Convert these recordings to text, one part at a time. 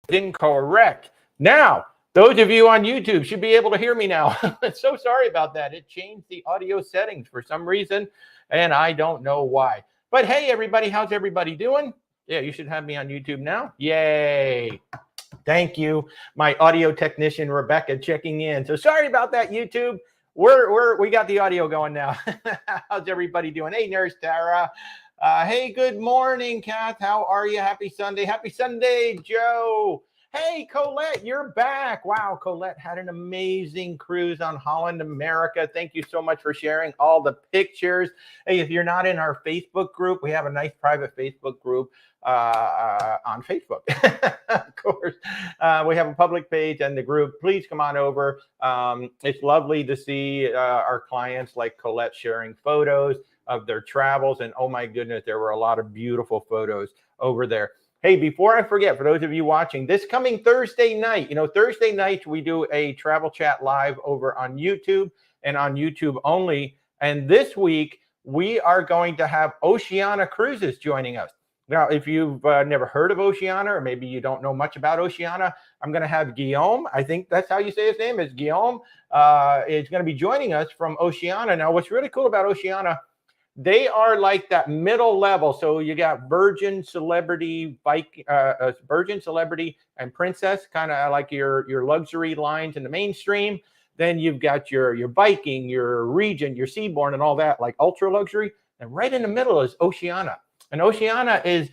incorrect. Now, those of you on YouTube should be able to hear me now. So sorry about that. It changed the audio settings for some reason, and I don't know why. But hey, everybody, how's everybody doing? Yeah, you should have me on YouTube now. Yay. Thank you, my audio technician, Rebecca, checking in. So sorry about that, YouTube. We got the audio going now. How's everybody doing? Hey, Nurse Tara. Hey, good morning, Kath. How are you? Happy Sunday. Happy Sunday, Joe. Hey, Colette, you're back. Wow, Colette had an amazing cruise on Holland America. Thank you so much for sharing all the pictures. Hey, if you're not in our Facebook group, we have a nice private Facebook group on Facebook. Of course, we have a public page and the group. Please come on over. It's lovely to see our clients like Colette sharing photos of their travels. And oh my goodness, there were a lot of beautiful photos over there. Hey, before I forget, for those of you watching, this coming Thursday night, Thursday night we do a travel chat live over on YouTube and on YouTube only. And this week we are going to have Oceana Cruises joining us. Now, if you've never heard of Oceana, or maybe you don't know much about Oceana, I'm going to have Guillaume. I think that's how you say his name is Guillaume. Is going to be joining us from Oceana. Now, what's really cool about Oceana, they are like that middle level. So you got Virgin, Celebrity, Virgin, Celebrity, and Princess, kind of like your luxury lines in the mainstream. Then you've got your Viking, your Regent, your Seabourn, and all that, like ultra luxury. And right in the middle is Oceana. And Oceana is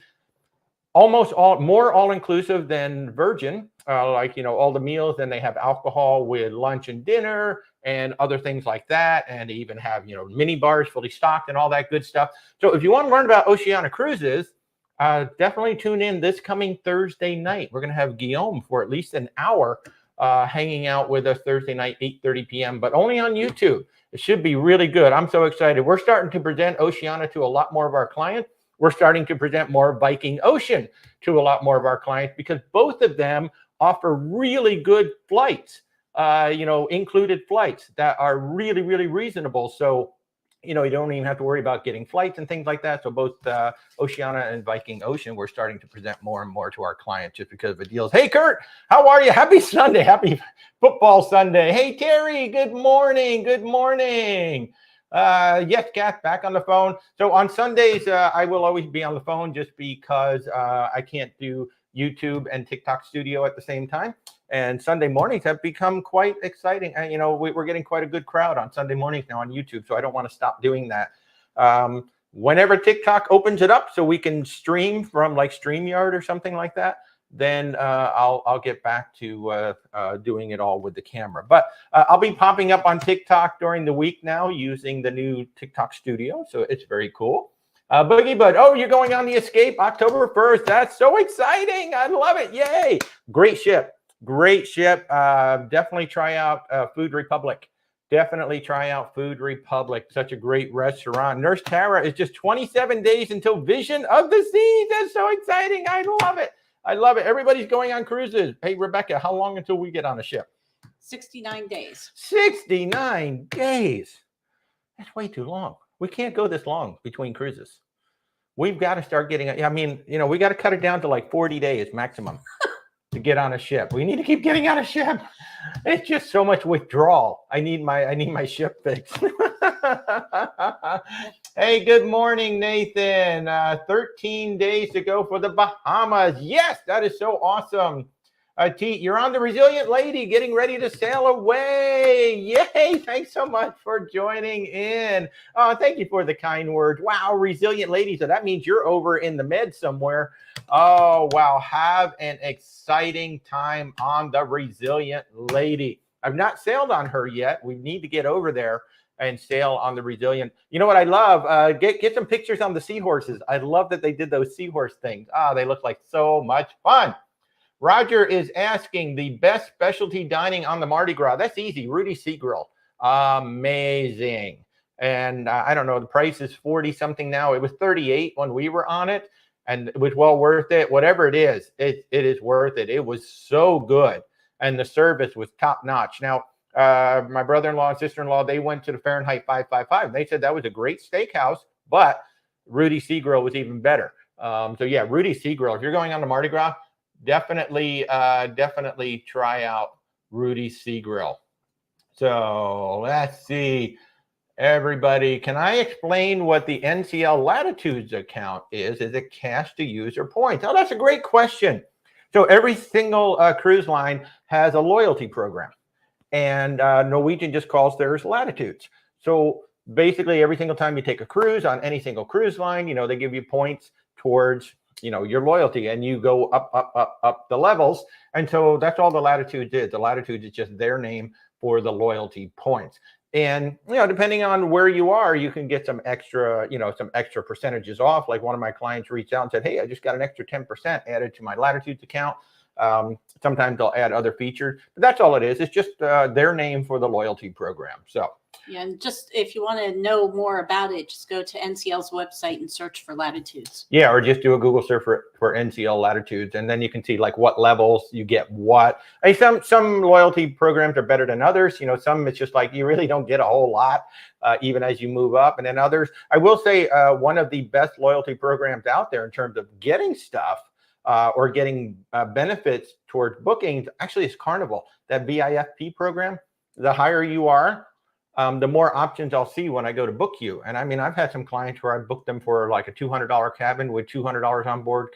almost more all-inclusive than Virgin, all the meals. Then they have alcohol with lunch and dinner and other things like that. And they even have, mini bars fully stocked and all that good stuff. So if you want to learn about Oceana Cruises, definitely tune in this coming Thursday night. We're going to have Guillaume for at least an hour hanging out with us Thursday night, 8:30 p.m., but only on YouTube. It should be really good. I'm so excited. We're starting to present Oceana to a lot more of our clients. We're starting to present more Viking Ocean to a lot more of our clients because both of them offer really good flights, included flights that are really, really reasonable. So, you don't even have to worry about getting flights and things like that. So both Oceana and Viking Ocean, we're starting to present more and more to our clients just because of the deals. Hey, Kurt, how are you? Happy Sunday. Happy football Sunday. Hey, Terry, good morning. Good morning. Yes, Kath, back on the phone. So on Sundays, I will always be on the phone just because I can't do YouTube and TikTok Studio at the same time. And Sunday mornings have become quite exciting. And, we're getting quite a good crowd on Sunday mornings now on YouTube. So I don't want to stop doing that. Whenever TikTok opens it up so we can stream from like StreamYard or something like that, then I'll get back to doing it all with the camera. But I'll be popping up on TikTok during the week now using the new TikTok Studio. So it's very cool. Boogie Bud, oh, you're going on the Escape October 1st. That's so exciting. I love it. Yay. Great ship. Great ship. Definitely try out Food Republic. Definitely try out Food Republic. Such a great restaurant. Nurse Tara is just 27 days until Vision of the Seas. That's so exciting. I love it. I love it. Everybody's going on cruises. Hey, Rebecca, how long until we get on a ship? 69 days. 69 days. That's way too long. We can't go this long between cruises. We've got to start getting, we got to cut it down to like 40 days maximum to get on a ship. We need to keep getting on a ship. It's just so much withdrawal. I need my ship fixed. Hey, good morning, Nathan. 13 days to go for the Bahamas. Yes, that is so awesome. T, you're on the Resilient Lady, getting ready to sail away. Yay, thanks so much for joining in. Thank you for the kind words. Wow, Resilient Lady. So that means you're over in the Med somewhere. Oh, wow. Have an exciting time on the Resilient Lady. I've not sailed on her yet. We need to get over there and sail on the Resilient. You know what I love? Get some pictures on the seahorses. I love that they did those seahorse things. They look like so much fun. Roger is asking the best specialty dining on the Mardi Gras. That's easy. Rudy Sea Grill. Amazing. And I don't know, the price is 40 something now. It was 38 when we were on it, and it was well worth it. Whatever it is, it is worth it. It was so good. And the service was top notch. Now, my brother-in-law and sister-in-law, they went to the Fahrenheit 555. They said that was a great steakhouse, but Rudy Sea Grill was even better. So yeah, Rudy Sea Grill. If you're going on the Mardi Gras, definitely try out Rudy's Sea Grill. So let's see. Everybody, can I explain what the NCL Latitudes account is? Is it cash to use or points? Oh, that's a great question. So every single cruise line has a loyalty program, and Norwegian just calls theirs Latitudes. So basically, every single time you take a cruise on any single cruise line, they give you points towards your loyalty, and you go up the levels. And so that's all the Latitudes is. The Latitudes is just their name for the loyalty points. And depending on where you are, you can get some extra percentages off. Like one of my clients reached out and said, "Hey, I just got an extra 10% added to my Latitudes account." Sometimes they'll add other features, but that's all it is. It's just their name for the loyalty program. So yeah, and just if you want to know more about it, just go to NCL's website and search for Latitudes. Yeah, or just do a Google search for NCL Latitudes, and then you can see like what levels you get what. Some loyalty programs are better than others. Some it's just like you really don't get a whole lot even as you move up, and then others. I will say one of the best loyalty programs out there in terms of getting stuff or getting benefits towards bookings actually is Carnival. That VIFP program. The higher you are, the more options I'll see when I go to book you. And I mean, I've had some clients where I booked them for like a $200 cabin with $200 on board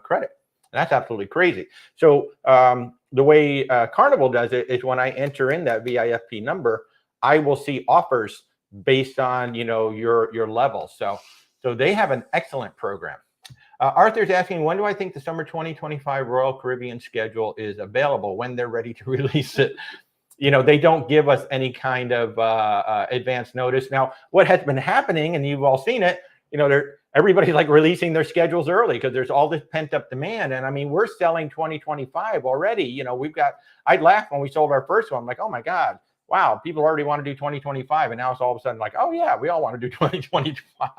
credit. And that's absolutely crazy. So the way Carnival does it is when I enter in that VIFP number, I will see offers based on, your level. So they have an excellent program. Arthur's asking, when do I think the summer 2025 Royal Caribbean schedule is available, when they're ready to release it? They don't give us any kind of advance notice. Now, what has been happening, and you've all seen it, everybody's like releasing their schedules early because there's all this pent up demand. And I mean, we're selling 2025 already. I'd laugh when we sold our first one. I'm like, oh my God, wow, people already want to do 2025. And now it's all of a sudden like, oh yeah, we all want to do 2025.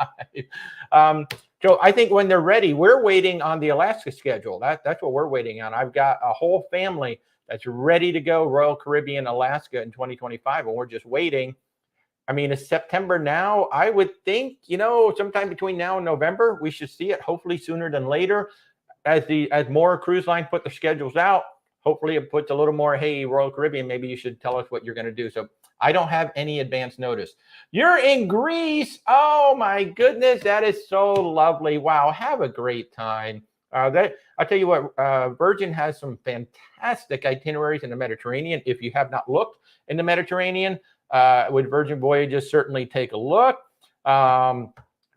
So I think when they're ready, we're waiting on the Alaska schedule. That's what we're waiting on. I've got a whole family that's ready to go Royal Caribbean, Alaska in 2025. And we're just waiting. I mean, it's September now. I would think, sometime between now and November, we should see it, hopefully sooner than later. As more cruise lines put their schedules out, hopefully it puts a little more, hey, Royal Caribbean, maybe you should tell us what you're going to do. So I don't have any advance notice. You're in Greece. Oh my goodness. That is so lovely. Wow. Have a great time. I'll tell you what, Virgin has some fantastic itineraries in the Mediterranean. If you have not looked in the Mediterranean with Virgin Voyages, certainly take a look.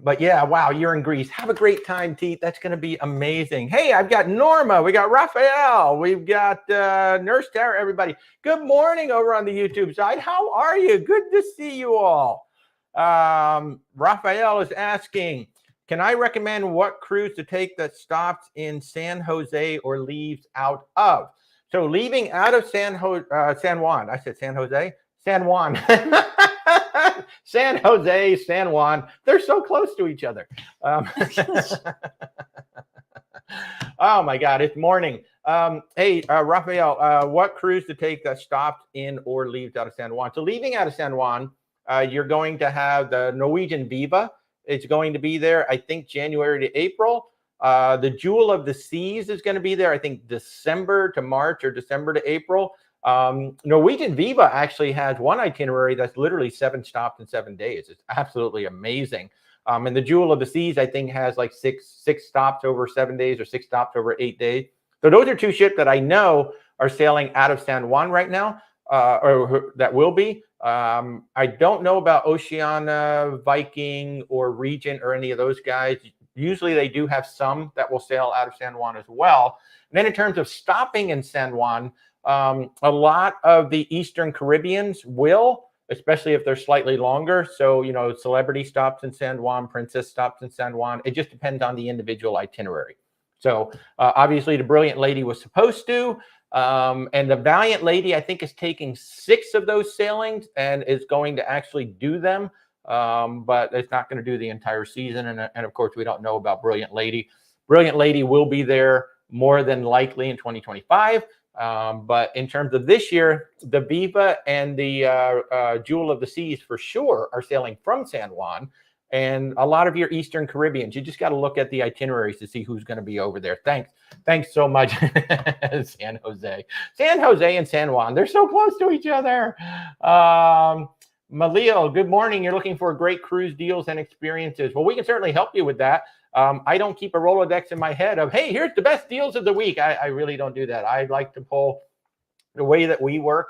But yeah, wow, you're in Greece. Have a great time, Teeth. That's going to be amazing. Hey, I've got Norma. We got Raphael. We've got Nurse Tara, everybody. Good morning over on the YouTube side. How are you? Good to see you all. Raphael is asking, can I recommend what cruise to take that stops in San Jose or leaves out of? So leaving out of San Juan. I said San Jose? San Juan. San Jose, San Juan. They're so close to each other. Oh my God, it's morning. Hey, Raphael, what cruise to take that stops in or leaves out of San Juan? So leaving out of San Juan, you're going to have the Norwegian Viva. It's going to be there, I think, January to April. The Jewel of the Seas is going to be there, I think, December to March or December to April. Norwegian Viva actually has one itinerary that's literally 7 stops in 7 days. It's absolutely amazing. And the Jewel of the Seas, I think, has like six stops over 7 days or 6 stops over 8 days. So those are 2 ships that I know are sailing out of San Juan right now, or that will be. I don't know about Oceania, Viking, or Regent, or any of those guys. Usually they do have some that will sail out of San Juan as well. And then in terms of stopping in San Juan, a lot of the Eastern Caribbeans will, especially if they're slightly longer. So, Celebrity stops in San Juan, Princess stops in San Juan. It just depends on the individual itinerary. So obviously the Brilliant Lady was supposed to, and the Valiant Lady, I think, is taking 6 of those sailings and is going to actually do them. But it's not going to do the entire season. And of course, we don't know about Brilliant Lady. Brilliant Lady will be there more than likely in 2025. But in terms of this year, the Viva and the Jewel of the Seas for sure are sailing from San Juan. and a lot of your Eastern Caribbeans. You just got to look at the itineraries to see who's going to be over there. Thanks so much. San Jose and San Juan, they're so close to each other. Malil, good morning. You're looking for great cruise deals and experiences. Well, we can certainly help you with that. I don't keep a Rolodex in my head of, hey, here's the best deals of the week. I really don't do that. I like to pull the way that we work.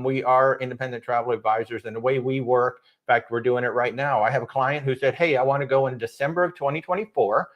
We are independent travel advisors, and the way we work, in fact, we're doing it right now. I have a client who said, hey, I want to go in December of 2024.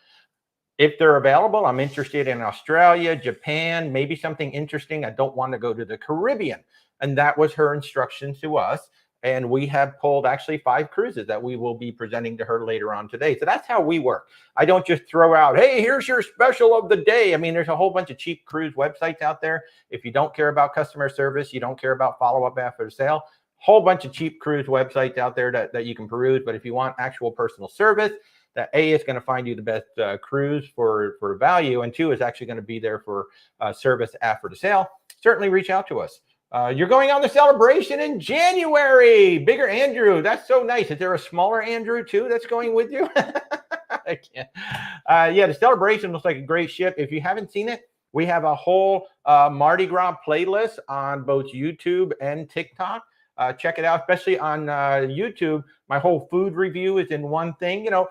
If they're available, I'm interested in Australia, Japan, maybe something interesting. I don't want to go to the Caribbean. And that was her instruction to us. And we have pulled actually 5 cruises that we will be presenting to her later on today. So that's how we work. I don't just throw out, hey, here's your special of the day. I mean, there's a whole bunch of cheap cruise websites out there. If you don't care about customer service, you don't care about follow-up after the sale, whole bunch of cheap cruise websites out there that you can peruse. But if you want actual personal service, that A is going to find you the best cruise for value, and 2 is actually going to be there for service after the sale, certainly reach out to us. You're going on the celebration in January. Bigger Andrew. That's so nice. Is there a smaller Andrew too that's going with you? I can't. Yeah, the celebration looks like a great ship. If you haven't seen it, we have a whole Mardi Gras playlist on both YouTube and TikTok. Check it out, especially on YouTube. My whole food review is in one thing. You know,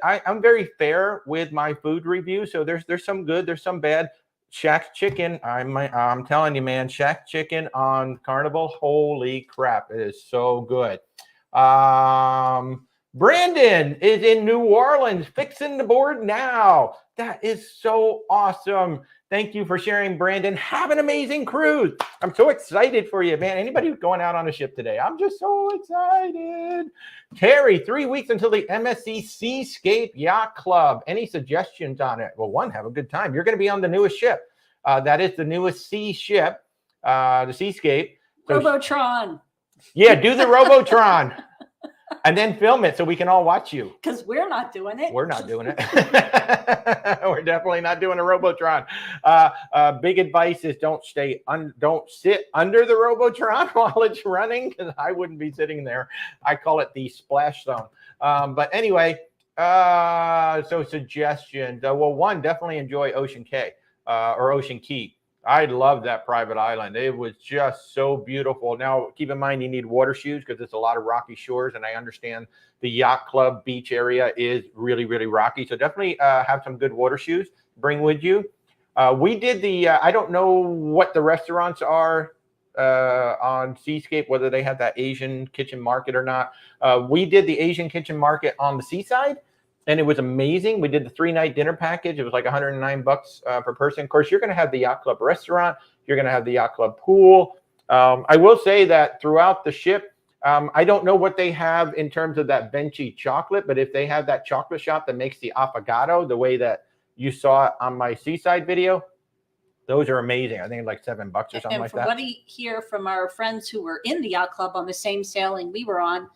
I'm very fair with my food review. So there's some good, there's some bad. Shack's Chicken, I'm telling you, man, Shack's Chicken on Carnival, holy crap, it is so good. Brandon is in New Orleans, fixing the board now. That is so awesome. Thank you for sharing, Brandon. Have an amazing cruise. I'm so excited for you, man. Anybody going out on a ship today? I'm just so excited. Terry, 3 weeks until the MSC Seascape Yacht Club. Any suggestions on it? Well, one, have a good time. You're going to be on the newest ship. That is the newest sea ship, the Seascape. So, Robotron. Yeah, do the Robotron. And then film it so we can all watch you. Because we're not doing it. We're not doing it. We're definitely not doing a Robotron. Big advice is don't sit under the Robotron while it's running, because I wouldn't be sitting there. I call it the splash zone. But anyway, so suggestions. Well, one, definitely enjoy Ocean Cay or Ocean Key. I love that private island. It was just so beautiful. Now, keep in mind, you need water shoes because it's a lot of rocky shores, and I understand the yacht club beach area is really, really rocky. So definitely have some good water shoes. Bring with you. We did the, I don't know what the restaurants are on Seascape, whether they have that Asian kitchen market or not. We did the Asian kitchen market on the seaside, and it was amazing. We did the 3-night dinner package. It was like $109 per person. Of course, you're going to have the yacht club restaurant. You're going to have the yacht club pool. I will say that throughout the ship, I don't know what they have in terms of that benchy chocolate, but if they have that chocolate shop that makes the affogato the way that you saw it on my seaside video, those are amazing. I think it's like $7 or something like that. And from what I hear from our friends who were in the yacht club on the same sailing we were on,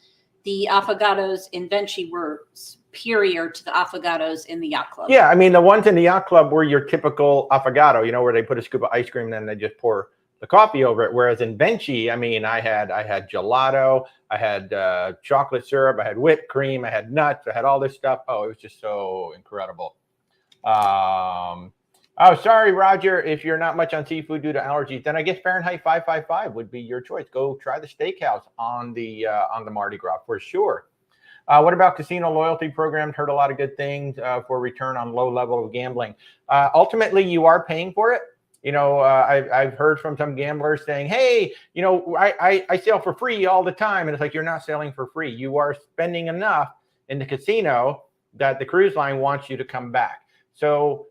the affogatos in Vinci were superior to the affogatos in the yacht club. Yeah, I mean, the ones in the yacht club were your typical affogato, you know, where they put a scoop of ice cream and then they just pour the coffee over it. Whereas in Vinci, I mean, I had gelato, I had chocolate syrup, I had whipped cream, I had nuts, I had all this stuff. Oh, it was just so incredible. Oh, sorry, Roger, if you're not much on seafood due to allergies, then I guess Fahrenheit 555 would be your choice. Go try the steakhouse on the Mardi Gras for sure. What about casino loyalty programs? Heard a lot of good things for return on low level of gambling. Ultimately, you are paying for it. You know, I've heard from some gamblers saying, hey, you know, I sail for free all the time. And it's like, you're not sailing for free. You are spending enough in the casino that the cruise line wants you to come back. So,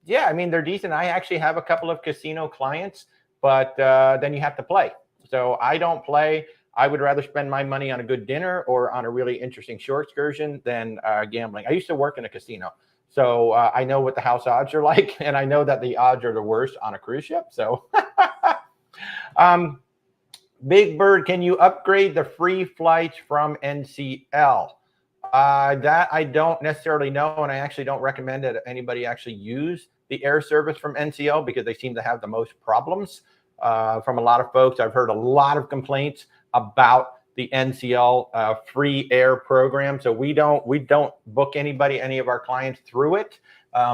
yeah, I mean, they're decent. I actually have a couple of casino clients, but then you have to play. So I don't play. I would rather spend my money on a good dinner or on a really interesting shore excursion than gambling. I used to work in a casino, so I know what the house odds are like, and I know that the odds are the worst on a cruise ship. So Big Bird, can you upgrade the free flights from NCL? That I don't necessarily know, and I actually don't recommend that anybody actually use the air service from NCL because they seem to have the most problems from a lot of folks. I've heard a lot of complaints about the NCL free air program. So we don't book any of our clients through it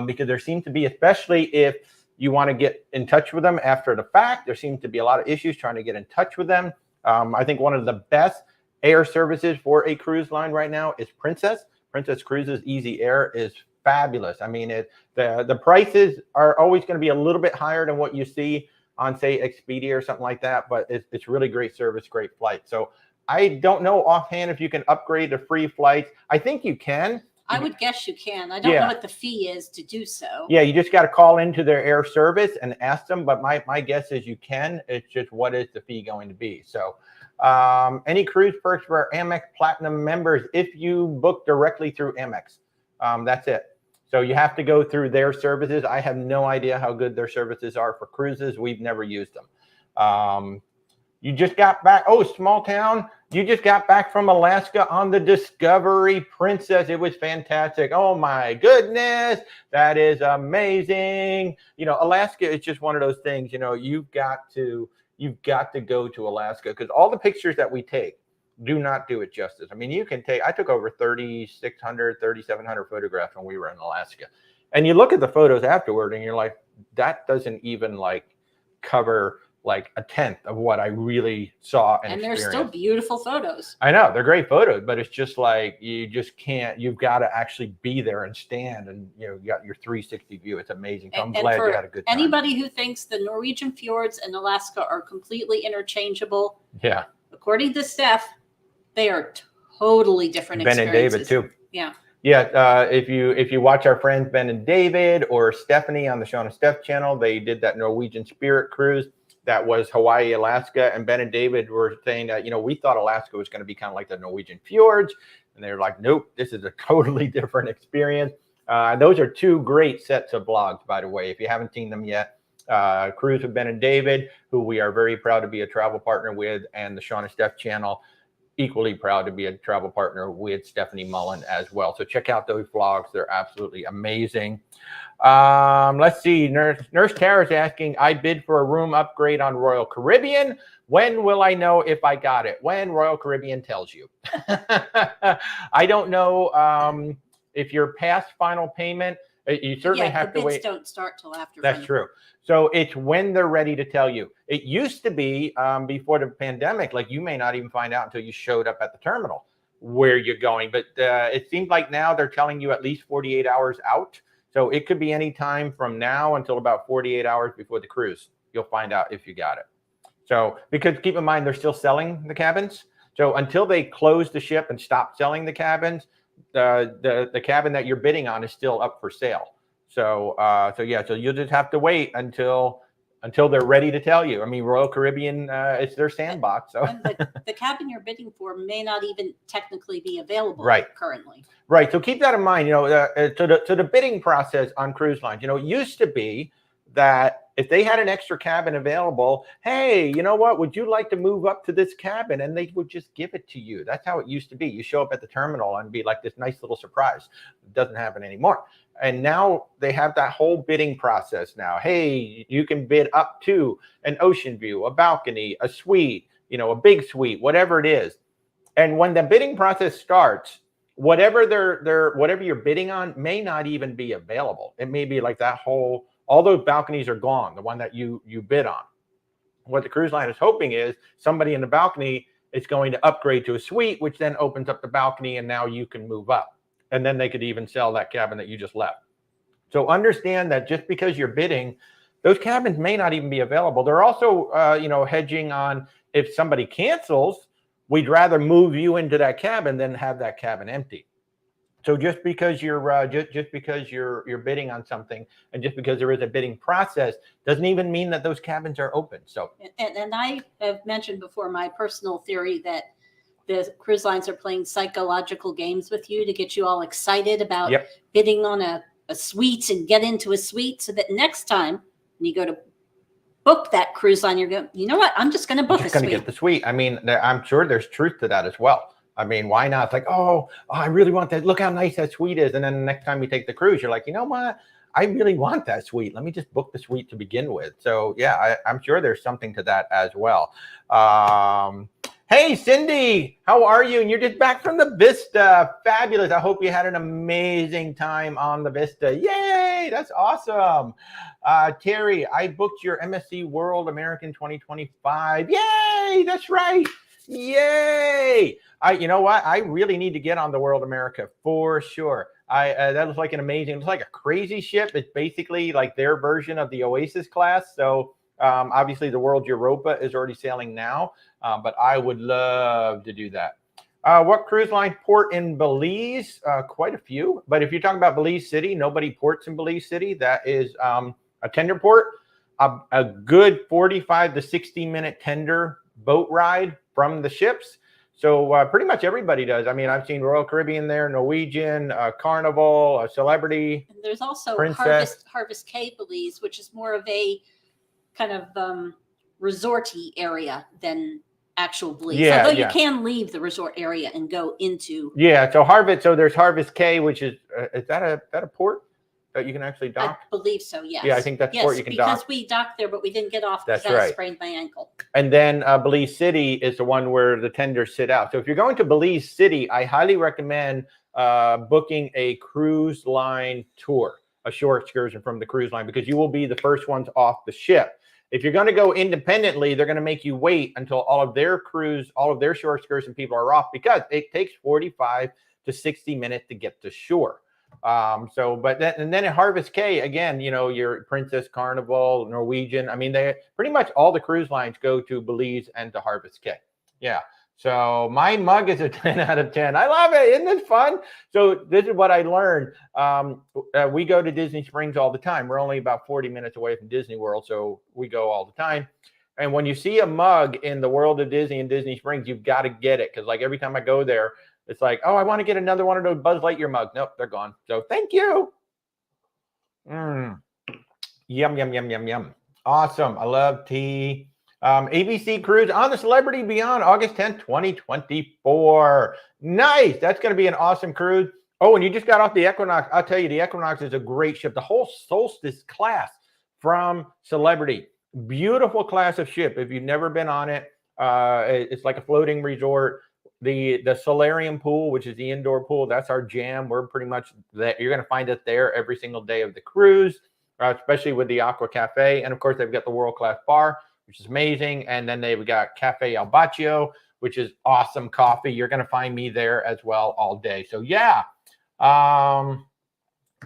because there seems to be, especially if you want to get in touch with them after the fact, there seems to be a lot of issues trying to get in touch with them. I think one of the best air services for a cruise line right now is Princess. Princess Cruises Easy Air is fabulous. I mean, the prices are always going to be a little bit higher than what you see on, say, Expedia or something like that, but it's really great service, great flight. So I don't know offhand if you can upgrade to free flights. I think you can. I would guess you can. I don't know what the fee is to do so. Yeah, you just got to call into their air service and ask them. But my guess is you can. It's just, what is the fee going to be? So any cruise perks for Amex Platinum members if you book directly through Amex. That's it. So you have to go through their services. I have no idea how good their services are for cruises. We've never used them. You just got back. Oh, small town. You just got back from Alaska on the Discovery Princess. It was fantastic. Oh my goodness. That is amazing. You know, Alaska is just one of those things, you know, you've got to go to Alaska, because all the pictures that we take do not do it justice. I mean, I took over 3,600, 3,700 photographs when we were in Alaska. And you look at the photos afterward and you're like, that doesn't even like cover like a tenth of what I really saw and experienced. They're still beautiful photos. I know they're great photos, but it's just like, you just can't, you've got to actually be there and stand, and you know, you got your 360 view. It's amazing. So I'm glad you had a good time. Anybody who thinks the Norwegian fjords and Alaska are completely interchangeable, yeah, according to Steph, they are totally different experiences. Ben and David too. Yeah. Yeah, if you watch our friends Ben and David or Stephanie on the Sean and Steph channel, they did that Norwegian Spirit cruise. That was Hawaii, Alaska, and Ben and David were saying that, you know, we thought Alaska was going to be kind of like the Norwegian fjords, and they were like, nope, this is a totally different experience. Those are two great sets of blogs, by the way, if you haven't seen them yet. Cruise with Ben and David, who we are very proud to be a travel partner with, and the Sean and Steph channel, equally proud to be a travel partner with Stephanie Mullen as well. So check out those vlogs. They're absolutely amazing. Let's see. Nurse Tara's asking, I bid for a room upgrade on Royal Caribbean. When will I know if I got it? When Royal Caribbean tells you. I don't know if you're past final payment. You certainly have to wait. The bids don't start till after. That's true. So it's when they're ready to tell you. It used to be before the pandemic, like you may not even find out until you showed up at the terminal where you're going. But it seems like now they're telling you at least 48 hours out. So it could be any time from now until about 48 hours before the cruise. You'll find out if you got it. So, because keep in mind, they're still selling the cabins. So until they close the ship and stop selling the cabins, the cabin that you're bidding on is still up for sale. So yeah, so you'll just have to wait until they're ready to tell you. I mean, Royal Caribbean, it's their sandbox. So the cabin you're bidding for may not even technically be available currently. Right. So keep that in mind. You know, to the bidding process on cruise lines, you know, it used to be that if they had an extra cabin available, hey, you know what, would you like to move up to this cabin? And they would just give it to you. That's how it used to be. You show up at the terminal and be like this nice little surprise. It doesn't happen anymore. And now they have that whole bidding process now. Hey, you can bid up to an ocean view, a balcony, a suite, you know, a big suite, whatever it is. And when the bidding process starts, whatever whatever you're bidding on may not even be available. It may be like that whole, all those balconies are gone, the one that you bid on. What the cruise line is hoping is somebody in the balcony is going to upgrade to a suite, which then opens up the balcony, and now you can move up. And then they could even sell that cabin that you just left. So understand that just because you're bidding, those cabins may not even be available. They're also, you know, hedging on, if somebody cancels, we'd rather move you into that cabin than have that cabin empty. So just because you're just because you're bidding on something, and just because there is a bidding process, doesn't even mean that those cabins are open. So and I have mentioned before my personal theory that the cruise lines are playing psychological games with you to get you all excited about bidding on a suite and get into a suite, so that next time when you go to book that cruise line, you're going, you know what, I'm just going to book a suite. I'm going to get the suite. I mean, I'm sure there's truth to that as well. I mean, why not? It's like, oh, I really want that. Look how nice that suite is. And then the next time you take the cruise, you're like, you know what? I really want that suite. Let me just book the suite to begin with. So yeah, I'm sure there's something to that as well. Hey, Cindy, how are you? And you're just back from the Vista. Fabulous. I hope you had an amazing time on the Vista. Yay, that's awesome. Terry, I booked your MSC World American 2025. Yay, that's right. Yay. You know what? I really need to get on the World America for sure. That was like an amazing, it was like a crazy ship. It's basically like their version of the Oasis class. So obviously the World Europa is already sailing now. But I would love to do that. What cruise line port in Belize? Quite a few. But if you're talking about Belize City, nobody ports in Belize City. That is a tender port. A good 45 to 60 minute tender boat ride from the ships. So pretty much everybody does. I mean, I've seen Royal Caribbean there, Norwegian, Carnival, Celebrity. And there's also Princess. Harvest Cape, Belize, which is more of a kind of resorty area than actual Belize. Yeah, although you can leave the resort area and go into. Yeah, so Harvest. So there's Harvest Cay, which is that a port that you can actually dock? I believe so. Yes. Yeah, I think that's port you can dock. Because we docked there, but we didn't get off because I sprained my ankle. And then Belize City is the one where the tenders sit out. So if you're going to Belize City, I highly recommend booking a cruise line tour, a shore excursion from the cruise line, because you will be the first ones off the ship. If you're going to go independently, they're going to make you wait until all of their shore excursion people are off, because it takes 45 to 60 minutes to get to shore. But then at Harvest Cay, again, you know, your Princess, Carnival, Norwegian. I mean, they pretty much all the cruise lines go to Belize and to Harvest Cay. Yeah. So my mug is a 10 out of 10. I love it. Isn't it fun? So this is what I learned. We go to Disney Springs all the time. We're only about 40 minutes away from Disney World, so we go all the time. And when you see a mug in the World of Disney and Disney Springs, you've got to get it. Because like every time I go there, it's like, oh, I want to get another one of those Buzz Lightyear mugs. Nope, they're gone. So thank you. Yum, yum, yum, yum, yum. Awesome. I love tea. ABC Cruise on the Celebrity Beyond, August 10th, 2024. Nice. That's going to be an awesome cruise. Oh, and you just got off the Equinox. I'll tell you, the Equinox is a great ship. The whole Solstice class from Celebrity. Beautiful class of ship. If you've never been on it, it's like a floating resort. The solarium pool, which is the indoor pool, that's our jam. We're pretty much that. You're going to find it there every single day of the cruise, especially with the Aqua Cafe. And of course, they've got the world-class bar, which is amazing. And then they've got Cafe Al Baccio, which is awesome coffee. You're going to find me there as well all day. So yeah.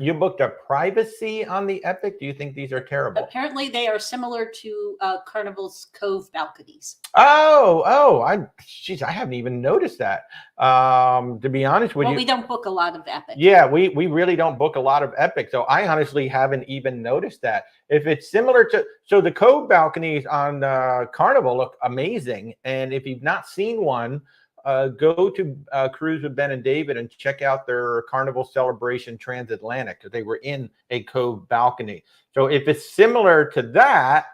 You booked a privacy on the Epic. Do you think these are terrible? Apparently, they are similar to Carnival's Cove balconies. Geez, I haven't even noticed that. To be honest with you, we don't book a lot of Epic. Yeah, we really don't book a lot of Epic, so I honestly haven't even noticed that. If it's similar to, so the Cove balconies on Carnival look amazing, and if you've not seen one, go to Cruise with Ben and David and check out their Carnival Celebration Transatlantic, because they were in a Cove balcony. So if it's similar to that,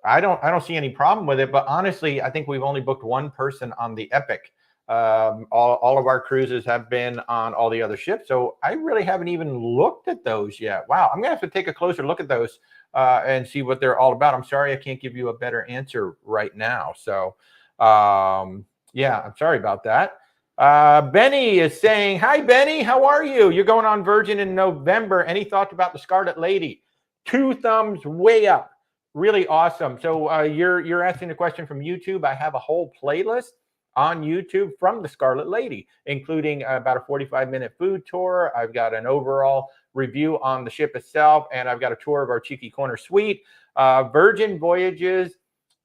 I don't see any problem with it. But honestly, I think we've only booked one person on the Epic. All of our cruises have been on all the other ships, so I really haven't even looked at those yet. Wow, I'm gonna have to take a closer look at those and see what they're all about. I'm sorry I can't give you a better answer right now. So yeah, I'm sorry about that. Benny is saying, hi, Benny. How are you? You're going on Virgin in November. Any thoughts about the Scarlet Lady? 2 thumbs way up. Really awesome. So you're asking a question from YouTube. I have a whole playlist on YouTube from the Scarlet Lady, including about a 45-minute food tour. I've got an overall review on the ship itself, and I've got a tour of our Cheeky Corner suite. Virgin Voyages.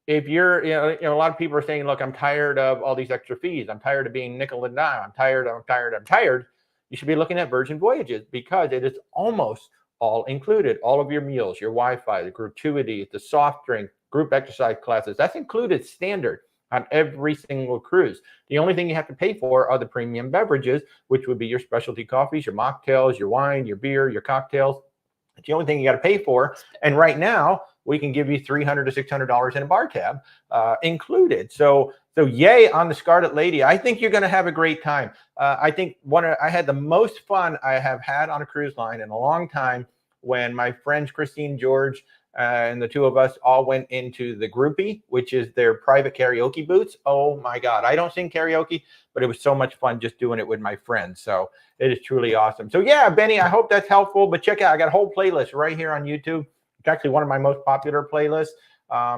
If you're, you know, a lot of people are saying, look, I'm tired of all these extra fees. I'm tired of being nickel and dime. I'm tired. You should be looking at Virgin Voyages, because it is almost all included. All of your meals, your Wi-Fi, the gratuity, the soft drink, group exercise classes. That's included standard on every single cruise. The only thing you have to pay for are the premium beverages, which would be your specialty coffees, your mocktails, your wine, your beer, your cocktails. It's the only thing you got to pay for. And right now, we can give you $300 to $600 in a bar tab included. So yay on the Scarlet Lady. I think you're going to have a great time. I think I had the most fun I have had on a cruise line in a long time when my friends Christine George and the two of us all went into the Groupie, which is their private karaoke booths. Oh my God, I don't sing karaoke, but it was so much fun just doing it with my friends. So it is truly awesome. So yeah, Benny, I hope that's helpful. But check out, I got a whole playlist right here on YouTube. It's actually one of my most popular playlists.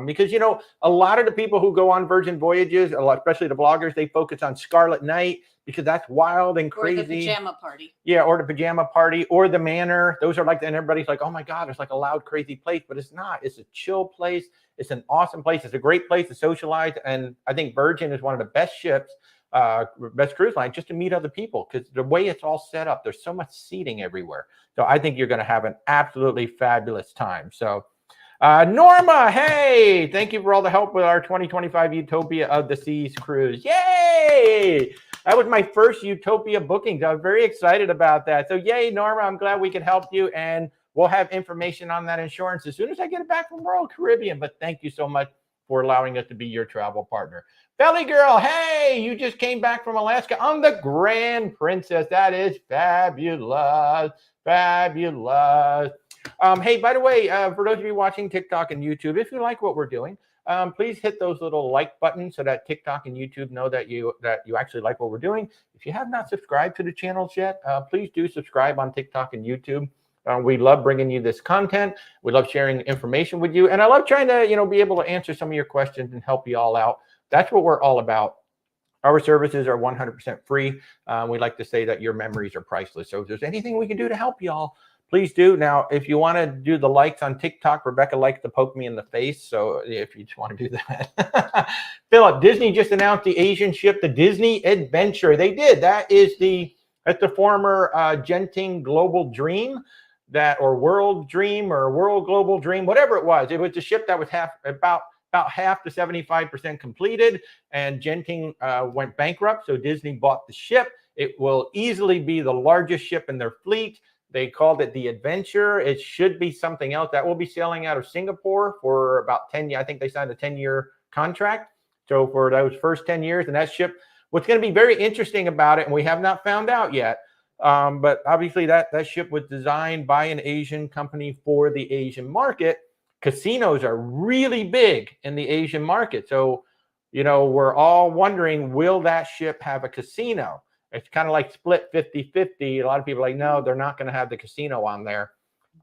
Because, you know, a lot of the people who go on Virgin Voyages, especially the bloggers, they focus on Scarlet Night because that's wild and crazy. Or the pajama party. Yeah, or the pajama party or the Manor. Those are like, and everybody's like, oh my God, it's like a loud, crazy place. But it's not. It's a chill place. It's an awesome place. It's a great place to socialize. And I think Virgin is one of the best ships, best cruise line, just to meet other people because the way it's all set up, there's so much seating everywhere. So I think you're going to have an absolutely fabulous time. So Norma, hey, thank you for all the help with our 2025 Utopia of the Seas cruise. Yay! That was my first Utopia bookings. I was very excited about that. So yay, Norma, I'm glad we could help you. And we'll have information on that insurance as soon as I get it back from Royal Caribbean. But thank you so much for allowing us to be your travel partner. Belly Girl, hey, you just came back from Alaska on the Grand Princess. That is fabulous, fabulous. Hey, by the way, for those of you watching TikTok and YouTube, if you like what we're doing, please hit those little like buttons so that TikTok and YouTube know that you actually like what we're doing. If you have not subscribed to the channels yet, please do subscribe on TikTok and YouTube. We love bringing you this content. We love sharing information with you, and I love trying to, you know, be able to answer some of your questions and help you all out. That's what we're all about. Our services are 100% free. We like to say that your memories are priceless. So if there's anything we can do to help y'all, please do. Now, if you want to do the likes on TikTok, Rebecca likes to poke me in the face. So if you just want to do that. Philip, Disney just announced the Asian ship, the Disney Adventure. They did. That's the former Genting Global Dream, or World Dream or World Global Dream, whatever it was. It was the ship that was about half to 75% completed, and Genting went bankrupt. So Disney bought the ship. It will easily be the largest ship in their fleet. They called it the Adventure. It should be something else that will be sailing out of Singapore for about 10 years. I think they signed a 10-year contract. So for those first 10 years, and that ship, what's going to be very interesting about it, and we have not found out yet, but obviously that ship was designed by an Asian company for the Asian market. Casinos are really big in the Asian market. So, you know, we're all wondering, will that ship have a casino? It's kind of like split 50-50. A lot of people are like, no, they're not going to have the casino on there.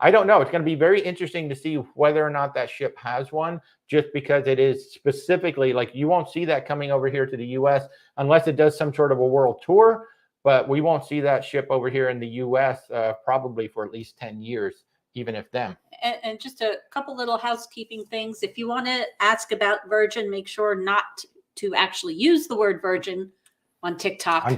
I don't know. It's going to be very interesting to see whether or not that ship has one, just because it is specifically, like, you won't see that coming over here to the U.S. unless it does some sort of a world tour. But we won't see that ship over here in the U.S. Probably for at least 10 years, even if them. And just a couple little housekeeping things. If you want to ask about Virgin, make sure not to actually use the word Virgin on TikTok.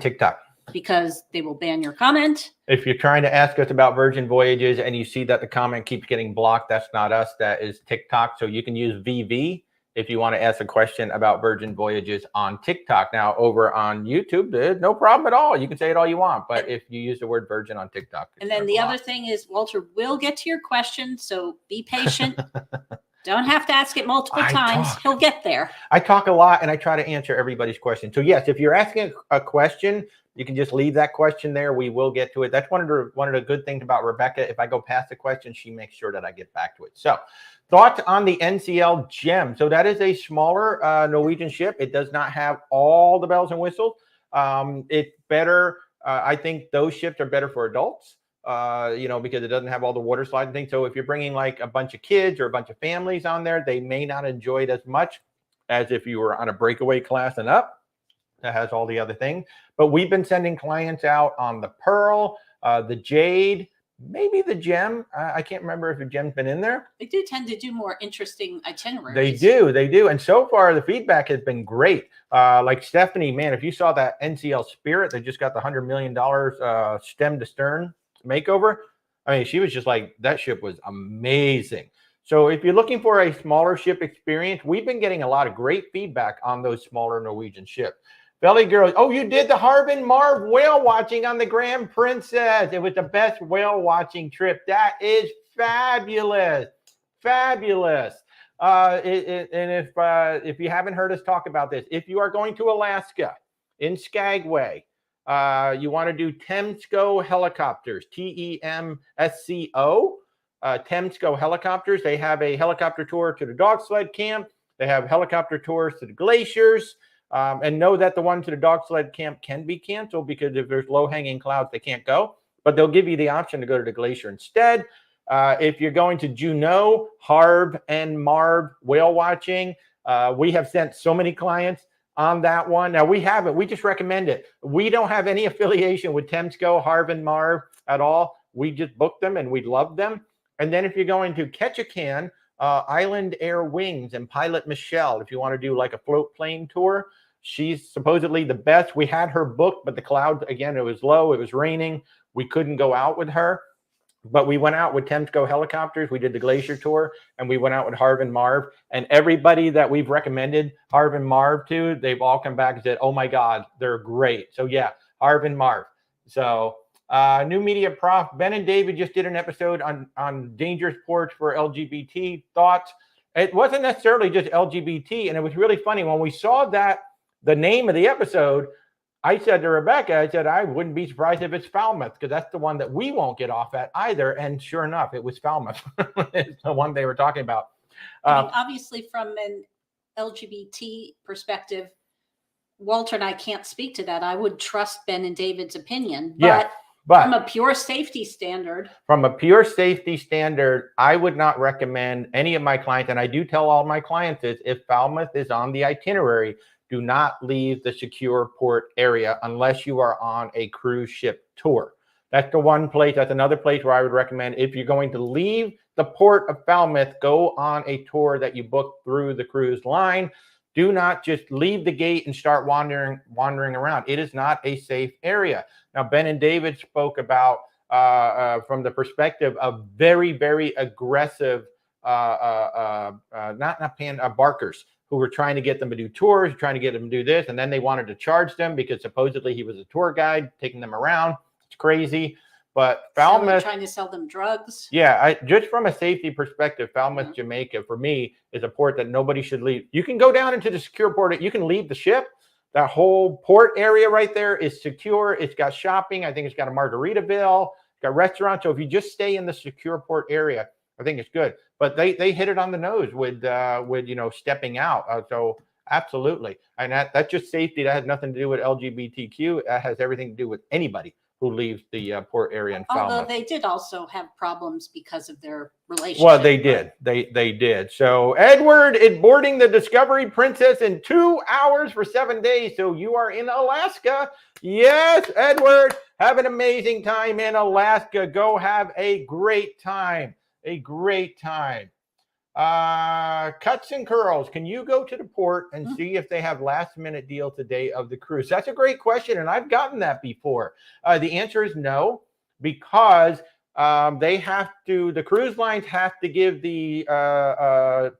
Because they will ban your comment. If you're trying to ask us about Virgin Voyages and you see that the comment keeps getting blocked, that's not us. That is TikTok. So you can use VV if you want to ask a question about Virgin Voyages on TikTok. Now, over on YouTube, there's no problem at all. You can say it all you want. But if you use the word Virgin on TikTok. And then the other thing is Walter will get to your question. So be patient. Don't have to ask it multiple times. He'll get there. I talk a lot and I try to answer everybody's question. So yes, if you're asking a question, you can just leave that question there. We will get to it. That's one of the good things about Rebecca. If I go past the question, she makes sure that I get back to it. So thoughts on the NCL Gem. So that is a smaller Norwegian ship. It does not have all the bells and whistles. It's better. I think those ships are better for adults. You know, because it doesn't have all the water slide and things. So if you're bringing like a bunch of kids or a bunch of families on there, they may not enjoy it as much as if you were on a breakaway class and up. That has all the other things. But we've been sending clients out on the Pearl, the Jade, maybe the Gem. I can't remember if the Gem's been in there. They do tend to do more interesting itineraries. They do. And so far, the feedback has been great. Like Stephanie, man, if you saw that NCL Spirit, they just got the $100 million stem to stern makeover. I mean, she was just like, that ship was amazing. So if you're looking for a smaller ship experience, we've been getting a lot of great feedback on those smaller Norwegian ships. Belly Girl, oh, you did the Harbin Marv whale watching on the Grand Princess. It was the best whale watching trip. That is fabulous. Fabulous. And if you haven't heard us talk about this, if you are going to Alaska in Skagway, you want to do Temsco helicopters, TEMSCO. Temsco helicopters. They have a helicopter tour to the dog sled camp. They have helicopter tours to the glaciers. And know that the one to the dog sled camp can be canceled because if there's low-hanging clouds, they can't go. But they'll give you the option to go to the glacier instead. If you're going to Juneau, Harv and Marv whale watching, we have sent so many clients on that one. Now, we haven't. We just recommend it. We don't have any affiliation with Temsco, Harv and Marv at all. We just booked them and we love them. And then if you're going to Ketchikan, Island Air Wings and pilot Michelle, if you want to do like a float plane tour, she's supposedly the best. We had her booked, but the clouds, again, it was low. It was raining. We couldn't go out with her. But we went out with Temsco helicopters. We did the glacier tour, and we went out with Harv and Marv. And everybody that we've recommended Harv and Marv to, they've all come back and said, oh, my God, they're great. So, yeah, Harv and Marv. So, new media prof, Ben and David just did an episode on dangerous ports for LGBT thoughts. It wasn't necessarily just LGBT, and it was really funny. When we saw that, the name of the episode, I said to Rebecca, I said, I wouldn't be surprised if it's Falmouth, because that's the one that we won't get off at either. And sure enough, it was Falmouth. It's the one they were talking about. I mean, obviously, from an LGBT perspective, Walter and I can't speak to that. I would trust Ben and David's opinion. But from a pure safety standard. From a pure safety standard, I would not recommend any of my clients, and I do tell all my clients is if Falmouth is on the itinerary, do not leave the secure port area unless you are on a cruise ship tour. That's the one place. That's another place where I would recommend if you're going to leave the port of Falmouth, go on a tour that you book through the cruise line. Do not just leave the gate and start wandering around. It is not a safe area. Now, Ben and David spoke about from the perspective of very, very aggressive barkers who were trying to get them to do tours, trying to get them to do this, and then they wanted to charge them because supposedly he was a tour guide taking them around. It's crazy. But Falmouth, trying to sell them drugs. Yeah, just from a safety perspective, Falmouth, Jamaica, for me, is a port that nobody should leave. You can go down into the secure port. You can leave the ship. That whole port area right there is secure. It's got shopping. I think it's got a Margaritaville. It's got restaurants. So if you just stay in the secure port area, I think it's good. But they hit it on the nose with stepping out. So absolutely, and that's just safety. That has nothing to do with LGBTQ. That has everything to do with anybody who leaves the port area in Falmouth. Although they did also have problems because of their relationship. Well, they did. They did. So Edward is boarding the Discovery Princess in 2 hours for 7 days. So you are in Alaska. Yes, Edward, have an amazing time in Alaska. Go have a great time. A great time. Cuts and curls. Can you go to the port and see if they have last minute deals the day of the cruise? That's a great question, and I've gotten that before. The answer is no, because the cruise lines have to give the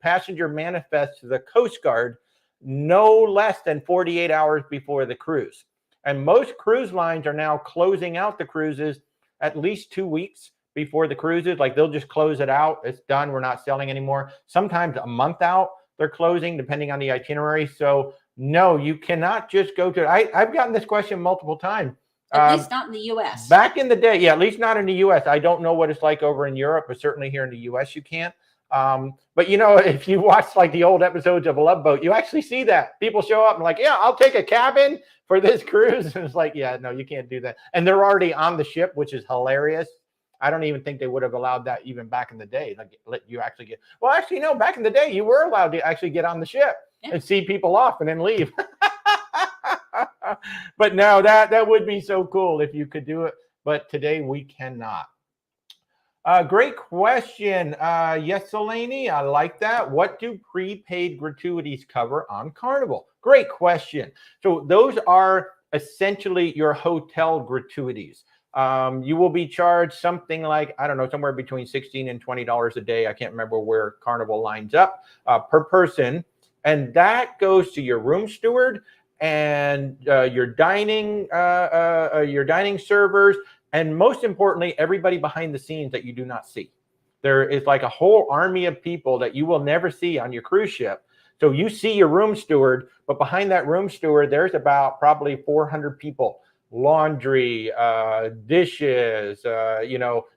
passenger manifest to the Coast Guard no less than 48 hours before the cruise. And most cruise lines are now closing out the cruises at least 2 weeks before the cruises. Like they'll just close it out. It's done. We're not selling anymore. Sometimes a month out they're closing depending on the itinerary. So no, you cannot just go to, I've gotten this question multiple times. At least not in the U.S. Back in the day, yeah, at least not in the U.S. I don't know what it's like over in Europe, but certainly here in the U.S. you can't. But if you watch like the old episodes of Love Boat, you actually see that people show up and like, yeah, I'll take a cabin for this cruise. And it's like, yeah, no, you can't do that. And they're already on the ship, which is hilarious. I don't even think they would have allowed that even back in the day. Like let you actually get, well, actually, no, back in the day, you were allowed to actually get on the ship and see people off and then leave. But no, that would be so cool if you could do it. But today we cannot. Great question. Yes, Delaney, I like that. What do prepaid gratuities cover on Carnival? Great question. So those are essentially your hotel gratuities. You will be charged something like, I don't know, somewhere between $16 and $20 a day. I can't remember where Carnival lines up per person. And that goes to your room steward and your dining servers. And most importantly, everybody behind the scenes that you do not see. There is like a whole army of people that you will never see on your cruise ship. So you see your room steward, but behind that room steward, there's about probably 400 people laundry, dishes,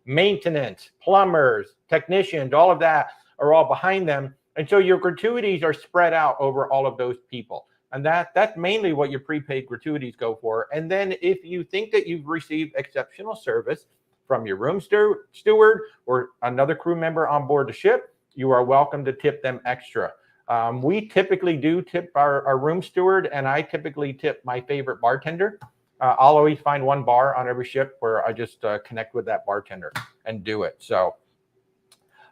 maintenance, plumbers, technicians, all of that are all behind them. And so your gratuities are spread out over all of those people. And that's mainly what your prepaid gratuities go for. And then if you think that you've received exceptional service from your room steward or another crew member on board the ship, you are welcome to tip them extra. We typically do tip our room steward, and I typically tip my favorite bartender. I'll always find one bar on every ship where I just connect with that bartender and do it. So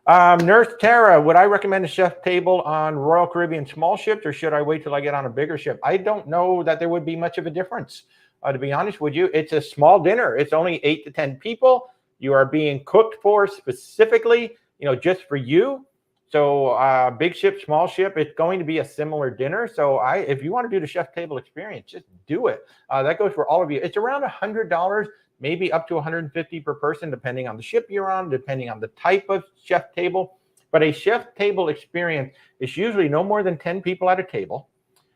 Nurse Tara, would I recommend a chef table on Royal Caribbean small ships, or should I wait till I get on a bigger ship? I don't know that there would be much of a difference. To be honest with you, it's a small dinner. It's only 8 to 10 people. You are being cooked for specifically, just for you. So big ship, small ship, it's going to be a similar dinner. So if you want to do the chef table experience, just do it. That goes for all of you. It's around $100, maybe up to $150 per person, depending on the ship you're on, depending on the type of chef table. But a chef table experience is usually no more than 10 people at a table.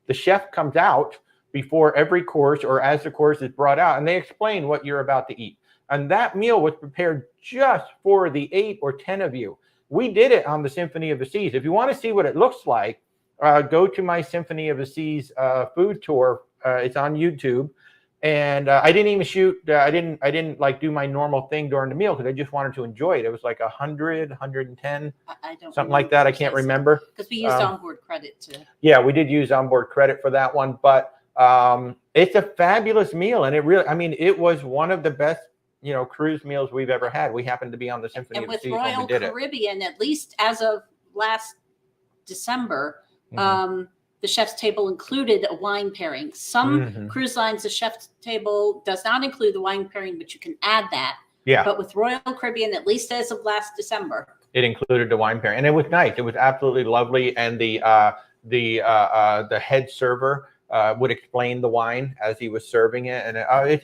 The chef comes out before every course or as the course is brought out, and they explain what you're about to eat. And that meal was prepared just for the 8 or 10 of you. We did it on the Symphony of the Seas. If you want to see what it looks like, go to my Symphony of the Seas food tour. It's on YouTube. And I didn't even shoot. I didn't like do my normal thing during the meal because I just wanted to enjoy it. It was like 100, 110, something like that. I can't remember. Because we used onboard credit too. Yeah, we did use onboard credit for that one. But it's a fabulous meal. And it was one of the best cruise meals we've ever had. We happened to be on the Symphony of the Seas when we did it. Royal Caribbean, at least as of last December, the chef's table included a wine pairing. Some cruise lines, the chef's table does not include the wine pairing, but you can add that. Yeah. But with Royal Caribbean, at least as of last December, it included the wine pairing, and it was nice. It was absolutely lovely, and the head server would explain the wine as he was serving it, and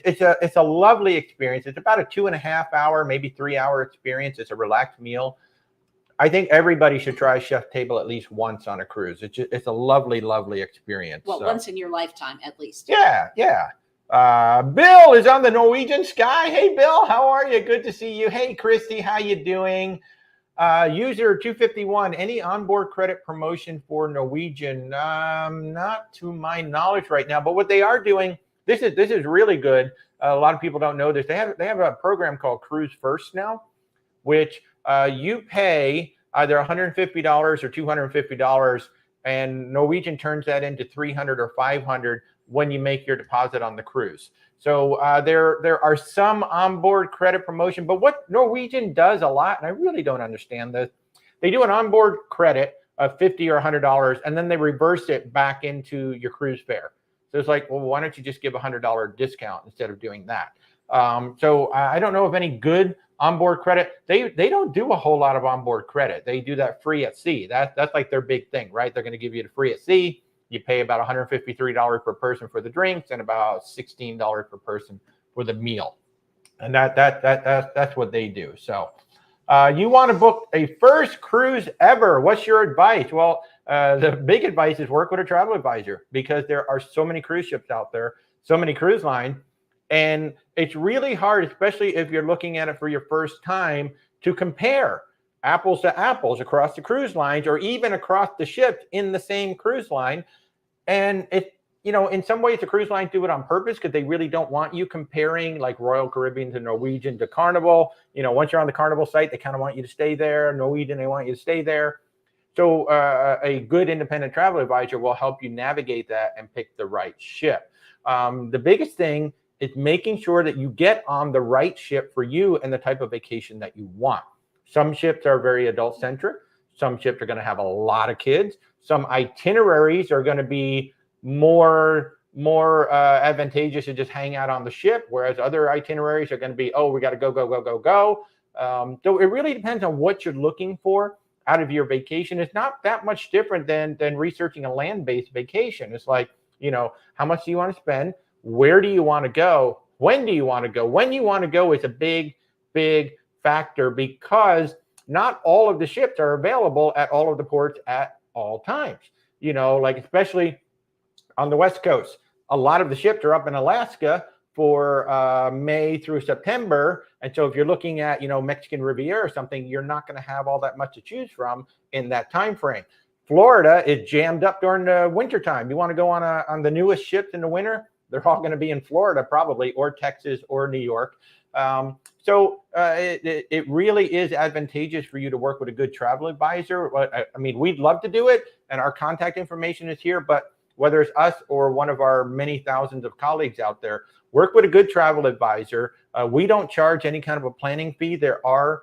it's a lovely experience. It's about a 2.5 hour, maybe 3 hour experience. It's a relaxed meal. I think everybody should try chef table at least once on a cruise. It's a lovely, lovely experience. Well, once in your lifetime, at least. Yeah. Bill is on the Norwegian Sky. Hey, Bill, how are you? Good to see you. Hey, Christy, how you doing? User 251, any onboard credit promotion for Norwegian? Not to my knowledge right now, but what they are doing, this is really good. A lot of people don't know this. They have a program called Cruise First now, which you pay either $150 or $250, and Norwegian turns that into $300 or $500 when you make your deposit on the cruise. So there are some onboard credit promotion, but what Norwegian does a lot, and I really don't understand this, they do an onboard credit of $50 or $100, and then they reverse it back into your cruise fare. So it's like, well, why don't you just give a $100 discount instead of doing that? So I don't know of any good onboard credit. They don't do a whole lot of onboard credit. They do that free at sea. That's like their big thing, right? They're going to give you the free at sea. You pay about $153 per person for the drinks and about $16 per person for the meal. And that's what they do. So you want to book a first cruise ever. What's your advice? Well, the big advice is work with a travel advisor, because there are so many cruise ships out there, so many cruise lines. And it's really hard, especially if you're looking at it for your first time, to compare apples to apples across the cruise lines or even across the ships in the same cruise line. And in some ways, the cruise lines do it on purpose because they really don't want you comparing like Royal Caribbean to Norwegian to Carnival. Once you're on the Carnival site, they kind of want you to stay there. Norwegian, they want you to stay there. So a good independent travel advisor will help you navigate that and pick the right ship. The biggest thing is making sure that you get on the right ship for you and the type of vacation that you want. Some ships are very adult-centric. Some ships are going to have a lot of kids. Some itineraries are going to be more advantageous to just hang out on the ship, whereas other itineraries are going to be, we got to go. So it really depends on what you're looking for out of your vacation. It's not that much different than researching a land-based vacation. It's like, how much do you want to spend? Where do you want to go? When do you want to go? When you want to go is a big factor, because not all of the ships are available at all of the ports at all times. Like especially on the West Coast, a lot of the ships are up in Alaska for May through September. And so if you're looking at, Mexican Riviera or something, you're not going to have all that much to choose from in that time frame. Florida is jammed up during the winter time. You want to go on the newest ships in the winter? They're all going to be in Florida probably, or Texas or New York. So it really is advantageous for you to work with a good travel advisor. I mean, we'd love to do it, and our contact information is here, but whether it's us or one of our many thousands of colleagues out there, work with a good travel advisor. We don't charge any kind of a planning fee. There are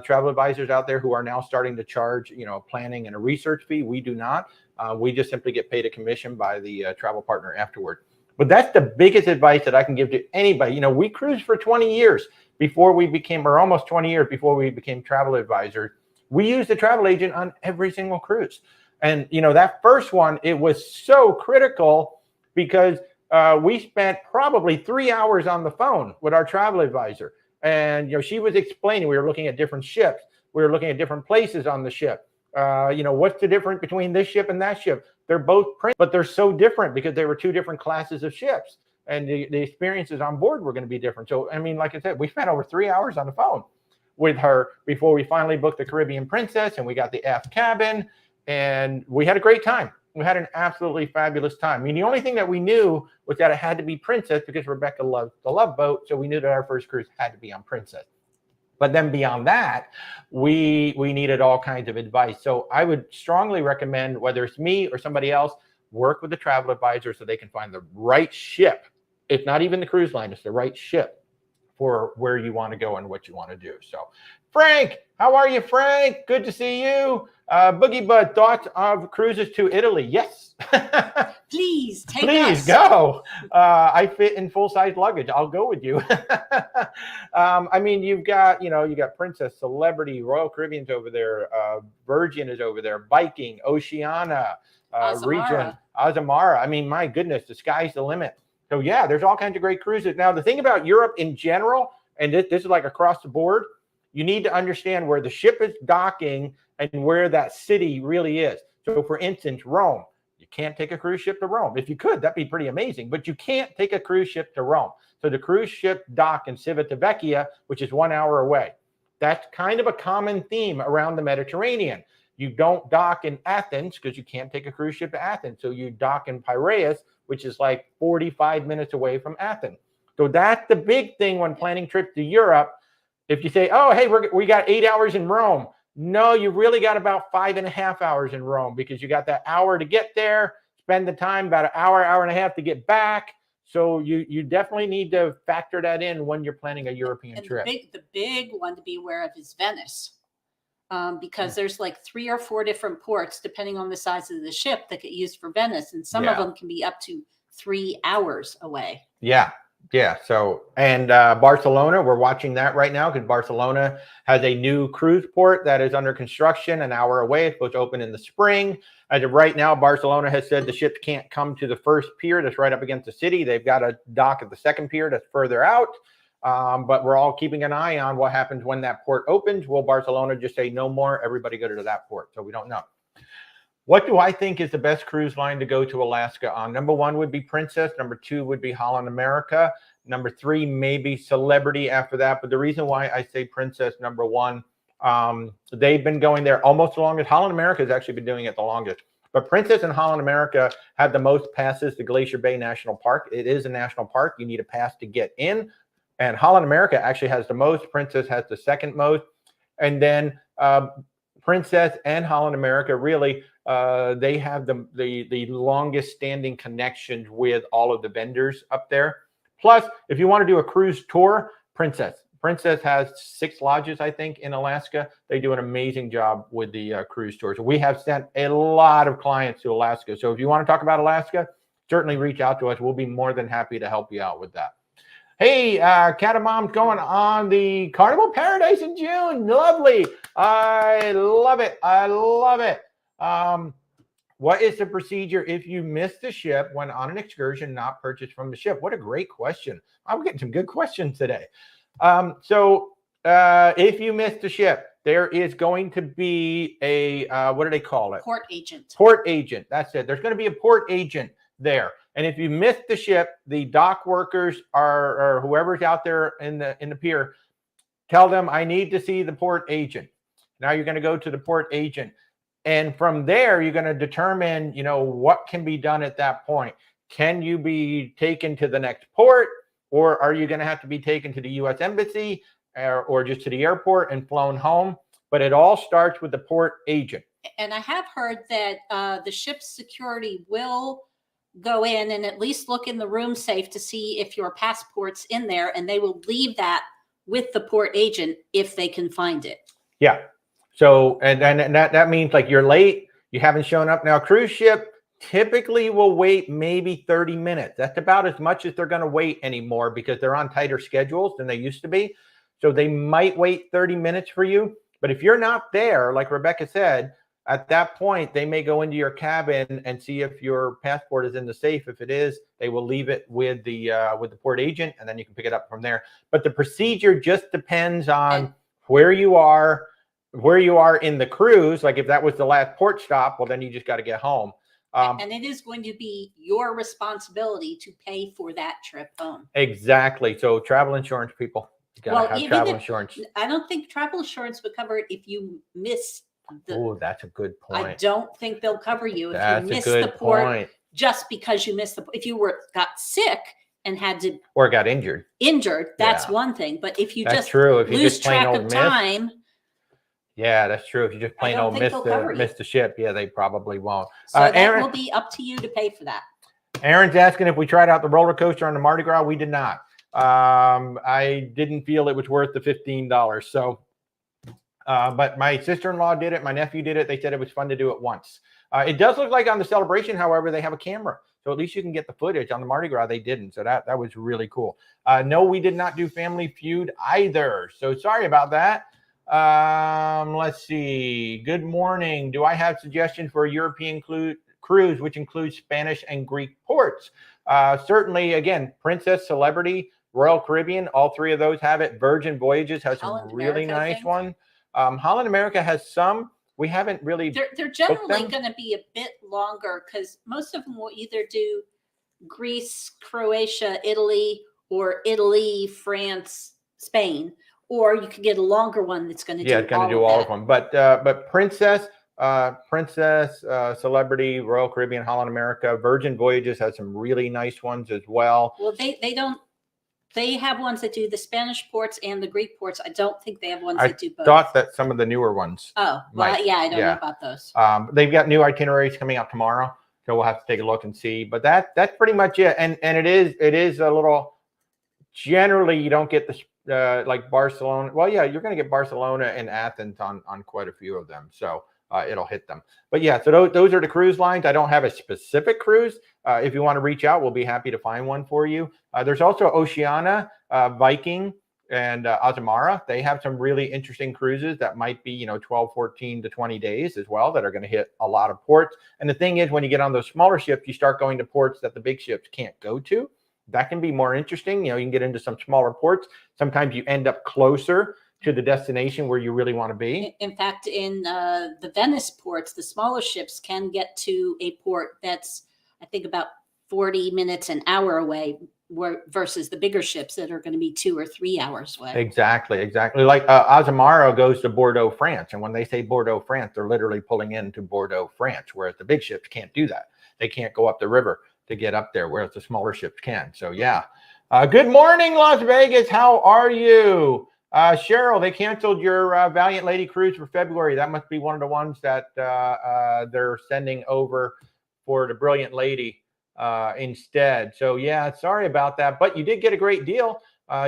travel advisors out there who are now starting to charge, a planning and a research fee. We do not. We just simply get paid a commission by the travel partner afterward. But that's the biggest advice that I can give to anybody. We cruised for 20 years before we became, or almost 20 years before we became travel advisors. We used a travel agent on every single cruise. And, that first one, it was so critical because we spent probably 3 hours on the phone with our travel advisor. And, she was explaining, we were looking at different ships. We were looking at different places on the ship. What's the difference between this ship and that ship? They're both print, but they're so different because they were two different classes of ships. And the experiences on board were going to be different. So, I mean, like I said, we spent over 3 hours on the phone with her before we finally booked the Caribbean Princess, and we got the aft cabin, and we had a great time. We had an absolutely fabulous time. I mean, the only thing that we knew was that it had to be Princess because Rebecca loved the Love Boat. So we knew that our first cruise had to be on Princess. But then beyond that, we needed all kinds of advice. So I would strongly recommend, whether it's me or somebody else, work with the travel advisor so they can find the right ship. If not even the cruise line, it's the right ship for where you want to go and what you want to do. So, Frank, how are you, Frank? Good to see you. Boogie Bud, thoughts of cruises to Italy? Yes. Please take Please us. go. I fit in full-size luggage. I'll go with you. I mean, you got Princess, Celebrity, Royal Caribbean's over there. Virgin is over there. Viking, Oceania, Regent, Azamara. I mean, my goodness, the sky's the limit. So yeah, there's all kinds of great cruises. Now, the thing about Europe in general, and this is like across the board, you need to understand where the ship is docking and where that city really is. So for instance, Rome, you can't take a cruise ship to Rome. If you could, that'd be pretty amazing, but you can't take a cruise ship to Rome. So the cruise ship dock in Civitavecchia, which is 1 hour away. That's kind of a common theme around the Mediterranean. You don't dock in Athens because you can't take a cruise ship to Athens. So you dock in Piraeus, which is like 45 minutes away from Athens. So that's the big thing when planning trips to Europe. If you say, oh, hey, we got 8 hours in Rome. No, you really got about 5.5 hours in Rome because you got that hour to get there, spend the time, about an hour, hour and a half to get back. So you definitely need to factor that in when you're planning a European trip. The big one to be aware of is Venice. Because there's like 3 or 4 different ports, depending on the size of the ship, that get used for Venice. And some of them can be up to 3 hours away. Yeah. So, and Barcelona, we're watching that right now because Barcelona has a new cruise port that is under construction an hour away. It's supposed to open in the spring. As of right now, Barcelona has said the ships can't come to the first pier that's right up against the city. They've got a dock at the second pier that's further out. But we're all keeping an eye on what happens when that port opens. Will Barcelona just say no more? Everybody go to that port. So we don't know. What do I think is the best cruise line to go to Alaska on? Number 1 would be Princess. Number 2 would be Holland America. Number 3, maybe Celebrity after that. But the reason why I say Princess, number 1, they've been going there almost the longest. Holland America has actually been doing it the longest. But Princess and Holland America have the most passes to Glacier Bay National Park. It is a national park. You need a pass to get in. And Holland America actually has the most. Princess has the second most. And then Princess and Holland America, really, they have the longest standing connections with all of the vendors up there. Plus, if you want to do a cruise tour, Princess has 6 lodges, I think, in Alaska. They do an amazing job with the cruise tours. We have sent a lot of clients to Alaska. So if you want to talk about Alaska, certainly reach out to us. We'll be more than happy to help you out with that. Hey, Catamom's going on the Carnival Paradise in June. Lovely. I love it. What is the procedure if you miss the ship when on an excursion not purchased from the ship? What a great question. I'm getting some good questions today. If you miss the ship, there is going to be a, what do they call it? Port agent. Port agent. That's it. There's going to be a port agent there. And if you miss the ship, the dock workers or whoever's out there in the pier, tell them I need to see the port agent. Now you're going to go to the port agent. And from there, you're going to determine, what can be done at that point. Can you be taken to the next port, or are you going to have to be taken to the U.S. Embassy or just to the airport and flown home? But it all starts with the port agent. And I have heard that the ship's security will go in and at least look in the room safe to see if your passport's in there, and they will leave that with the port agent if they can find it. Yeah. So, and that means like you're late, you haven't shown up. Now, cruise ship typically will wait maybe 30 minutes. That's about as much as they're going to wait anymore because they're on tighter schedules than they used to be. So they might wait 30 minutes for you. But if you're not there, like Rebecca said, at that point, they may go into your cabin and see if your passport is in the safe. If it is, they will leave it with the port agent, and then you can pick it up from there. But the procedure just depends on where you are in the cruise. Like if that was the last port stop, well, then you just got to get home. And it is going to be your responsibility to pay for that trip home. Exactly. So travel insurance, people, you got to have travel insurance. I don't think travel insurance would cover it if you miss. Oh, that's a good point. I don't think they'll cover you if you miss the port just because you missed if you got sick and had to or got injured. That's one thing. But if you lose track of time. Yeah, that's true. If you just plain old miss the ship, yeah, they probably won't. So that will be up to you to pay for that. Aaron's asking if we tried out the roller coaster on the Mardi Gras. We did not. I didn't feel it was worth the $15. So, but my sister-in-law did it. My nephew did it. They said it was fun to do it once. It does look like on the Celebration, however, they have a camera. So at least you can get the footage. On the Mardi Gras, they didn't. So that was really cool. No, we did not do Family Feud either. So sorry about that. Let's see. Good morning. Do I have suggestions for a European cruise, which includes Spanish and Greek ports? Certainly, again, Princess, Celebrity, Royal Caribbean, all three of those have it. Virgin Voyages has some really nice ones. Holland America has some. We haven't really. They're generally going to be a bit longer because most of them will either do Greece, Croatia, Italy, or Italy, France, Spain, or you could get a longer one that's going to do. It's going to do all of them. But Princess, Celebrity, Royal Caribbean, Holland America, Virgin Voyages has some really nice ones as well. Well, they don't. They have ones that do the Spanish ports and the Greek ports. I don't think they have ones that do both. I thought that some of the newer ones. Oh, well, I don't know about those. They've got new itineraries coming out tomorrow, so we'll have to take a look and see. But that's pretty much it. And it is a little. Generally, you don't get the like Barcelona. Well, yeah, you're going to get Barcelona and Athens on quite a few of them. So. It'll hit them. But yeah, so those are the cruise lines. I don't have a specific cruise. If you want to reach out, we'll be happy to find one for you. There's also Oceania, Viking, and Azamara. They have some really interesting cruises that might be, 12, 14 to 20 days as well that are going to hit a lot of ports. And the thing is, when you get on those smaller ships, you start going to ports that the big ships can't go to. That can be more interesting. You can get into some smaller ports. Sometimes you end up closer to the destination where you really want to be. In fact, in the Venice ports, the smaller ships can get to a port that's, I think, about 40 minutes, an hour away, versus the bigger ships that are going to be 2 or 3 hours away. Exactly. Like Azamara goes to Bordeaux, France. And when they say Bordeaux, France, they're literally pulling into Bordeaux, France, whereas the big ships can't do that. They can't go up the river to get up there, whereas the smaller ships can. So, yeah. Good morning, Las Vegas. How are you? Cheryl, they canceled your Valiant Lady cruise for February. That must be one of the ones that they're sending over for the Brilliant Lady instead. So, yeah, sorry about that. But you did get a great deal.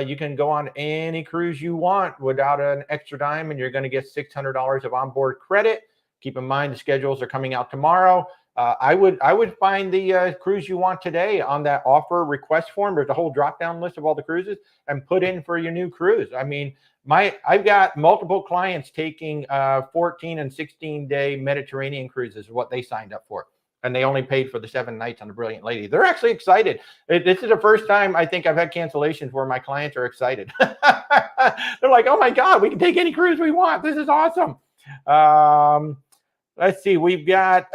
You can go on any cruise you want without an extra dime, and you're going to get $600 of onboard credit. Keep in mind the schedules are coming out tomorrow. I would find the cruise you want today on that offer request form. There's a whole drop down list of all the cruises and put in for your new cruise. I mean, I've got multiple clients taking 14 and 16 day Mediterranean cruises is what they signed up for. And they only paid for the 7 nights on the Brilliant Lady. They're actually excited. This is the first time I think I've had cancellations where my clients are excited. They're like, oh my God, we can take any cruise we want. This is awesome. Let's see. We've got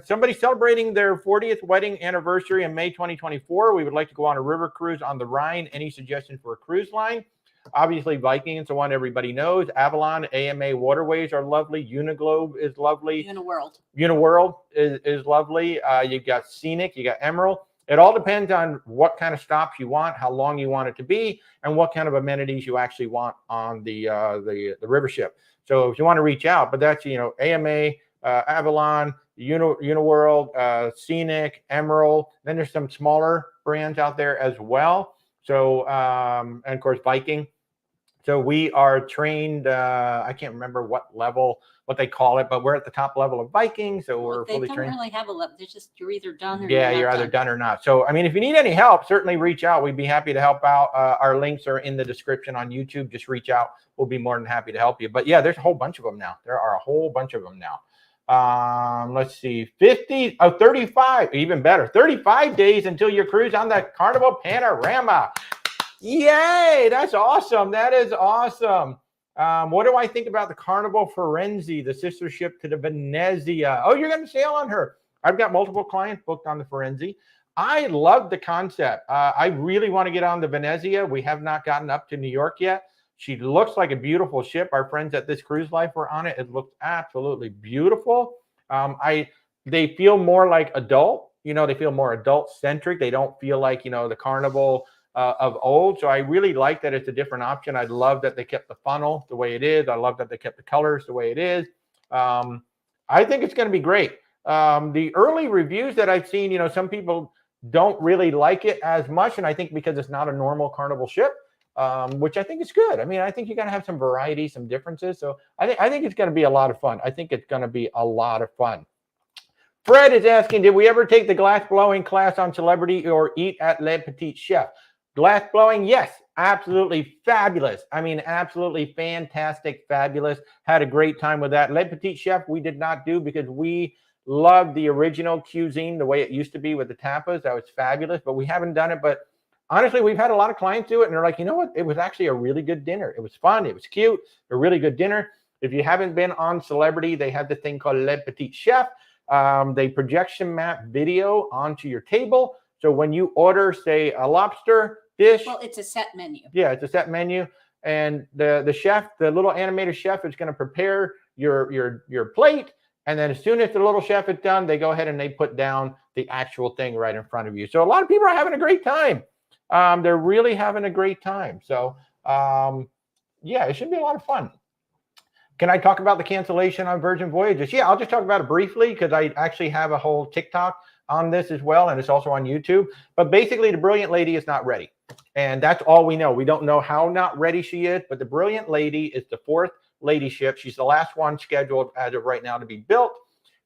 somebody celebrating their 40th wedding anniversary in May 2024. We would like to go on a river cruise on the Rhine. Any suggestion for a cruise line? Obviously, Viking is the one everybody knows. Avalon, AMA Waterways are lovely. Uniglobe is lovely. Uniworld is lovely. You've got Scenic, you got Emerald. It all depends on what kind of stops you want, how long you want it to be, and what kind of amenities you actually want on the river ship. So if you want to reach out, but that's, AMA, Avalon, Uniworld, Scenic, Emerald. Then there's some smaller brands out there as well. So, and of course, Viking. So we are trained, I can't remember what they call it, but we're at the top level of Viking. So we're fully trained. They don't really have a level. They're just, you're either done or you're either done or not. So, I mean, if you need any help, certainly reach out. We'd be happy to help out. Our links are in the description on YouTube. Just reach out. We'll be more than happy to help you. But yeah, there's a whole bunch of them now. There are a whole bunch of them now. Let's see, 35, even better, 35 days until your cruise on the Carnival Panorama. Yay, that's awesome. That is awesome. What do I think about the Carnival Firenze, the sister ship to the Venezia? Oh, you're going to sail on her. I've got multiple clients booked on the Firenze. I love the concept. I really want to get on the Venezia. We have not gotten up to New York yet. She looks like a beautiful ship. Our friends at This Cruise Life were on it. It looked absolutely beautiful. They feel more like adult. They feel more adult-centric. They don't feel like, the Carnival of old. So I really like that it's a different option. I love that they kept the funnel the way it is. I love that they kept the colors the way it is. I think it's going to be great. The early reviews that I've seen, some people don't really like it as much. And I think because it's not a normal Carnival ship, which I think is good. I mean, I think you got to have some variety, some differences. So I think it's going to be a lot of fun. I think it's going to be a lot of fun. Fred is asking, did we ever take the glass blowing class on Celebrity or eat at Le Petit Chef? Glass blowing, yes, absolutely fabulous. I mean, absolutely fantastic, fabulous. Had a great time with that. Le Petit Chef, we did not do because we loved the original cuisine, the way it used to be with the tapas. That was fabulous, but we haven't done it. But honestly, we've had a lot of clients do it, and they're like, you know what? It was actually a really good dinner. It was fun. It was cute. A really good dinner. If you haven't been on Celebrity, they have this thing called Le Petit Chef. They projection map video onto your table. So when you order, say, a lobster dish. Well, it's a set menu. Yeah, it's a set menu. And the chef, the little animated chef is going to prepare your plate. And then as soon as the little chef is done, they go ahead and they put down the actual thing right in front of you. So a lot of people are having a great time. They're really having a great time. So, yeah, it should be a lot of fun. Can I talk about the cancellation on Virgin Voyages? Yeah, I'll just talk about it briefly because I actually have a whole TikTok on this as well, and it's also on YouTube. But basically, the Brilliant Lady is not ready. And that's all we know. We don't know how not ready she is, but the Brilliant Lady is the 4th lady ship. She's the last one scheduled as of right now to be built.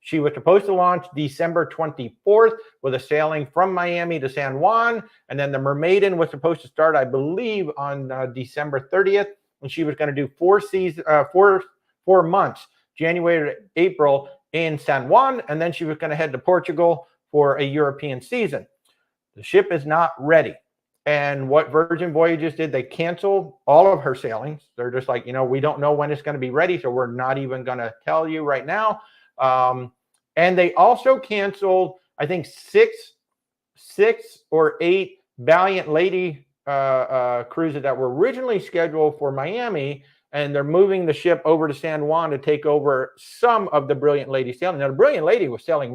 She was supposed to launch December 24th with a sailing from Miami to San Juan. And then the Mermaiden was supposed to start, I believe, on December 30th. And she was going to do 4 months, January to April in San Juan. And then she was going to head to Portugal for a European season. The ship is not ready. And what Virgin Voyages did, they canceled all of her sailings. They're just like, we don't know when it's going to be ready, so we're not even going to tell you right now. And they also canceled, I think, six or 8 Valiant Lady cruises that were originally scheduled for Miami, and they're moving the ship over to San Juan to take over some of the Brilliant Lady sailing. Now, the Brilliant Lady was selling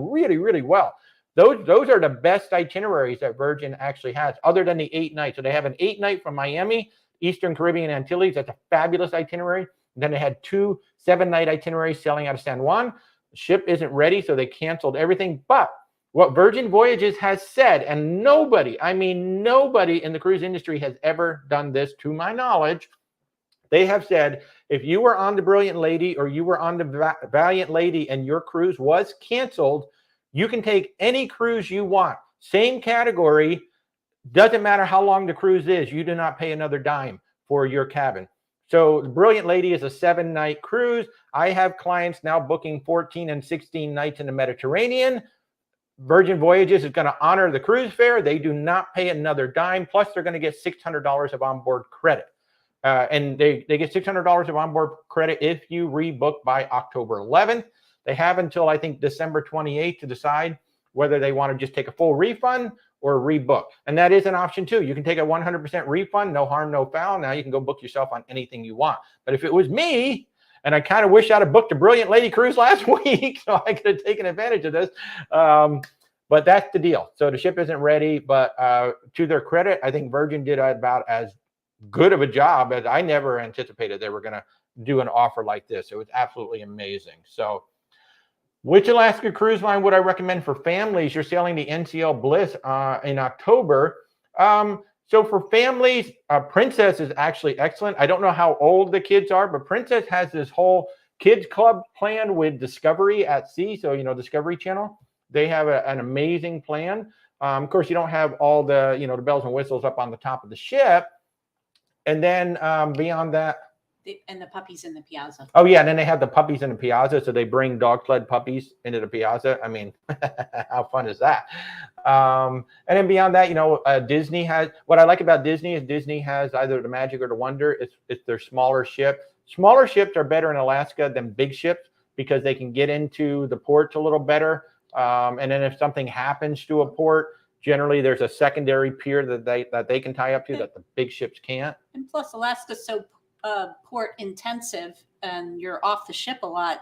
really, really well. Those are the best itineraries that Virgin actually has, other than the 8 nights. So they have an 8-night from Miami, Eastern Caribbean, Antilles. That's a fabulous itinerary. And then they had 2 7-night itineraries sailing out of San Juan. The ship isn't ready, so they canceled everything. But what Virgin Voyages has said, and nobody, I mean nobody in the cruise industry has ever done this to my knowledge, they have said, if you were on the Brilliant Lady or you were on the Valiant Lady and your cruise was canceled, you can take any cruise you want. Same category. Doesn't matter how long the cruise is. You do not pay another dime for your cabin. So the Brilliant Lady is a 7-night cruise. I have clients now booking 14 and 16 nights in the Mediterranean. Virgin Voyages is going to honor the cruise fare. They do not pay another dime. Plus, they're going to get $600 of onboard credit. And they get $600 of onboard credit if you rebook by October 11th. They have until, I think, December 28th to decide whether they want to just take a full refund or rebook. And that is an option too. You can take a 100% refund, no harm, no foul. Now you can go book yourself on anything you want. But if it was me, and I kind of wish I'd have booked a Brilliant Lady cruise last week, so I could have taken advantage of this. But that's the deal. So the ship isn't ready, but to their credit, I think Virgin did about as good of a job as I never anticipated they were going to do an offer like this. It was absolutely amazing. So which Alaska cruise line would I recommend for families? You're sailing the NCL Bliss in October. So for families, Princess is actually excellent. I don't know how old the kids are, but Princess has this whole kids club plan with Discovery at Sea. So, Discovery Channel, they have an amazing plan. Of course, you don't have all the, the bells and whistles up on the top of the ship. And then beyond that, and the puppies in the piazza. Oh yeah, and then they have the puppies in the piazza, so they bring dog sled puppies into the piazza. I mean, how fun is that? And then beyond that, Disney has. What I like about Disney is Disney has either the Magic or the Wonder. It's their smaller ship. Smaller ships are better in Alaska than big ships because they can get into the ports a little better. And then if something happens to a port, generally there's a secondary pier that they can tie up to that the big ships can't. And plus, Alaska's so port intensive and you're off the ship a lot,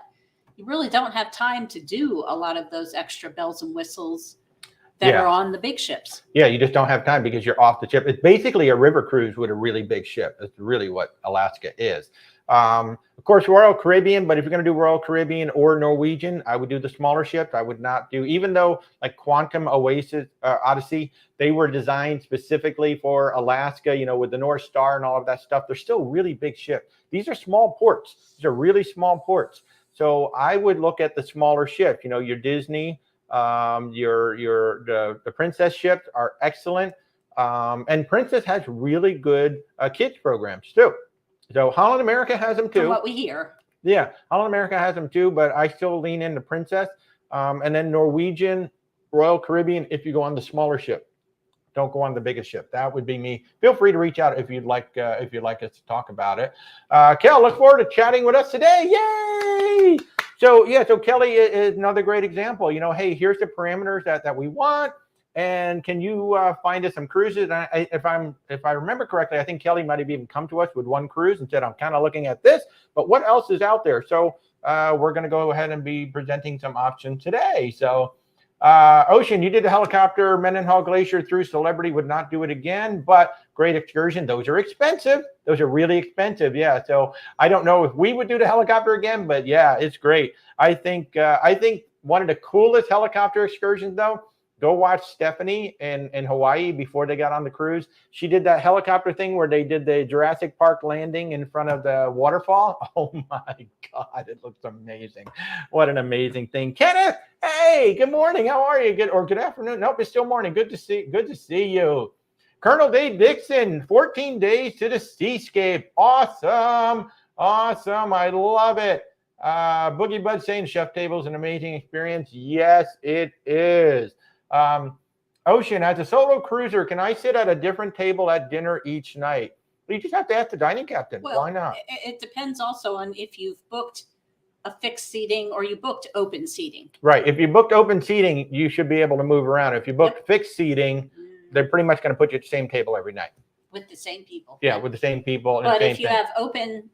you really don't have time to do a lot of those extra bells and whistles that are on the big ships. Yeah, you just don't have time because you're off the ship. It's basically a river cruise with a really big ship. That's really what Alaska is. Of course, Royal Caribbean, but if you're going to do Royal Caribbean or Norwegian, I would do the smaller ships. I would not do, even though like Quantum Odyssey, they were designed specifically for Alaska, with the North Star and all of that stuff. They're still really big ships. These are small ports. These are really small ports. So I would look at the smaller ship, your Disney, the Princess ships are excellent. And Princess has really good kids programs too. So Holland America has them too. From what we hear. Yeah, Holland America has them too, but I still lean into Princess. And then Norwegian, Royal Caribbean, if you go on the smaller ship. Don't go on the biggest ship. That would be me. Feel free to reach out if you'd like us to talk about it. Kel, look forward to chatting with us today. Yay! So Kelly is another great example. Hey, here's the parameters that we want. And can you find us some cruises? And if I remember correctly, I think Kelly might have even come to us with one cruise and said, I'm kind of looking at this, but what else is out there? So we're going to go ahead and be presenting some options today. So Ocean, you did the helicopter Mendenhall Glacier through Celebrity, would not do it again, but great excursion. Those are expensive. Those are really expensive. Yeah. So I don't know if we would do the helicopter again, but yeah, it's great. I think one of the coolest helicopter excursions though, go watch Stephanie in Hawaii before they got on the cruise. She did that helicopter thing where they did the Jurassic Park landing in front of the waterfall. Oh my God, it looks amazing. What an amazing thing. Kenneth, hey, good morning. How are you? Good afternoon. Nope, it's still morning. Good to see you. Colonel Dave Dixon, 14 days to the seascape. Awesome. I love it. Boogie Bud saying chef table is an amazing experience. Yes, it is. Ocean, as a solo cruiser, can I sit at a different table at dinner each night? You just have to ask the dining captain. Well, why not? It depends also on if you've booked a fixed seating or you booked open seating. Right. If you booked open seating, you should be able to move around. If you booked fixed seating, they're pretty much going to put you at the same table every night. With the same people. Yeah, with the same people. But if you have open,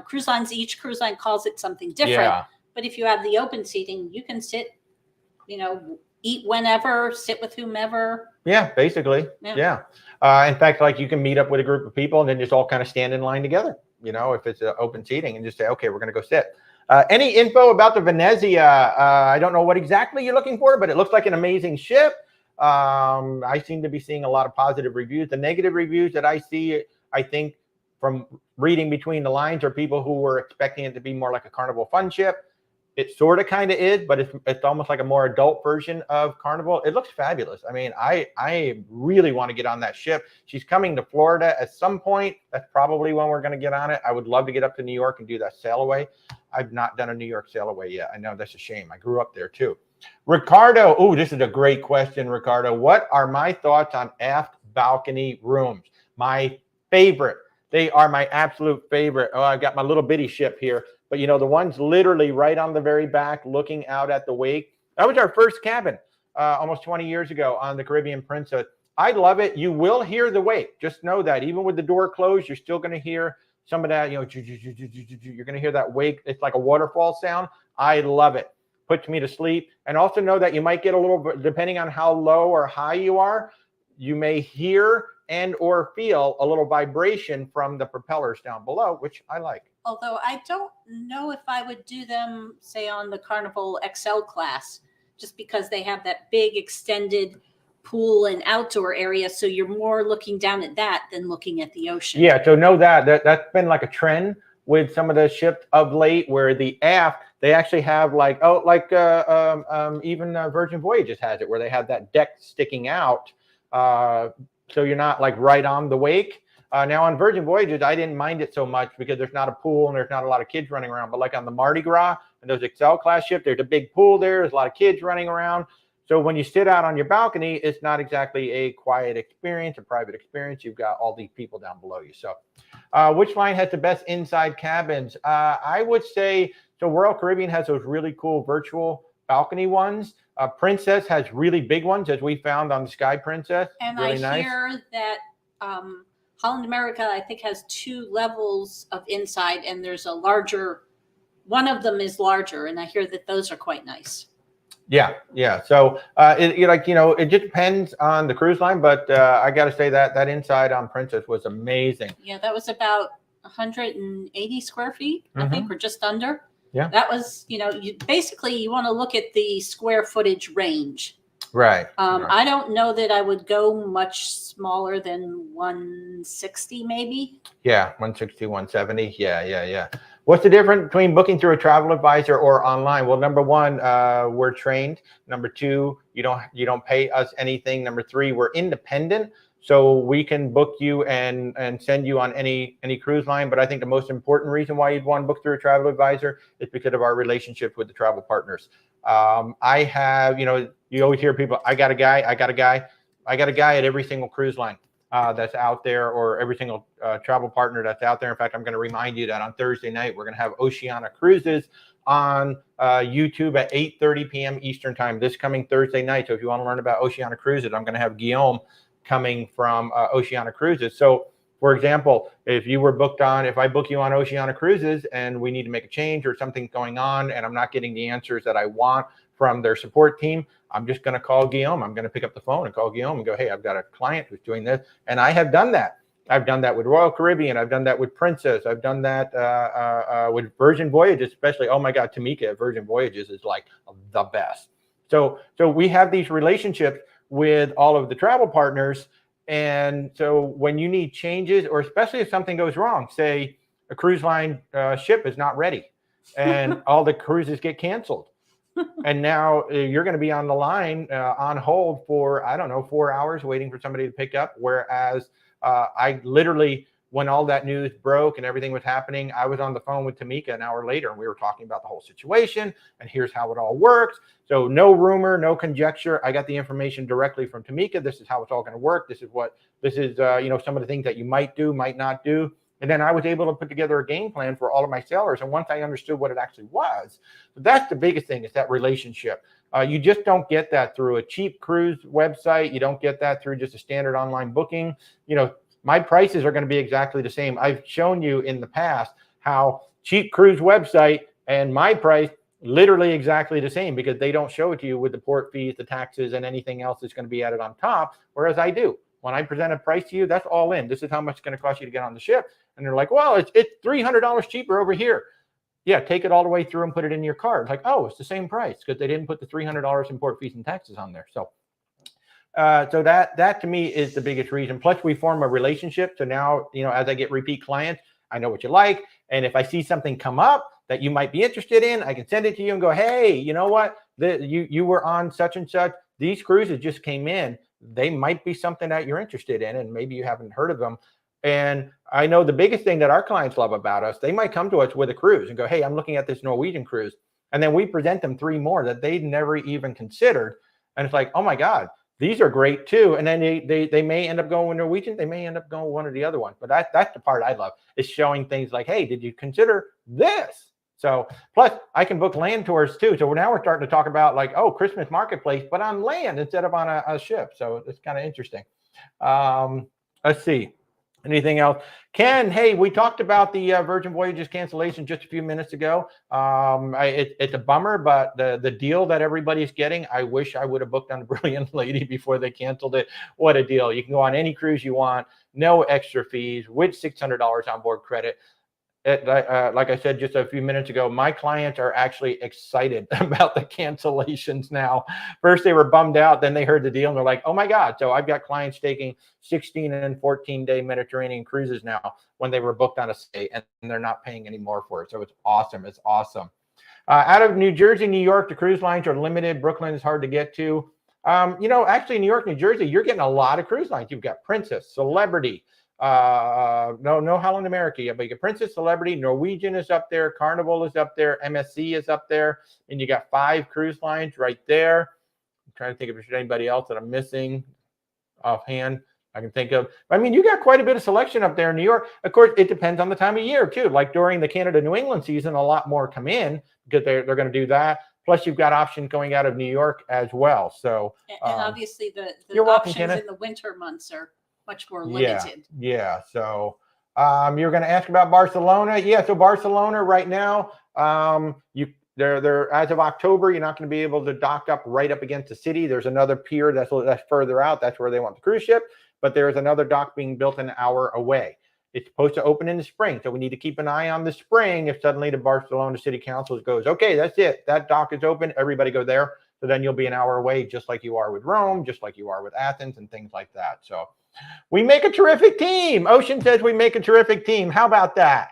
cruise lines, each cruise line calls it something different. Yeah. But if you have the open seating, you can sit, eat whenever, sit with whomever. Yeah, basically. Yeah. In fact, like you can meet up with a group of people and then just all kind of stand in line together, if it's open seating and just say, okay, we're going to go sit. Any info about the Venezia? I don't know what exactly you're looking for, but it looks like an amazing ship. I seem to be seeing a lot of positive reviews. The negative reviews that I see, I think from reading between the lines, are people who were expecting it to be more like a Carnival fun ship. It sort of kind of is, but it's almost like a more adult version of Carnival. It looks fabulous. I mean, I really want to get on that ship. She's coming to Florida at some point. That's probably when we're going to get on it. I would love to get up to New York and do that sail away. I've not done a New York sail away yet. I know that's a shame. I grew up there too. Ricardo, oh, this is a great question, Ricardo. What are my thoughts on aft balcony rooms? My favorite. They are my absolute favorite. Oh, I've got my little bitty ship here, but you know, the ones literally right on the very back looking out at the wake. That was our first cabin almost 20 years ago on the Caribbean Princess. I love it. You will hear the wake. Just know that even with the door closed, you're still going to hear some of that, you know, you're going to hear that wake. It's like a waterfall sound. I love it. Puts me to sleep. And also know that you might get a little bit, depending on how low or high you are, you may hear and or feel a little vibration from the propellers down below, which I like. Although I don't know if I would do them, say, on the Carnival XL class, just because they have that big extended pool and outdoor area. So you're more looking down at that than looking at the ocean. Yeah, so know that's been like a trend with some of the ships of late, where the aft, they actually have like, even Virgin Voyages has it, where they have that deck sticking out. So you're not like right on the wake. Now on Virgin Voyages, I didn't mind it so much because there's not a pool and there's not a lot of kids running around. But like on the Mardi Gras and those XL class ships, there's a big pool there. There's a lot of kids running around. So when you sit out on your balcony, it's not exactly a quiet experience, a private experience. You've got all these people down below you. So which line has the best inside cabins? I would say, so Royal Caribbean has those really cool virtual balcony ones. Princess has really big ones, as we found on the Sky Princess. And really I hear that Holland America, I think, has 2 levels of inside, and there's a larger, one of them is larger, and I hear that those are quite nice. Yeah. So it just depends on the cruise line, but I got to say that inside on Princess was amazing. Yeah, that was about 180 square feet, I think, or just under. Yeah. That was, you want to look at the square footage range. Right. I don't know that I would go much smaller than 160, maybe. Yeah, 160, 170. Yeah. What's the difference between booking through a travel advisor or online? Well, number one, we're trained. Number two, you don't pay us anything. Number three, we're independent, so we can book you and send you on any cruise line. But I think the most important reason why you'd want to book through a travel advisor is because of our relationship with the travel partners. I have, you always hear people, I got a guy at every single cruise line that's out there, or every single travel partner that's out there. In fact, I'm going to remind you that on Thursday night, we're going to have Oceana Cruises on YouTube at 8:30 p.m. Eastern time this coming Thursday night. So if you want to learn about Oceana Cruises, I'm going to have Guillaume coming from Oceana Cruises. So for example, if I book you on Oceana Cruises and we need to make a change or something's going on and I'm not getting the answers that I want from their support team, I'm just going to call Guillaume. I'm going to pick up the phone and call Guillaume and go, hey, I've got a client who's doing this. And I have done that. I've done that with Royal Caribbean. I've done that with Princess. I've done that with Virgin Voyages, especially. Oh my God, Tamika at Virgin Voyages is like the best. So we have these relationships with all of the travel partners. And so when you need changes, or especially if something goes wrong, say a cruise line ship is not ready and all the cruises get canceled. And now you're going to be on the line on hold for, 4 hours waiting for somebody to pick up. Whereas I literally, when all that news broke and everything was happening, I was on the phone with Tamika an hour later and we were talking about the whole situation and here's how it all works. So no rumor, no conjecture. I got the information directly from Tamika. This is how it's all going to work. This is some of the things that you might do, might not do. And then I was able to put together a game plan for all of my sailors. And once I understood what it actually was, that's the biggest thing, is that relationship. You just don't get that through a cheap cruise website. You don't get that through just a standard online booking. My prices are going to be exactly the same. I've shown you in the past how cheap cruise website and my price literally exactly the same, because they don't show it to you with the port fees, the taxes, and anything else that's going to be added on top. Whereas I do. When I present a price to you, that's all in. This is how much it's going to cost you to get on the ship. And they're like, well, it's $300 cheaper over here. Yeah, take it all the way through and put it in your card. It's like, oh, it's the same price, because they didn't put the $300 in port fees and taxes on there. So that to me is the biggest reason. Plus, we form a relationship. So now, as I get repeat clients, I know what you like. And if I see something come up that you might be interested in, I can send it to you and go, hey, you know what? You were on such and such. These cruises just came in. They might be something that you're interested in, and maybe you haven't heard of them. And I know the biggest thing that our clients love about us, they might come to us with a cruise and go, hey, I'm looking at this Norwegian cruise. And then we present them 3 more that they'd never even considered. And it's like, oh my God, These are great too. And then they may end up going with Norwegian. They may end up going with one or the other one. But that's the part I love, is showing things like, hey, did you consider this? So plus I can book land tours too. So now we're starting to talk about like, oh, Christmas marketplace, but on land instead of on a ship. So it's kind of interesting. Let's see. Anything else? Ken, hey, we talked about the Virgin Voyages cancellation just a few minutes ago. It's a bummer, but the deal that everybody's getting, I wish I would have booked on the Brilliant Lady before they canceled it. What a deal. You can go on any cruise you want, no extra fees, with $600 on board credit. Like I said just a few minutes ago, my clients are actually excited about the cancellations now. First, they were bummed out. Then they heard the deal and they're like, oh my God. So I've got clients taking 16 and 14-day Mediterranean cruises now when they were booked on a stay, and they're not paying any more for it. So it's awesome. It's awesome. Out of New Jersey, New York, the cruise lines are limited. Brooklyn is hard to get to. Actually, New York, New Jersey, you're getting a lot of cruise lines. You've got Princess, Celebrity, no Holland America yet, but you get Princess, Celebrity, Norwegian is up there, Carnival is up there, MSC is up there, and you got 5 cruise lines right there. I'm trying to think if there's anybody else that I'm missing offhand I can think of. I mean, you got quite a bit of selection up there in New York. Of course, it depends on the time of year too. Like during the Canada New England season, a lot more come in because they're going to do that. Plus, you've got options going out of New York as well. So, and obviously the welcome, options Kenneth. in the winter months are much more limited. Yeah. So you're going to ask about Barcelona. Yeah. So Barcelona right now, they're as of October, you're not going to be able to dock up right up against the city. There's another pier that's further out. That's where they want the cruise ship. But there is another dock being built an hour away. It's supposed to open in the spring. So we need to keep an eye on the spring. If suddenly the Barcelona City Council goes, okay, that's it. That dock is open. Everybody go there. So then you'll be an hour away, just like you are with Rome, just like you are with Athens and things like that. So we make a terrific team. Ocean says we make a terrific team. How about that?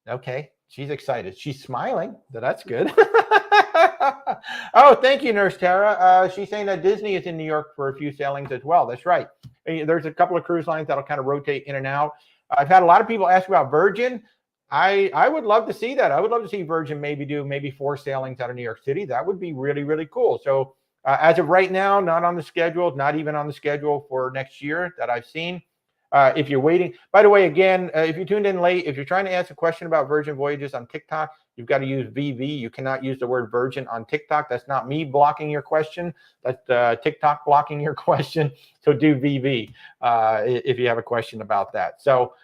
Okay. She's excited. She's smiling. So that's good. Oh, thank you, Nurse Tara. She's saying that Disney is in New York for a few sailings as well. That's right. There's a couple of cruise lines that'll kind of rotate in and out. I've had a lot of people ask about Virgin. I would love to see that. I would love to see Virgin maybe 4 sailings out of New York City. That would be really, really cool. So as of right now, not on the schedule, not even on the schedule for next year that I've seen. If you're waiting, by the way, again, if you tuned in late, if you're trying to ask a question about Virgin Voyages on TikTok, you've got to use VV. You cannot use the word Virgin on TikTok. That's not me blocking your question. That's TikTok blocking your question. So do VV if you have a question about that. So,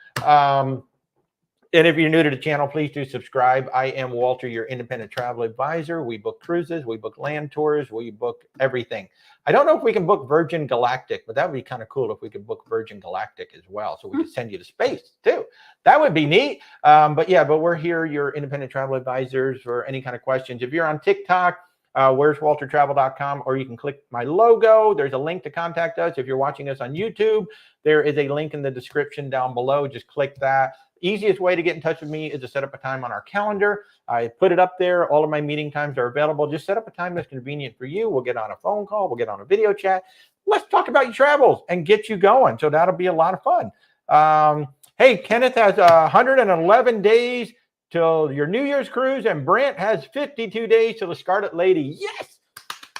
and if you're new to the channel, please do subscribe. I am Walter, your independent travel advisor. We book cruises, we book land tours, we book everything. I don't know if we can book Virgin Galactic, but that would be kind of cool if we could book Virgin Galactic as well. So we could send you to space too. That would be neat. But we're here, your independent travel advisors, for any kind of questions. If you're on TikTok, where's waltertravel.com, or you can click my logo. There's a link to contact us. If you're watching us on YouTube, there is a link in the description down below. Just click that. Easiest way to get in touch with me is to set up a time on our calendar. I put it up there. All of my meeting times are available. Just set up a time that's convenient for you. We'll get on a phone call. We'll get on a video chat. Let's talk about your travels and get you going. So that'll be a lot of fun. Hey, Kenneth has 111 days till your New Year's cruise, and Brant has 52 days till the Scarlet Lady. Yes!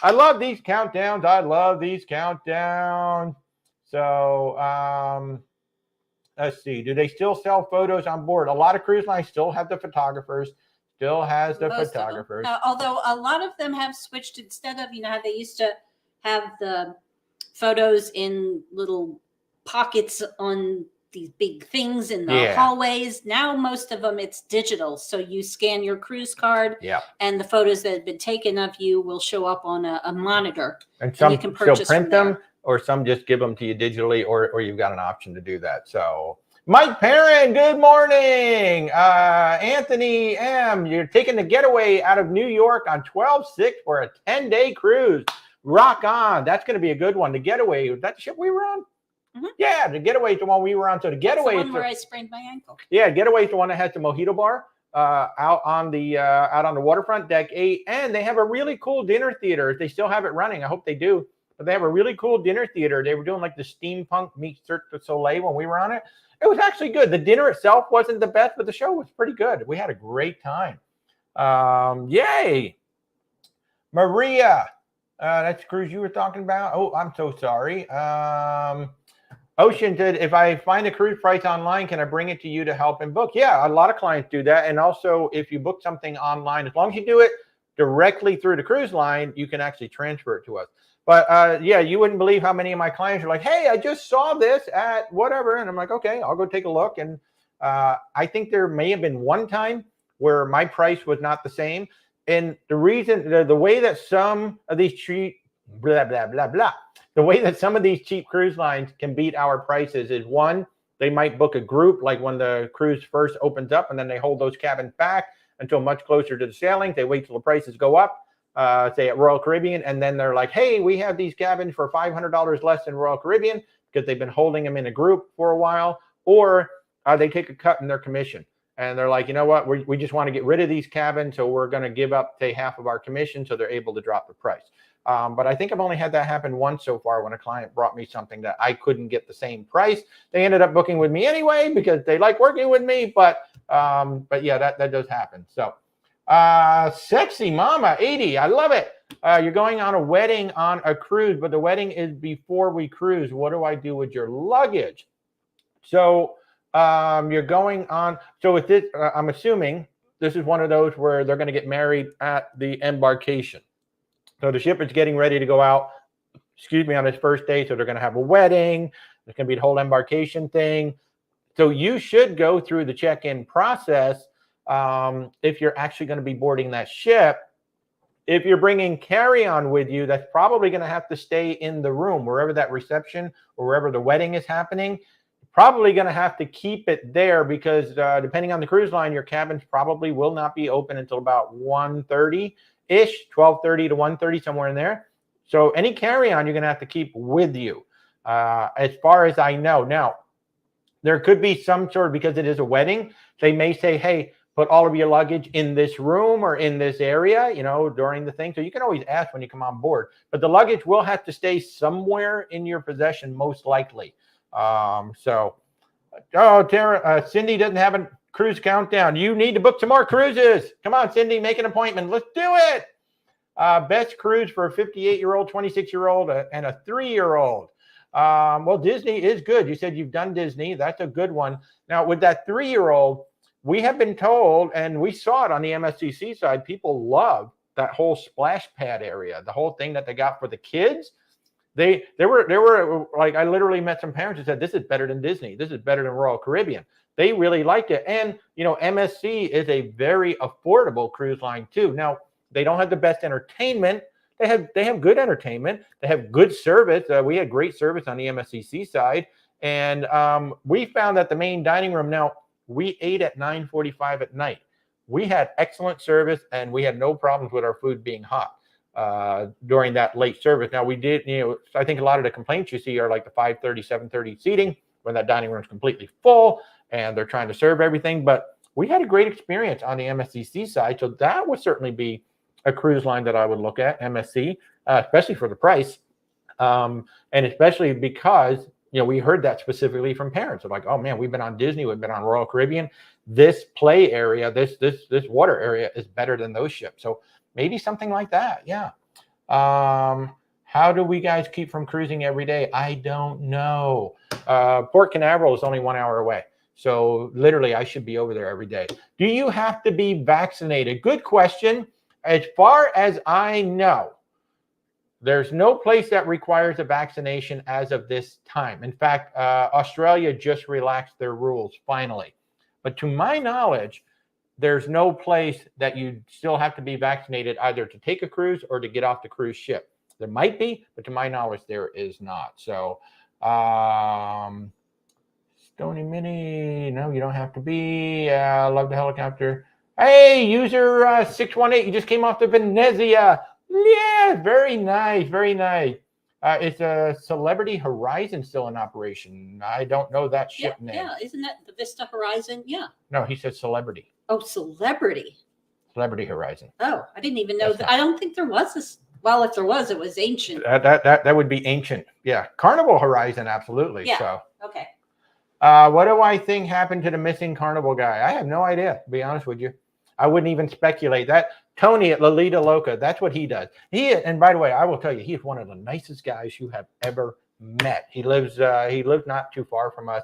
I love these countdowns. So, let's see. Do they still sell photos on board? A lot of cruise lines still have the photographers. Although a lot of them have switched, instead of, how they used to have the photos in little pockets on these big things in the hallways. Now most of them, it's digital. So you scan your cruise card, and the photos that have been taken of you will show up on a monitor. And some you can purchase still print them, or some just give them to you digitally, or you've got an option to do that. So Mike Perrin, good morning. Anthony M., you're taking the Getaway out of New York on 12/6 for a 10-day cruise. Rock on. That's going to be a good one. The Getaway, was that the ship we were on? Mm-hmm. Yeah, the Getaway is the one we were on. So the Getaway is the one where I sprained my ankle. Yeah, Getaway is the one that has the mojito bar out on the waterfront, deck 8, and they have a really cool dinner theater. If they still have it running, I hope they do. But they have a really cool dinner theater. They were doing like the steampunk meets Cirque du Soleil when we were on it. It was actually good. The dinner itself wasn't the best, but the show was pretty good. We had a great time. Yay. Maria, That's the cruise you were talking about. Oh, I'm so sorry. Ocean did. If I find a cruise price online, can I bring it to you to help and book? Yeah, a lot of clients do that. And also, if you book something online, as long as you do it directly through the cruise line, you can actually transfer it to us. But yeah, you wouldn't believe how many of my clients are like, "Hey, I just saw this at whatever," and I'm like, "Okay, I'll go take a look." And I think there may have been one time where my price was not the same. And the reason, the way that some of these cheap, blah blah blah blah, the way that some of these cheap cruise lines can beat our prices is, one, they might book a group like when the cruise first opens up, and then they hold those cabins back until much closer to the sailing. They wait till the prices go up, say at Royal Caribbean, and then they're like, "Hey, we have these cabins for $500 less than Royal Caribbean," because they've been holding them in a group for a while. Or they take a cut in their commission. And they're like, "You know what? We just want to get rid of these cabins, so we're going to give up, say, half of our commission," so they're able to drop the price. But I think I've only had that happen once so far, when a client brought me something that I couldn't get the same price. They ended up booking with me anyway because they like working with me. But yeah, that does happen. So Sexy Mama 80, I love it. You're going on a wedding on a cruise, but the wedding is before we cruise. What do I do with your luggage? So you're going on. So with this, I'm assuming this is one of those where they're going to get married at the embarkation. So the ship is getting ready to go out, on its first day. So they're going to have a wedding. There's going to be the whole embarkation thing. So you should go through the check-in process if you're actually going to be boarding that ship. If you're bringing carry-on with you, that's probably going to have to stay in the room, wherever that reception or wherever the wedding is happening. Probably going to have to keep it there, because depending on the cruise line, your cabins probably will not be open until about 1:30-ish, 12:30 to 1:30, somewhere in there. So any carry-on you're going to have to keep with you, as far as I know. Now, there could be some sort of, because it is a wedding, they may say, "Hey, put all of your luggage in this room or in this area," during the thing. So you can always ask when you come on board. But the luggage will have to stay somewhere in your possession, most likely. Tara, Cindy doesn't have a cruise countdown. You need to book some more cruises. Come on, Cindy, make an appointment. Let's do it. Best cruise for a 58-year-old, 26-year-old, and a 3-year-old. Well, Disney is good. You said you've done Disney. That's a good one. Now, with that 3-year-old, we have been told, and we saw it on the MSCC side, people love that whole splash pad area, the whole thing that they got for the kids. They were like, I literally met some parents who said, "This is better than Disney. This is better than Royal Caribbean." They really liked it. And, MSC is a very affordable cruise line too. Now, they don't have the best entertainment. They have good entertainment. They have good service. We had great service on the MSCC side. And we found that the main dining room, now, we ate at 9:45 at night. We had excellent service, and we had no problems with our food being hot during that late service. Now, we did, I think a lot of the complaints you see are like the 5:30, 7:30 seating, when that dining room is completely full and they're trying to serve everything. But we had a great experience on the MSCC side. So that would certainly be a cruise line that I would look at, MSC, especially for the price. And especially because, we heard that specifically from parents. They're like, "Oh man, we've been on Disney, we've been on Royal Caribbean. This play area, this water area is better than those ships." So maybe something like that. Yeah. How do we guys keep from cruising every day? I don't know. Port Canaveral is only 1 hour away. So literally, I should be over there every day. Do you have to be vaccinated? Good question. As far as I know, there's no place that requires a vaccination as of this time. In fact, Australia just relaxed their rules finally. But to my knowledge, there's no place that you still have to be vaccinated either to take a cruise or to get off the cruise ship. There might be, but to my knowledge, there is not. So, Stony Mini, no, you don't have to be. Love the helicopter. Hey, user 618, you just came off the Venezia. Yeah, very nice, very nice. Is a Celebrity Horizon still in operation? I don't know that ship name. Yeah, isn't that the Vista Horizon? Yeah. No, he said Celebrity. Oh, Celebrity. Celebrity Horizon. Oh, I didn't even know that. I don't think there was this. Well, if there was, it was ancient. That would be ancient. Yeah. Carnival Horizon, absolutely. Yeah. So. Okay. What do I think happened to the missing Carnival guy? I have no idea, to be honest with you. I wouldn't even speculate that. Tony at Lolita Loca, that's what he does. And by the way, I will tell you, he's one of the nicest guys you have ever met. He lives not too far from us.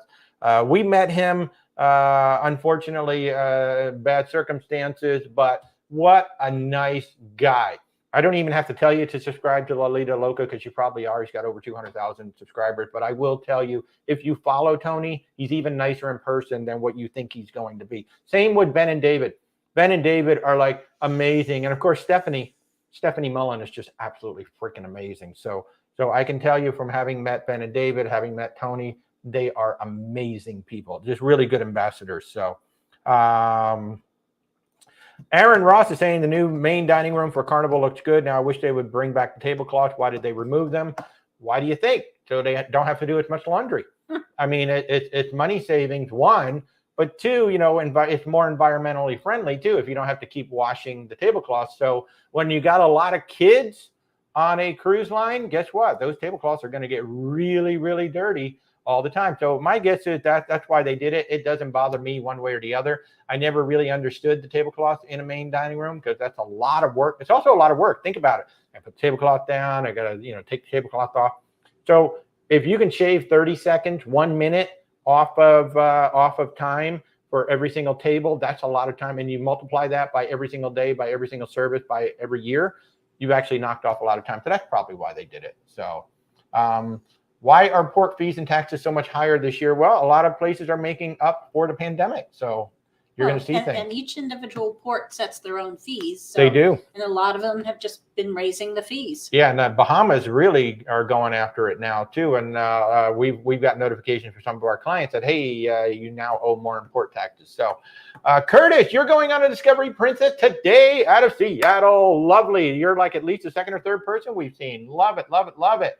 We met him, unfortunately, bad circumstances, but what a nice guy. I don't even have to tell you to subscribe to Lolita Loca because you probably are. He's got over 200,000 subscribers. But I will tell you, if you follow Tony, he's even nicer in person than what you think he's going to be. Same with Ben and David. Ben and David are like amazing. And of course, Stephanie Mullen is just absolutely freaking amazing. So I can tell you from having met Ben and David, having met Tony, they are amazing people, just really good ambassadors. So, Aaron Ross is saying the new main dining room for Carnival looks good. Now, I wish they would bring back the tablecloths. Why did they remove them? Why do you think? So they don't have to do as much laundry. I mean, it's money savings, one, but two, it's more environmentally friendly, too, if you don't have to keep washing the tablecloths. So when you got a lot of kids on a cruise line, guess what? Those tablecloths are going to get really, really dirty all the time. So my guess is that's why they did it. It doesn't bother me one way or the other. I never really understood the tablecloth in a main dining room because that's a lot of work. It's also a lot of work. Think about it. I put the tablecloth down. I got to, take the tablecloth off. So if you can shave 30 seconds, 1 minute off of time for every single table, that's a lot of time. And you multiply that by every single day, by every single service, by every year, you've actually knocked off a lot of time. So that's probably why they did it. So, why are port fees and taxes so much higher this year? Well, a lot of places are making up for the pandemic. So you're going to see things. And each individual port sets their own fees. So, they do. And a lot of them have just been raising the fees. Yeah, and the Bahamas really are going after it now, too. And we've got notifications for some of our clients that, hey, you now owe more in port taxes. So, Curtis, you're going on a Discovery Princess today out of Seattle. Lovely. You're like at least the second or third person we've seen. Love it, love it, love it.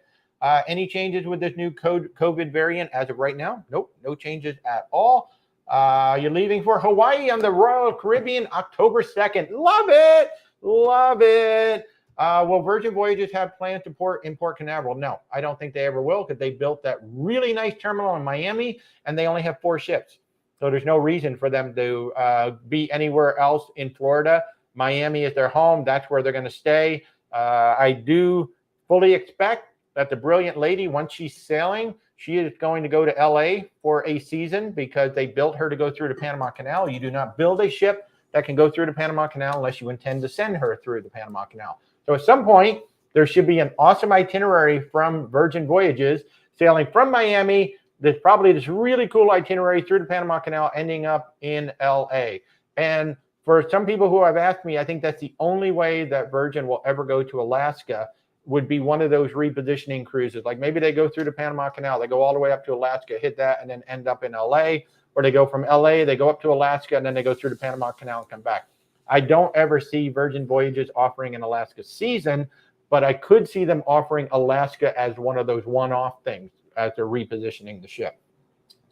Any changes with this new COVID variant as of right now? Nope, no changes at all. You're leaving for Hawaii on the Royal Caribbean October 2nd. Love it, love it. Will Virgin Voyages have plans to port in Port Canaveral? No, I don't think they ever will because they built that really nice terminal in Miami and they only have 4 ships. So there's no reason for them to be anywhere else in Florida. Miami is their home. That's where they're going to stay. I do fully expect that the brilliant lady, once she's sailing, she is going to go to LA for a season because they built her to go through the Panama Canal. You do not build a ship that can go through the Panama Canal unless you intend to send her through the Panama Canal. So at some point, there should be an awesome itinerary from Virgin Voyages sailing from Miami. There's probably this really cool itinerary through the Panama Canal ending up in LA. And for some people who have asked me, I think that's the only way that Virgin will ever go to Alaska would be one of those repositioning cruises. Like maybe they go through the Panama Canal, they go all the way up to Alaska, hit that, and then end up in LA. Or they go from LA, they go up to Alaska, and then they go through the Panama Canal and come back. I don't ever see Virgin Voyages offering an Alaska season, but I could see them offering Alaska as one of those one-off things as they're repositioning the ship.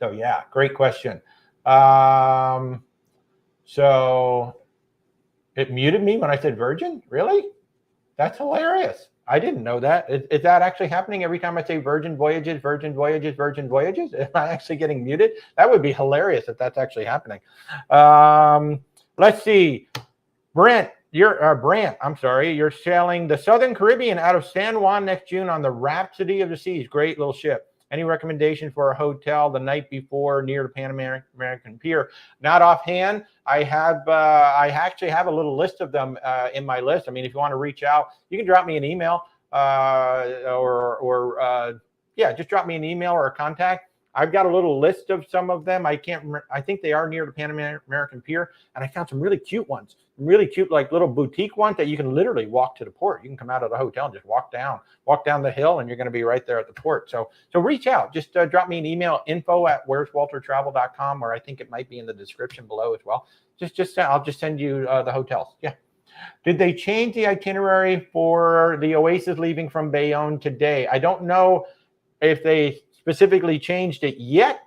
So yeah, great question. So it muted me when I said Virgin? Really? That's hilarious. I didn't know that. Is that actually happening every time I say Virgin Voyages, Virgin Voyages, Virgin Voyages? Am I actually getting muted? That would be hilarious if that's actually happening. Let's see. Brant, you're sailing the Southern Caribbean out of San Juan next June on the Rhapsody of the Seas. Great little ship. Any recommendation for a hotel the night before near the Pan American Pier? Not offhand. I actually have a little list of them in my list. I mean, if you want to reach out, you can drop me an email just drop me an email or a contact. I've got a little list of some of them. I think they are near the Pan American Pier, and I found some really cute ones, really cute, like little boutique ones that you can literally walk to the port. You can come out of the hotel and just walk down the hill, and you're going to be right there at the port. So reach out. Just drop me an email, info@where'swaltertravel.com, or I think it might be in the description below as well. I'll just send you the hotels. Yeah. Did they change the itinerary for the Oasis leaving from Bayonne today? I don't know if they specifically changed it yet,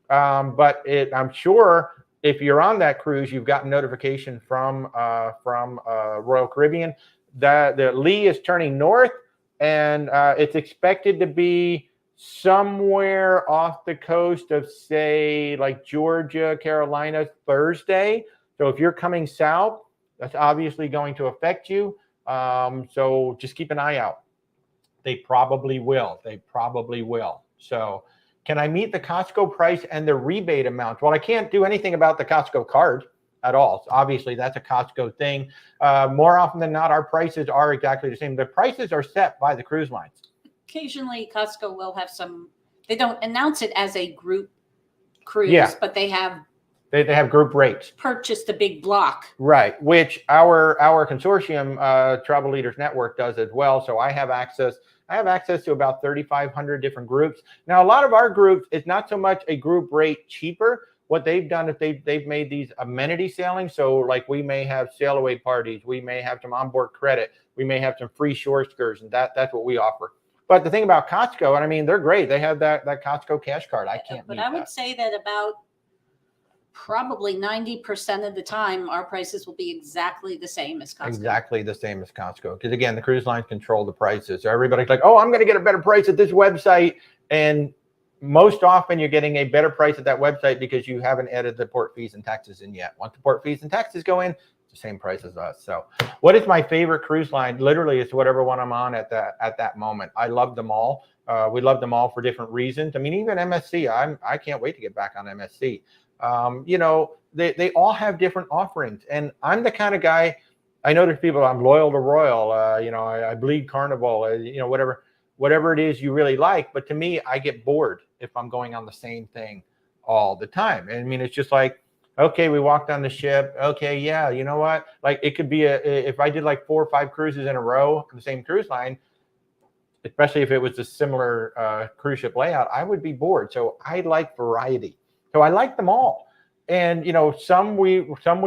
but I'm sure if you're on that cruise, you've gotten notification from Royal Caribbean that the Lee is turning north, and it's expected to be somewhere off the coast of, say, like Georgia, Carolina, Thursday. So if you're coming south, that's obviously going to affect you. So just keep an eye out. They probably will. They probably will. So can I meet the Costco price and the rebate amount? Well, I can't do anything about the Costco card at all. So obviously, that's a Costco thing. More often than not, our prices are exactly the same. The prices are set by the cruise lines. Occasionally, Costco will have some, they don't announce it as a group cruise, but they have group rates. Purchased a big block. Right, which our consortium, Travel Leaders Network, does as well. So I have access to about 3,500 different groups. Now, a lot of our groups, it's not so much a group rate cheaper. What they've done is they've made these amenity sailings. So like we may have sail away parties, we may have some onboard credit, we may have some free shore excursions. That's what we offer. But the thing about Costco, and I mean, they're great. They have that Costco cash card. I can't. But I would say that about probably 90% of the time, our prices will be exactly the same as Costco. Exactly the same as Costco. Because again, the cruise lines control the prices. So everybody's like, oh, I'm going to get a better price at this website. And most often you're getting a better price at that website because you haven't added the port fees and taxes in yet. Once the port fees and taxes go in, it's the same price as us. So what is my favorite cruise line? Literally, it's whatever one I'm on at that moment. I love them all. We love them all for different reasons. I mean, even MSC, I can't wait to get back on MSC. You know, they all have different offerings. And I'm the kind of guy, I know there's people, I'm loyal to Royal, you know, I bleed Carnival, you know, whatever it is you really like. But to me, I get bored if I'm going on the same thing all the time. And I mean, it's just like, okay, we walked on the ship. Okay, yeah, you know what? Like it could be if I did like 4 or 5 cruises in a row on the same cruise line, especially if it was a similar cruise ship layout, I would be bored. So I like variety. So I like them all. And, you know, some we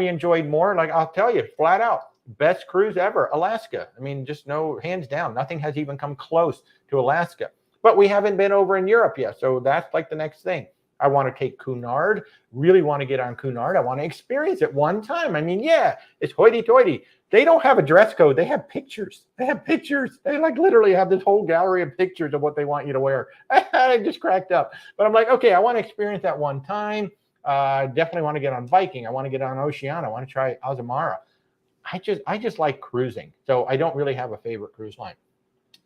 enjoyed more. Like I'll tell you flat out, best cruise ever, Alaska. I mean, just no, hands down, nothing has even come close to Alaska. But we haven't been over in Europe yet. So that's like the next thing. I want to take Cunard, really want to get on Cunard. I want to experience it one time. I mean, yeah, it's hoity-toity. They don't have a dress code. They have pictures. They have pictures. They like literally have this whole gallery of pictures of what they want you to wear. I just cracked up. But I'm like, okay, I want to experience that one time. Definitely want to get on Viking. I want to get on Oceania. I want to try Azamara. I just like cruising. So I don't really have a favorite cruise line.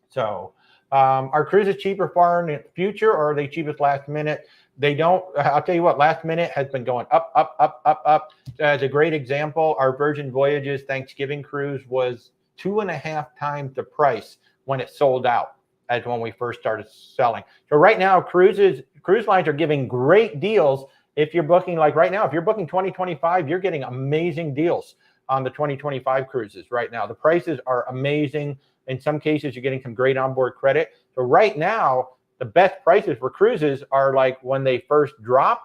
So are cruises cheaper far in the future, or are they cheapest last minute? They don't. I'll tell you what, last minute has been going up, up, up, up, up. As a great example, our Virgin Voyages Thanksgiving cruise was 2.5 times the price when it sold out as when we first started selling. So right now, cruise lines are giving great deals. If you're booking, like right now, if you're booking 2025, you're getting amazing deals on the 2025 cruises right now. The prices are amazing. In some cases, you're getting some great onboard credit. So right now, the best prices for cruises are like when they first drop.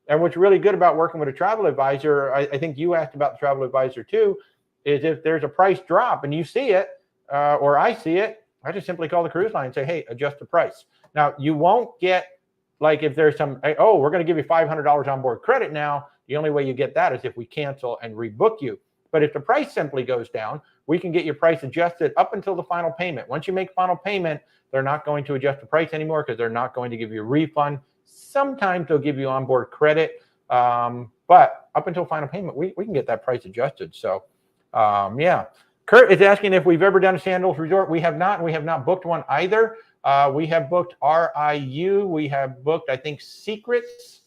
And what's really good about working with a travel advisor, I think you asked about the travel advisor too, is if there's a price drop and you see it, or I see it, I just simply call the cruise line and say, hey, adjust the price. Now, you won't get, like if there's some, oh, we're going to give you $500 onboard credit now. The only way you get that is if we cancel and rebook you. But if the price simply goes down, we can get your price adjusted up until the final payment. Once you make final payment, they're not going to adjust the price anymore because they're not going to give you a refund. Sometimes they'll give you onboard credit. But up until final payment, we can get that price adjusted. So, yeah. Kurt is asking if we've ever done a Sandals Resort. We have not. And we have not booked one either. We have booked RIU. We have booked, I think, Secrets.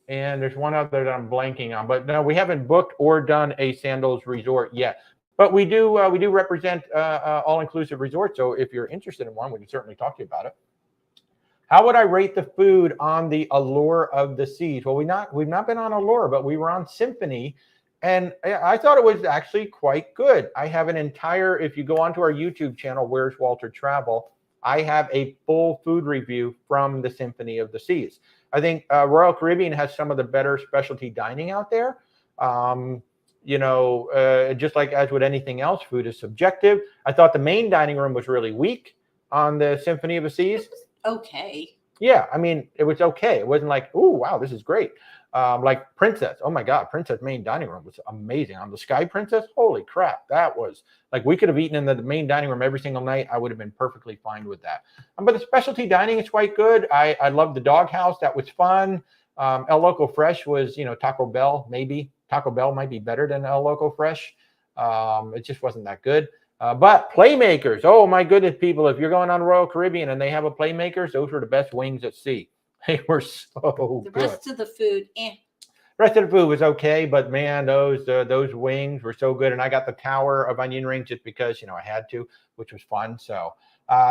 And there's one other that I'm blanking on. But no, we haven't booked or done a Sandals Resort yet. But we do represent all-inclusive resorts. So if you're interested in one, we can certainly talk to you about it. How would I rate the food on the Allure of the Seas? Well, we've not been on Allure, but we were on Symphony, and I thought it was actually quite good. I have an entire, if you go onto our YouTube channel, Where's Walter Travel, I have a full food review from the Symphony of the Seas. I think Royal Caribbean has some of the better specialty dining out there. You know, just like as with anything else, food is subjective. I thought the main dining room was really weak on the Symphony of the Seas. Okay. Yeah, I mean, it was okay. It wasn't like, oh, wow, this is great. Like Princess. Oh, my God. Princess main dining room was amazing. On the Sky Princess, holy crap. That was like we could have eaten in the main dining room every single night. I would have been perfectly fine with that. But the specialty dining is quite good. I love the doghouse. That was fun. El Loco Fresh was, you know, Taco Bell, maybe. Taco Bell might be better than El Loco Fresh. It just wasn't that good. But Playmakers, oh my goodness, people, if you're going on Royal Caribbean and they have a Playmakers, those were the best wings at sea. They were so good. The rest of the food, Rest of the food was okay, but man, those wings were so good. And I got the tower of onion rings just because, I had to, which was fun. So,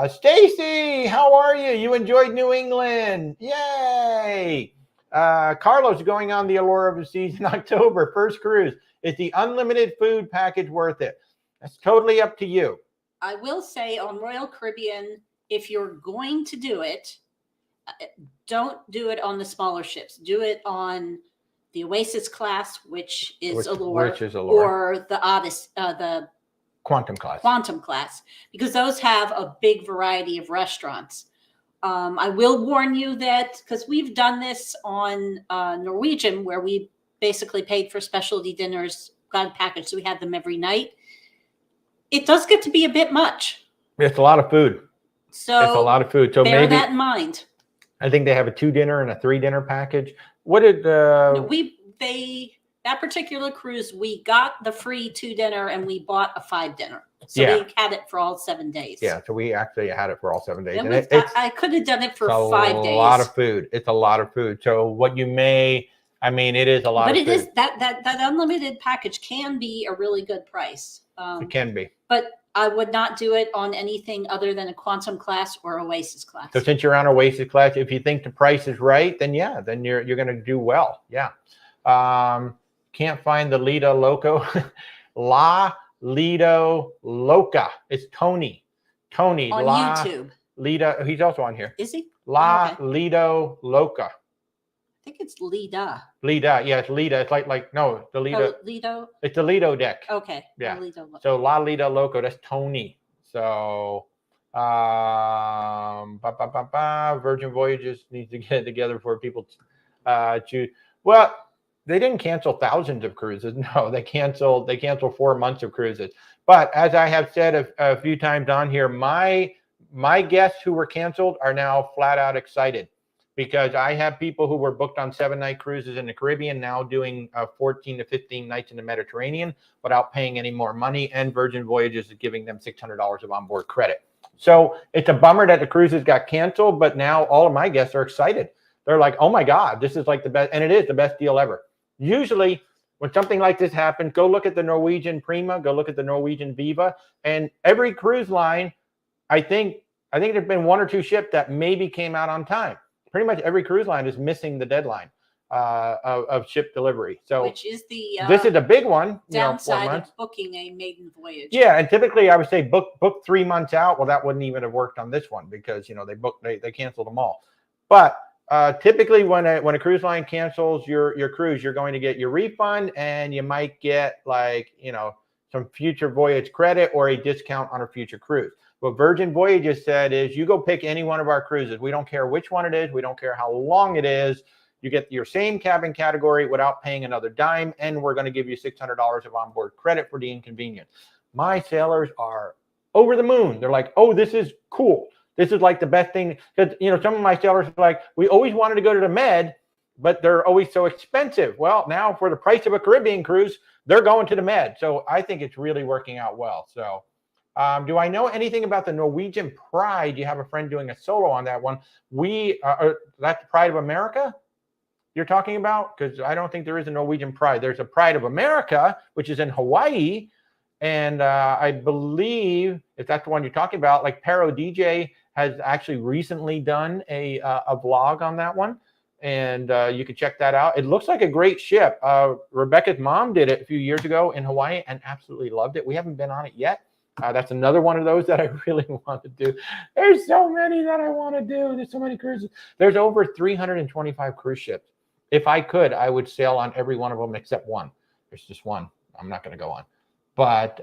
Stacy, how are you? You enjoyed New England. Yay. Carlos is going on the Allure of the Seas in October. First cruise. Is the unlimited food package worth it? That's totally up to you. I will say on Royal Caribbean, if you're going to do it, don't do it on the smaller ships. Do it on the Oasis class, which is Allure, or the Odyssey, the Quantum class, because those have a big variety of restaurants. I will warn you that, because we've done this on Norwegian, where we basically paid for specialty dinners, got a package, so we had them every night. It does get to be a bit much. It's a lot of food. So it's a lot of food. So bear that in mind. I think they have a 2-dinner and a 3-dinner package. What did that particular cruise, we got the free 2-dinner and we bought a 5-dinner. So we had it for all 7 days. Yeah, so we actually had it for all 7 days. And I could have done it for 5 days. It's a lot of food. It's a lot of food. So what you may, it is a lot of food. But it is that unlimited package can be a really good price. It can be. But I would not do it on anything other than a Quantum class or Oasis class. So since you're on Oasis class, if you think the price is right, then you're going to do well. Yeah. Can't find the Lido Loco. La Lido Loca. It's Tony. On YouTube. Lido. He's also on here. Is he? Lido Loca. I think it's Lida. Lida. Yeah, it's Lida. It's like no, the Lido. Lido. It's the Lido deck. Okay. Yeah. Lido. So La Lido Loco. That's Tony. So Virgin Voyages needs to get together for people choose. Well, they didn't cancel thousands of cruises. No, they canceled 4 months of cruises. But as I have said a few times on here, my guests who were canceled are now flat out excited, because I have people who were booked on 7-night cruises in the Caribbean now doing 14 to 15 nights in the Mediterranean without paying any more money, and Virgin Voyages is giving them $600 of onboard credit. So it's a bummer that the cruises got canceled, but now all of my guests are excited. They're like, oh my God, this is like the best, and it is the best deal ever. Usually when something like this happens, go look at the Norwegian Prima, go look at the Norwegian Viva, and every cruise line, I think there's been 1 or 2 ships that maybe came out on time. Pretty much every cruise line is missing the deadline of ship delivery. So which is this is a big one. Downside of booking a maiden voyage. Yeah, and typically I would say book 3 months out. Well, that wouldn't even have worked on this one, because they canceled them all. But typically when a cruise line cancels your cruise, you're going to get your refund, and you might get some future voyage credit or a discount on a future cruise. What Virgin Voyages said is, you go pick any one of our cruises. We don't care which one it is. We don't care how long it is. You get your same cabin category without paying another dime, and we're going to give you $600 of onboard credit for the inconvenience. My sailors are over the moon. They're like, oh, this is cool. This is like the best thing. Because, some of my sailors are like, we always wanted to go to the Med, but they're always so expensive. Well, now for the price of a Caribbean cruise, they're going to the Med. So I think it's really working out well. So do I know anything about the Norwegian Pride? You have a friend doing a solo on that one. That's Pride of America you're talking about? Because I don't think there is a Norwegian Pride. There's a Pride of America, which is in Hawaii. And I believe, if that's the one you're talking about, like Pero DJ has actually recently done a vlog on that one. And you can check that out. It looks like a great ship. Rebecca's mom did it a few years ago in Hawaii and absolutely loved it. We haven't been on it yet. That's another one of those that I really want to do. There's so many that I want to do. There's so many cruises. There's over 325 cruise ships. If I could, I would sail on every one of them except one. There's just one I'm not going to go on. But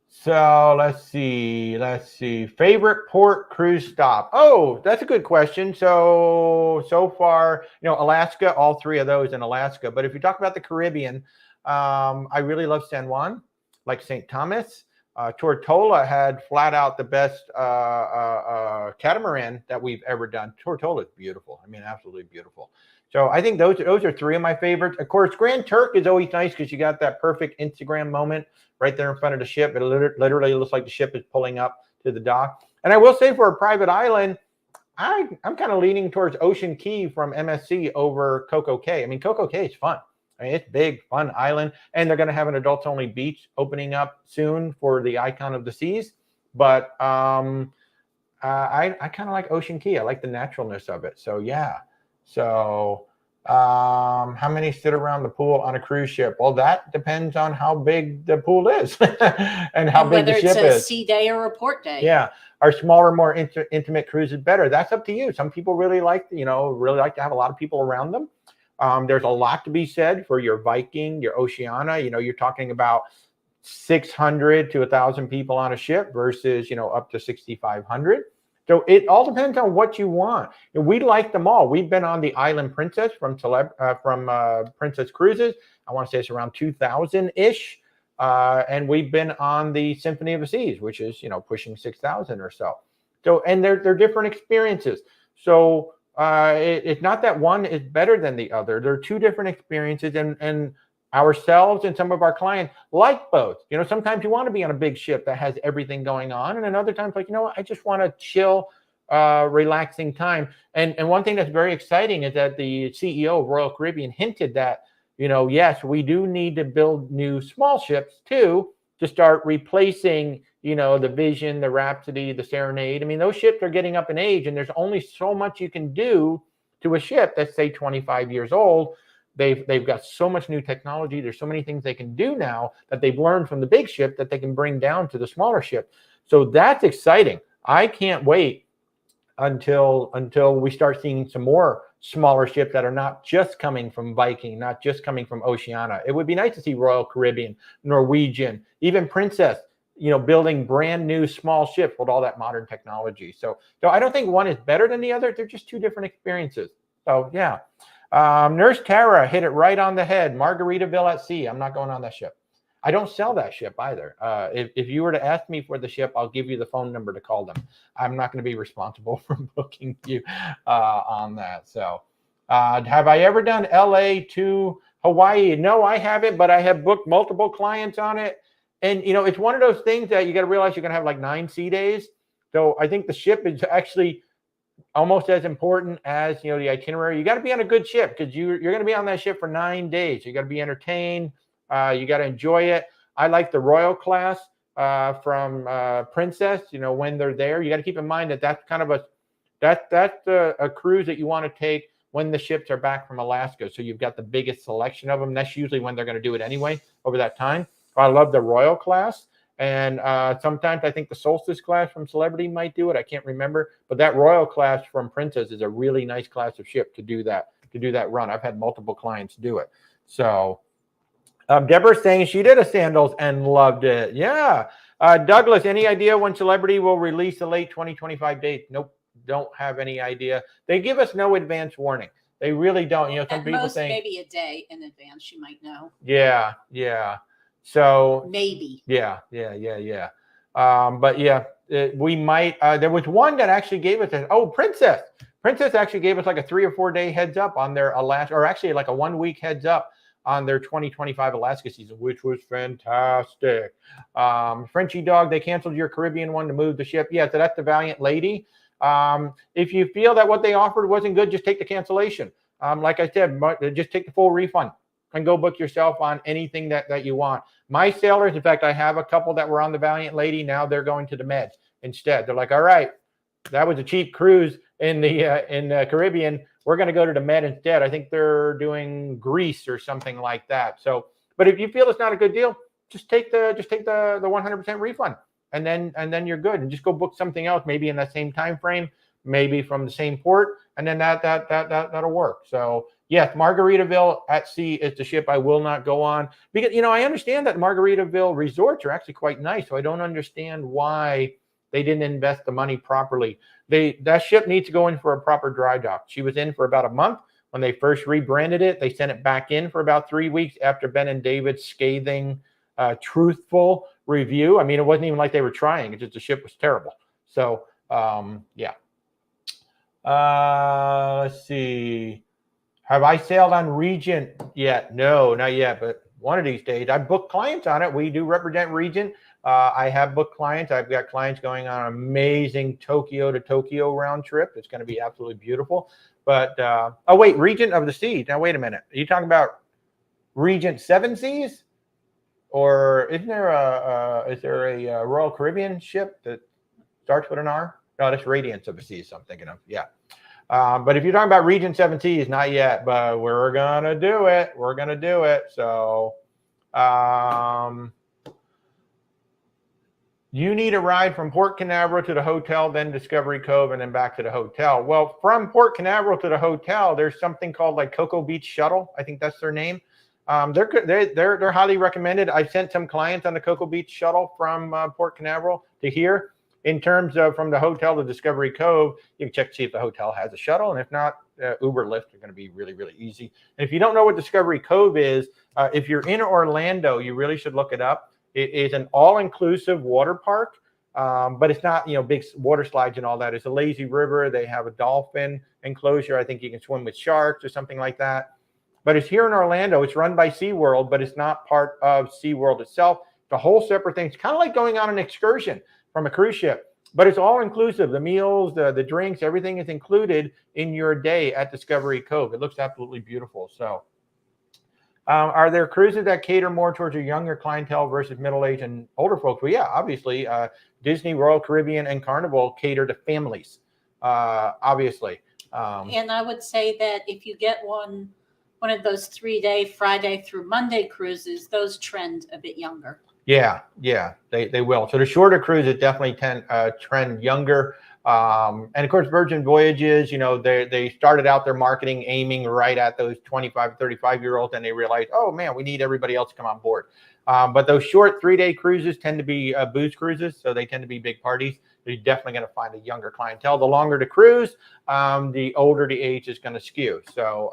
so let's see. Favorite port cruise stop? Oh, that's a good question. So far, Alaska, all 3 of those in Alaska. But if you talk about the Caribbean, I really love San Juan, like St. Thomas. Tortola had flat out the best catamaran that we've ever done. Tortola is beautiful. Absolutely beautiful. So I think those are three of my favorites. Of course, Grand Turk is always nice because you got that perfect Instagram moment right there in front of the ship. It literally looks like the ship is pulling up to the dock. And I will say, for a private island, I'm kind of leaning towards Ocean Key from MSC over Coco Cay. I mean, Coco Cay is fun. I mean, it's big, fun island, and they're going to have an adults-only beach opening up soon for the Icon of the Seas. But I kind of like Ocean Key. I like the naturalness of it. So yeah. So how many sit around the pool on a cruise ship? Well, that depends on how big the pool is and how big the ship is. Whether it's a sea day or a port day. Yeah. Are smaller, more intimate cruises better? That's up to you. Some people really like to have a lot of people around them. There's a lot to be said for your Viking, your Oceania. You're talking about 600 to 1,000 people on a ship versus, up to 6,500. So it all depends on what you want. And we like them all. We've been on the Island Princess from Princess Cruises. I want to say it's around 2,000-ish. And we've been on the Symphony of the Seas, which is, pushing 6,000 or so. So, and they're different experiences. So it's not that one is better than the other. They're two different experiences, and ourselves and some of our clients like both. Sometimes you want to be on a big ship that has everything going on, and another times like, I just want to chill, relaxing time. And one thing that's very exciting is that the CEO of Royal Caribbean hinted that, yes, we do need to build new small ships too, to start replacing, the Vision, the Rhapsody, the Serenade. I mean, those ships are getting up in age, and there's only so much you can do to a ship that's, say, 25 years old. They've got so much new technology. There's so many things they can do now that they've learned from the big ship that they can bring down to the smaller ship. So that's exciting. I can't wait until we start seeing some more smaller ships that are not just coming from Viking, not just coming from Oceania. It would be nice to see Royal Caribbean, Norwegian, even Princess, building brand new small ships with all that modern technology. So I don't think one is better than the other. They're just two different experiences. So yeah. Nurse Tara hit it right on the head. Margaritaville at sea. I'm not going on that ship. I don't sell that ship either. If you were to ask me for the ship, I'll give you the phone number to call them. I'm not going to be responsible for booking you on that. So have I ever done LA to Hawaii? No, I haven't, but I have booked multiple clients on it. And, it's one of those things that you got to realize you're going to have like 9 sea days. So I think the ship is actually almost as important as, the itinerary. You got to be on a good ship because you're going to be on that ship for 9 days. You got to be entertained. You got to enjoy it. I like the Royal class from Princess. When they're there, you got to keep in mind that that's kind of a cruise that you want to take when the ships are back from Alaska. So you've got the biggest selection of them. That's usually when they're going to do it anyway over that time. I love the Royal class. And sometimes I think the Solstice class from Celebrity might do it. I can't remember. But that Royal class from Princess is a really nice class of ship to do that run. I've had multiple clients do it. So Deborah's saying she did a sandals and loved it. Yeah. Douglas, any idea when Celebrity will release the late 2025 date? Nope. Don't have any idea. They give us no advance warning. They really don't. Some people most, think maybe a day in advance you might know. Yeah. So maybe. Yeah. But yeah, we might. There was one that actually gave us Princess. Princess actually gave us like a 3 or 4 day heads up on their Alaska, or actually like a 1 week heads up on their 2025 Alaska season, which was fantastic. Frenchie Dog, they canceled your Caribbean one to move the ship. Yeah, so that's the Valiant Lady. If you feel that what they offered wasn't good, just take the cancellation. Like I said, just take the full refund and go book yourself on anything that you want. My sailors, in fact, I have a couple that were on the Valiant Lady. Now they're going to the Meds instead. They're like, all right, that was a cheap cruise in the Caribbean. We're going to go to the Med instead. I think they're doing Greece or something like that. So, but if you feel it's not a good deal, just take the 100% refund, and then you're good, and just go book something else, maybe in that same time frame, maybe from the same port, and then that'll work. So yes, Margaritaville at sea is the ship I will not go on, because I understand that Margaritaville resorts are actually quite nice, so I don't understand why they didn't invest the money properly. That ship needs to go in for a proper dry dock. She was in for about a month when they first rebranded it. They sent it back in for about 3 weeks after Ben and David's scathing, truthful review. I mean, it wasn't even like they were trying. It's just the ship was terrible. So yeah. Let's see. Have I sailed on Regent yet? No, not yet, but one of these days. I've booked clients on it. We do represent Regent. I have booked clients. I've got clients going on an amazing Tokyo to Tokyo round trip. It's going to be absolutely beautiful. But, oh, wait, Regent of the Seas. Now, wait a minute. Are you talking about Regent Seven Seas? Or is there a Royal Caribbean ship that starts with an R? No, that's Radiance of the Seas I'm thinking of. Yeah. But if you're talking about Regent Seven Seas, not yet, but we're going to do it. We're going to do it. So you need a ride from Port Canaveral to the hotel, then Discovery Cove, and then back to the hotel. Well, from Port Canaveral to the hotel, there's something called like Cocoa Beach Shuttle. I think that's their name. They're highly recommended. I sent some clients on the Cocoa Beach Shuttle from Port Canaveral to here. In terms of from the hotel to Discovery Cove, you can check to see if the hotel has a shuttle. And if not, Uber, Lyft are going to be really, really easy. And if you don't know what Discovery Cove is, if you're in Orlando, you really should look it up. It is an all-inclusive water park, but it's not, big water slides and all that. It's a lazy river. They have a dolphin enclosure. I think you can swim with sharks or something like that. But it's here in Orlando. It's run by SeaWorld, but it's not part of SeaWorld itself. It's a whole separate thing. It's kind of like going on an excursion from a cruise ship, but it's all inclusive. The meals, the drinks, everything is included in your day at Discovery Cove. It looks absolutely beautiful. So are there cruises that cater more towards a younger clientele versus middle-aged and older folks? Well, yeah, obviously Disney, Royal Caribbean, and Carnival cater to families, obviously. And I would say that if you get one of those 3-day Friday through Monday cruises, those trend a bit younger. Yeah, they will. So the shorter cruises definitely trend younger. And of course, Virgin Voyages, they started out their marketing aiming right at those 25, 35-year-olds, and they realized, oh man, we need everybody else to come on board. But those short 3-day cruises tend to be booze cruises, so they tend to be big parties. You're definitely going to find a younger clientele. The longer the cruise, the older the age is going to skew. So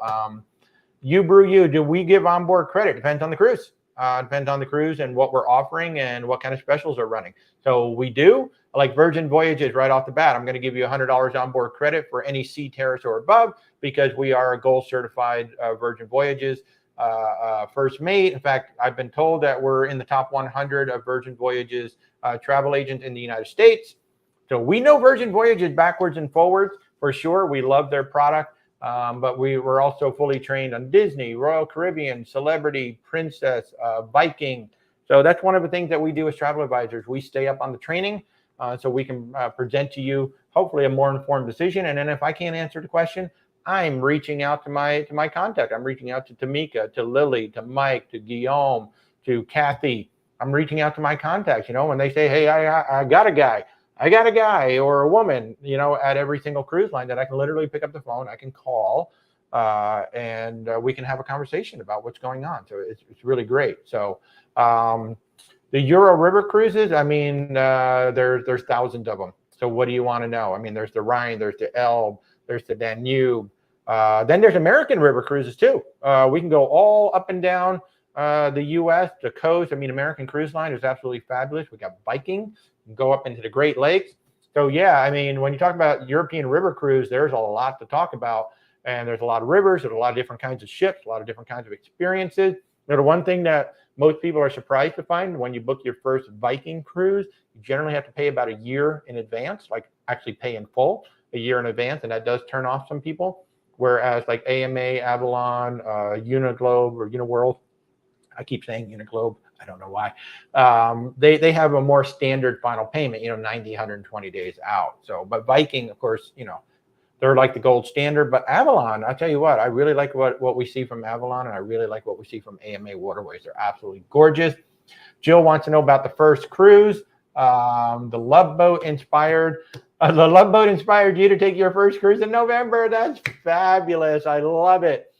you brew you, do we give onboard credit? Depends on the cruise. Depends on the cruise and what we're offering and what kind of specials are running. So we do, like Virgin Voyages right off the bat, I'm going to give you $100 onboard credit for any sea terrace or above because we are a gold certified Virgin Voyages first mate. In fact, I've been told that we're in the top 100 of Virgin Voyages travel agents in the United States. So we know Virgin Voyages backwards and forwards for sure. We love their product. But we were also fully trained on Disney, Royal Caribbean, Celebrity, Princess, Viking. So that's one of the things that we do as travel advisors. We stay up on the training so we can present to you, hopefully, a more informed decision. And then if I can't answer the question, I'm reaching out to my contact. I'm reaching out to Tamika, to Lily, to Mike, to Guillaume, to Kathy. I'm reaching out to my contacts, when they say, hey, I got a guy or a woman, at every single cruise line that I can literally pick up the phone, I can call, and we can have a conversation about what's going on. So it's really great. So the Euro River cruises, there's thousands of them. So what do you want to know? There's the Rhine, there's the Elbe, there's the Danube. Then there's American river cruises too. We can go all up and down the U.S., the coast. American Cruise Line is absolutely fabulous. We got Viking. Go up into the Great Lakes. So yeah, when you talk about European river cruise, there's a lot to talk about, and there's a lot of rivers, there's a lot of different kinds of ships, a lot of different kinds of experiences. The one thing that most people are surprised to find when you book your first Viking cruise, you generally have to pay about a year in advance, like actually pay in full a year in advance, and that does turn off some people. Whereas like AMA, Avalon, Uniglobe or Uniworld, I keep saying Uniglobe, I don't know why. They have a more standard final payment, 90, 120 days out. So, but Viking, of course, they're like the gold standard. But Avalon, I'll tell you what, I really like what we see from Avalon, and I really like what we see from AMA Waterways. They're absolutely gorgeous. Jill wants to know about the first cruise. The Love Boat inspired you to take your first cruise in November. That's fabulous. I love it.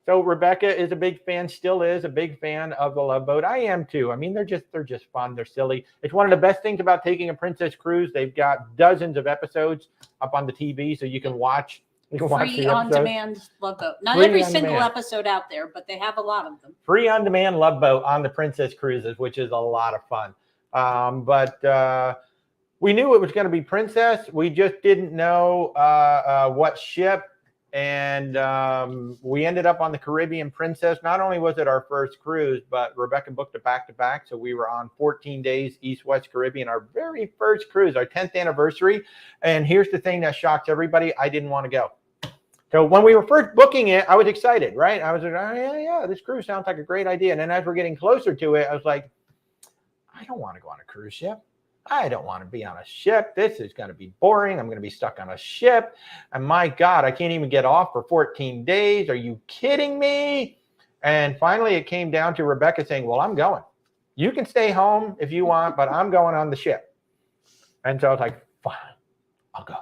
So Rebecca is a big fan, still is a big fan of the Love Boat. I am too. They're just fun. They're silly. It's one of the best things about taking a Princess cruise. They've got dozens of episodes up on the TV, so you can watch. Free on-demand Love Boat. Not every single episode out there, but they have a lot of them. Free on-demand Love Boat on the Princess cruises, which is a lot of fun. But we knew it was going to be Princess. We just didn't know what ship. And we ended up on the Caribbean Princess. Not only was it our first cruise, but Rebecca booked it back-to-back. So we were on 14 days East-West Caribbean, our very first cruise, our 10th anniversary. And here's the thing that shocks everybody. I didn't want to go. So when we were first booking it, I was excited, right? I was like, oh, yeah, this cruise sounds like a great idea. And then as we're getting closer to it, I was like, I don't want to go on a cruise ship. I don't want to be on a ship. This is going to be boring. I'm going to be stuck on a ship. And my God, I can't even get off for 14 days. Are you kidding me? And finally, it came down to Rebecca saying, well, I'm going. You can stay home if you want, but I'm going on the ship. And so I was like, fine, I'll go.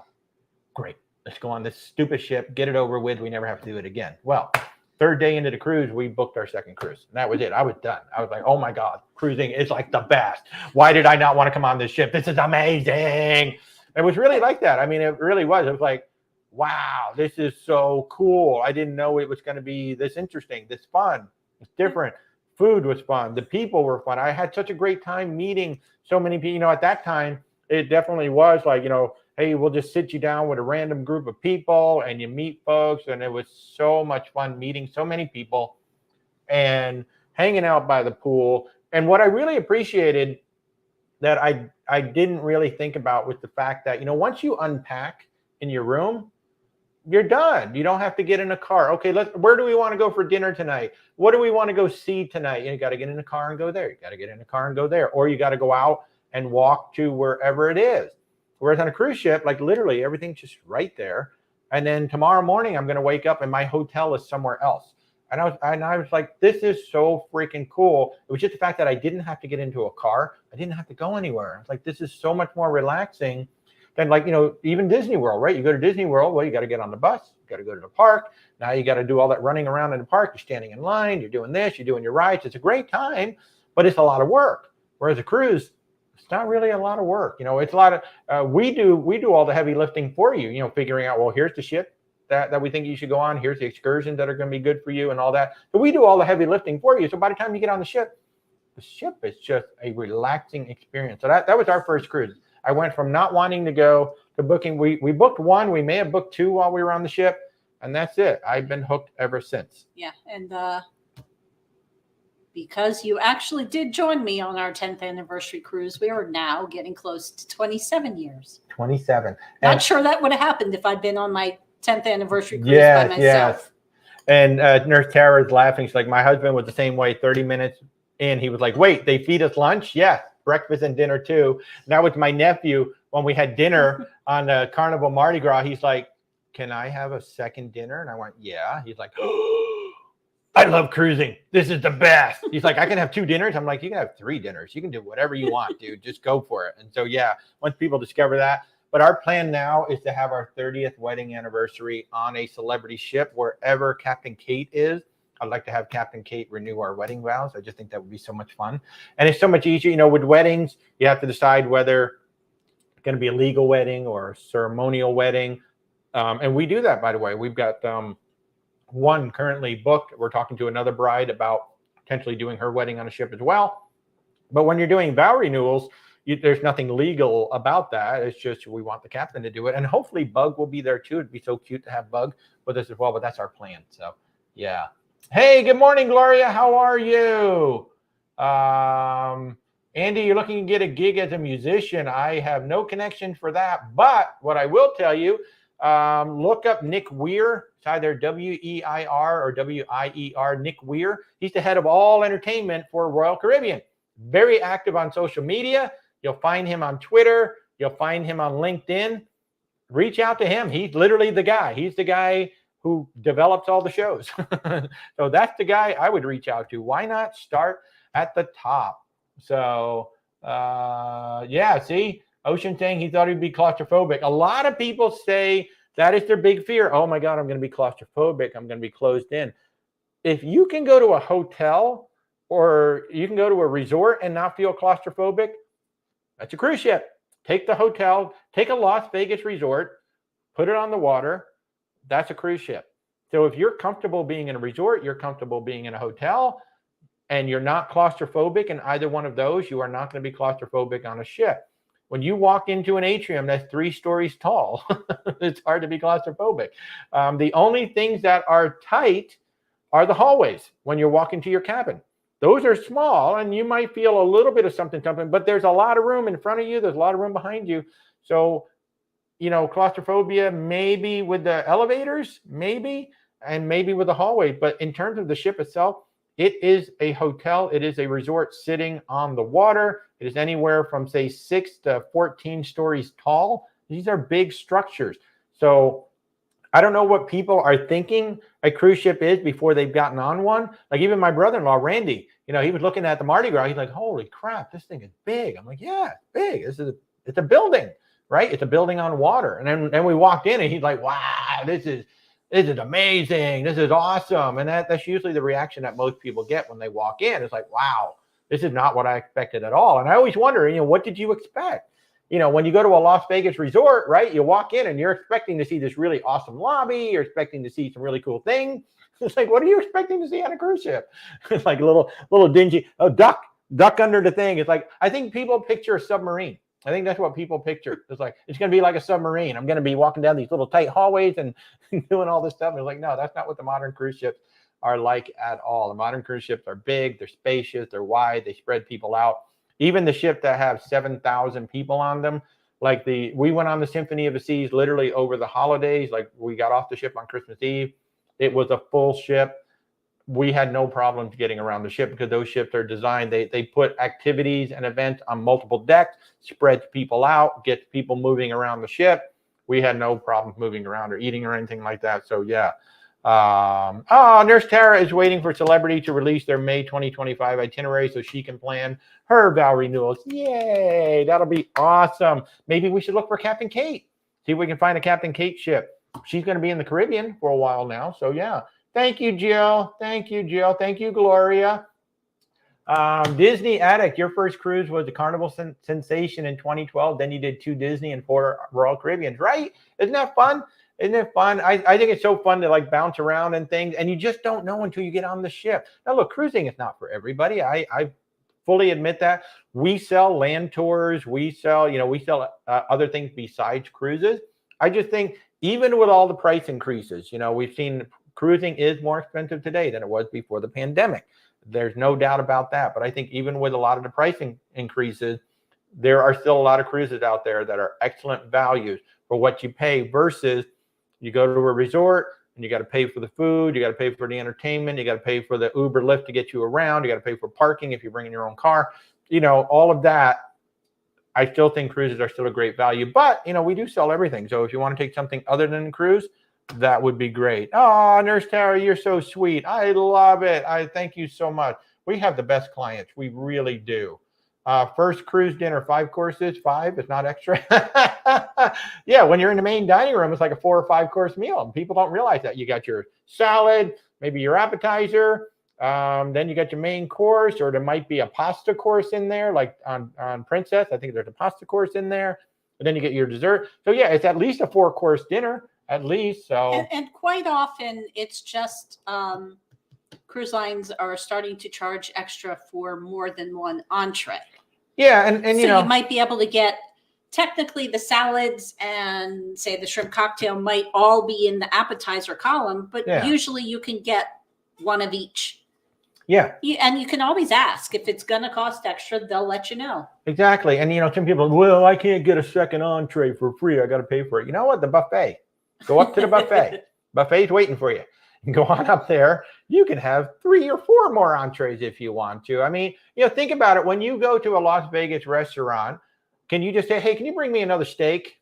Great. Let's go on this stupid ship, get it over with. We never have to do it again. Well, third day into the cruise, we booked our second cruise. And that was it. I was done. I was like, oh my God, cruising is like the best. Why did I not want to come on this ship? This is amazing. It was really like that. I mean, it really was. It was like, wow, this is so cool. I didn't know it was going to be this interesting, this fun. It's different. Food was fun. The people were fun. I had such a great time meeting so many people. You know, at that time, it definitely was like, you know, hey, we'll just sit you down with a random group of people and you meet folks. And it was so much fun meeting so many people and hanging out by the pool. And what I really appreciated that I didn't really think about was the fact that, you know, once you unpack in your room, you're done. You don't have to get in a car. Okay, where do we want to go for dinner tonight? What do we want to go see tonight? You got to get in a car and go there. You got to get in a car and go there. Or you got to go out and walk to wherever it is. Whereas on a cruise ship, like literally everything's just right there. And then tomorrow morning, I'm going to wake up and my hotel is somewhere else. And I was like, this is so freaking cool. It was just the fact that I didn't have to get into a car. I didn't have to go anywhere. I was like, this is so much more relaxing than, like, you know, even Disney World, right? You go to Disney World, well, you got to get on the bus. You got to go to the park. Now you got to do all that running around in the park. You're standing in line. You're doing this. You're doing your rides. It's a great time, but it's a lot of work. Whereas a cruise, it's not really a lot of work. You know, it's a lot of, we do all the heavy lifting for you, you know, figuring out, well, here's the ship that we think you should go on. Here's the excursions that are going to be good for you and all that. So we do all the heavy lifting for you. So by the time you get on the ship is just a relaxing experience. So that was our first cruise. I went from not wanting to go to booking. We booked one. We may have booked two while we were on the ship. And that's it. I've been hooked ever since. Yeah. And because you actually did join me on our 10th anniversary cruise, we are now getting close to 27 years. 27. Not sure that would have happened if I'd been on my 10th anniversary cruise by myself. Yes. And Nurse Tara is laughing. She's like, my husband was the same way. 30 minutes in, he was like, wait, they feed us lunch? Yes. Breakfast and dinner too. Now with my nephew, when we had dinner on the Carnival Mardi Gras, he's like, can I have a second dinner? And I went, yeah. He's like, oh, I love cruising. This is the best. He's like, I can have 2 dinners. I'm like, you can have 3 dinners. You can do whatever you want, dude. Just go for it. And so, yeah, once people discover that. But our plan now is to have our 30th wedding anniversary on a celebrity ship wherever Captain Kate is. I'd like to have Captain Kate renew our wedding vows. I just think that would be so much fun. And it's so much easier. You know, with weddings, you have to decide whether it's going to be a legal wedding or a ceremonial wedding. And we do that, by the way. We've got one currently booked. We're talking to another bride about potentially doing her wedding on a ship as well. But when you're doing vow renewals, there's nothing legal about that. It's just we want the captain to do it. And hopefully Bug will be there too. It'd be so cute to have Bug with us as well. But that's our plan. So, yeah. Hey, good morning, Gloria. How are you? Andy, you're looking to get a gig as a musician. I have no connection for that. But what I will tell you, look up Nick Weir. It's either W-E-I-R or W-I-E-R, Nick Weir. He's the head of all entertainment for Royal Caribbean. Very active on social media. You'll find him on Twitter. You'll find him on LinkedIn. Reach out to him. He's literally the guy. He's the guy who develops all the shows. So that's the guy I would reach out to. Why not start at the top? So, yeah, see? Ocean saying he thought he'd be claustrophobic. A lot of people say that is their big fear. Oh, my God, I'm going to be claustrophobic. I'm going to be closed in. If you can go to a hotel or you can go to a resort and not feel claustrophobic, that's a cruise ship. Take the hotel, take a Las Vegas resort, put it on the water. That's a cruise ship. So if you're comfortable being in a resort, you're comfortable being in a hotel, and you're not claustrophobic in either one of those, you are not going to be claustrophobic on a ship. when you walk into an atrium that's 3 stories tall, it's hard to be claustrophobic. The only things that are tight are the hallways when you're walking to your cabin. Those are small, and you might feel a little bit of something, but there's a lot of room in front of you. There's a lot of room behind you. So, claustrophobia, maybe with the elevators, maybe, and maybe with the hallway. But in terms of the ship itself, it is a hotel. It is a resort sitting on the water. It is anywhere from, say, 6 to 14 stories tall. These are big structures. So I don't know what people are thinking a cruise ship is before they've gotten on one. Like even my brother-in-law, Randy, he was looking at the Mardi Gras. He's like, holy crap, this thing is big. I'm like, yeah, it's big. It's a building, right? It's a building on water. And then we walked in and he's like, wow, this is amazing. This is awesome. And that's usually the reaction that most people get when they walk in. It's like, wow, this is not what I expected at all. And I always wonder, what did you expect? When you go to a Las Vegas resort, right, you walk in and you're expecting to see this really awesome lobby. You're expecting to see some really cool things. It's like, what are you expecting to see on a cruise ship? It's like a little dingy, duck under the thing. It's like, I think people picture a submarine. I think that's what people picture. It's like, it's going to be like a submarine. I'm going to be walking down these little tight hallways and doing all this stuff. And it's like, no, that's not what the modern cruise ships are like at all. The modern cruise ships are big, they're spacious, they're wide, they spread people out. Even the ship that have 7,000 people on them, like we went on the Symphony of the Seas literally over the holidays. Like we got off the ship on Christmas Eve. It was a full ship. We had no problems getting around the ship because those ships are designed. They put activities and events on multiple decks, spreads people out, gets people moving around the ship. We had no problems moving around or eating or anything like that. So yeah. Nurse Tara is waiting for Celebrity to release their May 2025 itinerary so she can plan her vow renewals. Yay, that'll be awesome. Maybe we should look for Captain Kate. See if we can find a Captain Kate ship. She's going to be in the Caribbean for a while now. So yeah. Thank you, Jill. Thank you, Jill. Thank you, Gloria. Disney Addict, your first cruise was the Carnival Sensation in 2012. Then you did 2 Disney and 4 Royal Caribbeans, right? Isn't that fun? Isn't it fun? I think it's so fun to like bounce around and things, and you just don't know until you get on the ship. Now, look, cruising is not for everybody. I fully admit that. We sell land tours. We sell, other things besides cruises. I just think even with all the price increases, we've seen cruising is more expensive today than it was before the pandemic. There's no doubt about that. But I think even with a lot of the pricing increases, there are still a lot of cruises out there that are excellent values for what you pay versus you go to a resort and you got to pay for the food, you got to pay for the entertainment, you got to pay for the Uber Lyft to get you around, you got to pay for parking if you're bringing your own car, all of that. I still think cruises are still a great value, but we do sell everything. So if you want to take something other than a cruise, that would be great. Oh, Nurse Tara, you're so sweet. I love it. I thank you so much. We have the best clients. We really do. First cruise dinner, 5 courses, 5. It's not extra. Yeah, when you're in the main dining room, it's like a 4 or 5 course meal. And people don't realize that. You got your salad, maybe your appetizer. Then you got your main course, or there might be a pasta course in there, like on Princess. I think there's a pasta course in there. And then you get your dessert. So yeah, it's at least a 4 course dinner, at least. So and quite often it's just cruise lines are starting to charge extra for more than one entree. Yeah, and so you might be able to get technically the salads and say the shrimp cocktail might all be in the appetizer column, but usually you can get one of each. Yeah. And you can always ask if it's going to cost extra, they'll let you know. Exactly. And some people, well, I can't get a second entree for free. I got to pay for it. You know what? The buffet. Go up to the buffet. Buffet's waiting for you. Go on up there. You can have 3 or 4 more entrees if you want to. I mean, think about it. When you go to a Las Vegas restaurant, can you just say, hey, can you bring me another steak?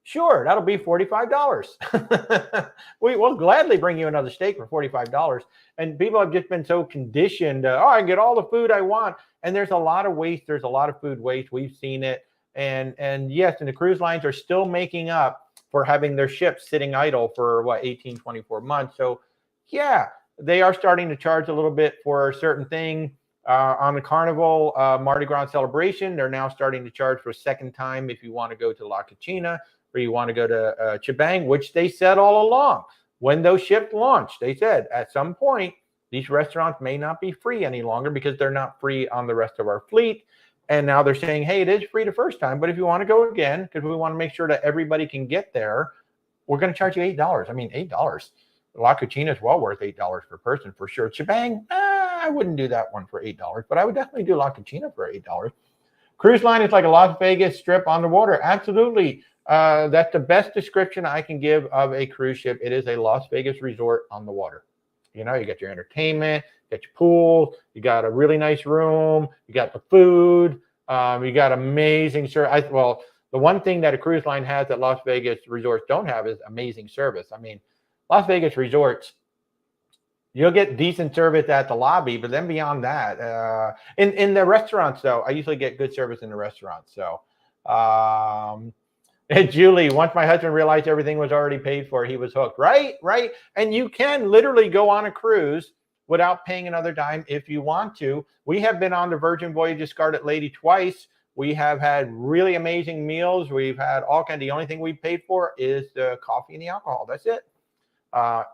Sure, that'll be $45. We'll gladly bring you another steak for $45. And people have just been so conditioned. I can get all the food I want. And there's a lot of waste. There's a lot of food waste. We've seen it. And yes, and the cruise lines are still making up for having their ships sitting idle for 18, 24 months. So yeah, they are starting to charge a little bit for a certain thing. On the Carnival Mardi Gras celebration, they're now starting to charge for a second time if you want to go to La Cocina or you want to go to Chibang, which they said all along. When those ships launched, they said at some point, these restaurants may not be free any longer because they're not free on the rest of our fleet. And now they're saying, hey, it is free the first time, but if you want to go again, because we want to make sure that everybody can get there, we're going to charge you $8. I mean, $8. La Cucina is well worth $8 per person for sure. Shebang, I wouldn't do that one for $8, but I would definitely do La Cucina for $8. Cruise line is like a Las Vegas strip on the water. Absolutely. That's the best description I can give of a cruise ship. It is a Las Vegas resort on the water. You know, you got your entertainment, you got your pool, you got a really nice room, you got the food, you got amazing service. Well, the one thing that a cruise line has that Las Vegas resorts don't have is amazing service. I mean, Las Vegas resorts, you'll get decent service at the lobby, but then beyond that, in the restaurants, though, I usually get good service in the restaurants. So, Julie, once my husband realized everything was already paid for, he was hooked. Right. And you can literally go on a cruise without paying another dime if you want to. We have been on the Virgin Voyage of Scarlet Lady twice. We have had really amazing meals. We've had all kinds. The only thing we paid for is the coffee and the alcohol. That's it.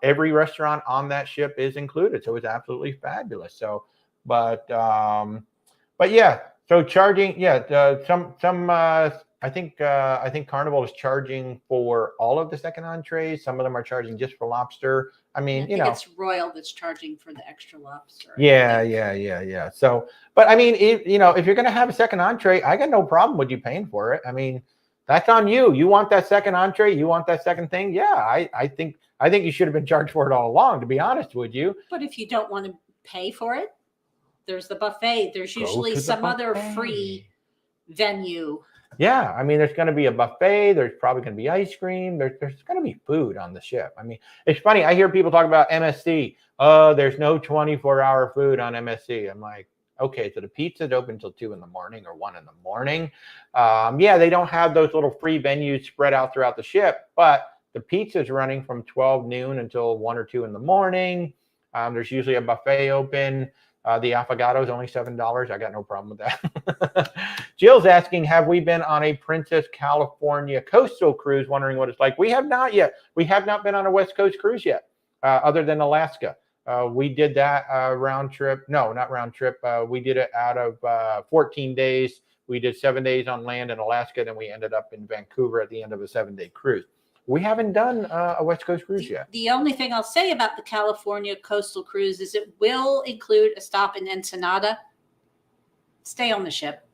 Every restaurant on that ship is included, so it's absolutely fabulous. So, but yeah. So charging, I think Carnival is charging for all of the second entrees. Some of them are charging just for lobster. I mean, it's Royal that's charging for the extra lobster. Yeah. So, but I mean, if you're going to have a second entree, I got no problem with you paying for it. I mean, that's on you. You want that second entree? You want that second thing? Yeah, I think you should have been charged for it all along, to be honest with you. But if you don't want to pay for it, there's the buffet. There's usually some other free venue. Yeah, I mean, there's going to be a buffet. There's probably going to be ice cream. There's going to be food on the ship. I mean, it's funny. I hear people talk about MSC. Oh, there's no 24-hour food on MSC. I'm like, okay, so the pizza's open until 2 in the morning or 1 in the morning. Yeah, they don't have those little free venues spread out throughout the ship, but the pizza's running from 12 noon until 1 or 2 in the morning. There's usually a buffet open. The affogato is only $7. I got no problem with that. Jill's asking, have we been on a Princess California coastal cruise? Wondering what it's like. We have not yet. We have not been on a West Coast cruise yet, other than Alaska. We did that round trip. No, not round trip. We did it out of 14 days. We did 7 days on land in Alaska. Then we ended up in Vancouver at the end of a 7-day cruise. We haven't done a West Coast cruise yet. The only thing I'll say about the California coastal cruise is it will include a stop in Ensenada. Stay on the ship.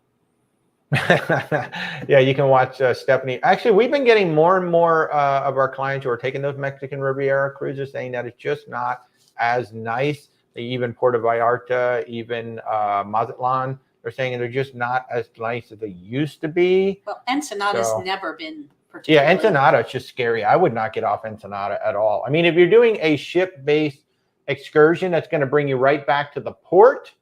Yeah, you can watch Stephanie. Actually, we've been getting more and more of our clients who are taking those Mexican Riviera cruises saying that it's just not as nice. Even Puerto Vallarta, even Mazatlan, they're saying they're just not as nice as they used to be. Well, Ensenada's never been particularly. Yeah, Ensenada is just scary. I would not get off Ensenada at all. I mean, if you're doing a ship-based excursion that's going to bring you right back to the port,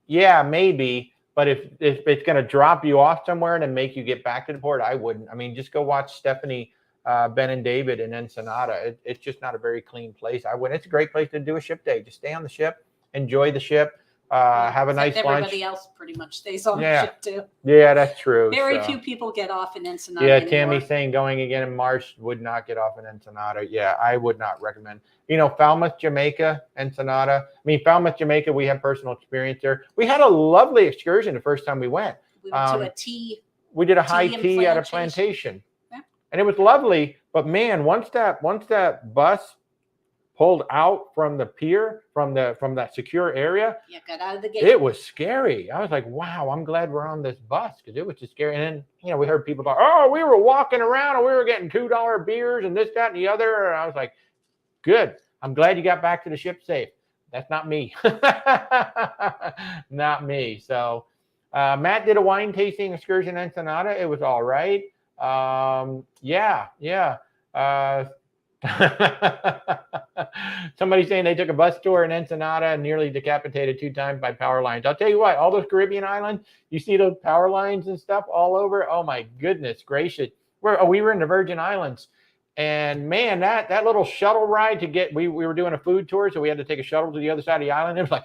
yeah, maybe. But if it's going to drop you off somewhere and then make you get back to the port, I wouldn't. I mean, just go watch Stephanie, Ben and David in Ensenada. It's just not a very clean place. I wouldn't. It's a great place to do a ship day. Just stay on the ship, enjoy the ship. Have a nice lunch. Everybody else pretty much stays on the ship too. Yeah, that's true. Very few people get off in Ensenada. Yeah, Tammy's saying going again in March, would not get off in Ensenada. Yeah, I would not recommend. Falmouth, Jamaica, Ensenada. I mean, Falmouth, Jamaica, we have personal experience there. We had a lovely excursion the first time we went. We went to a tea. We did a high tea at a plantation. Yeah. And it was lovely. But man, once that bus pulled out from the pier, from that secure area, got out of the gate. It was scary. I was like, wow, I'm glad we're on this bus because it was just scary. And then, we heard people talk, oh, we were walking around and we were getting $2 beers and this, that, and the other. And I was like, good. I'm glad you got back to the ship safe. That's not me. Not me. So Matt did a wine tasting excursion in Ensenada. It was all right. Yeah. Somebody saying they took a bus tour in Ensenada and nearly decapitated 2 times by power lines. I'll tell you what, all those Caribbean islands, you see those power lines and stuff all over. Oh my goodness gracious. We were in the Virgin Islands, and man, that little shuttle ride to get, we were doing a food tour, so we had to take a shuttle to the other side of the island. It was like,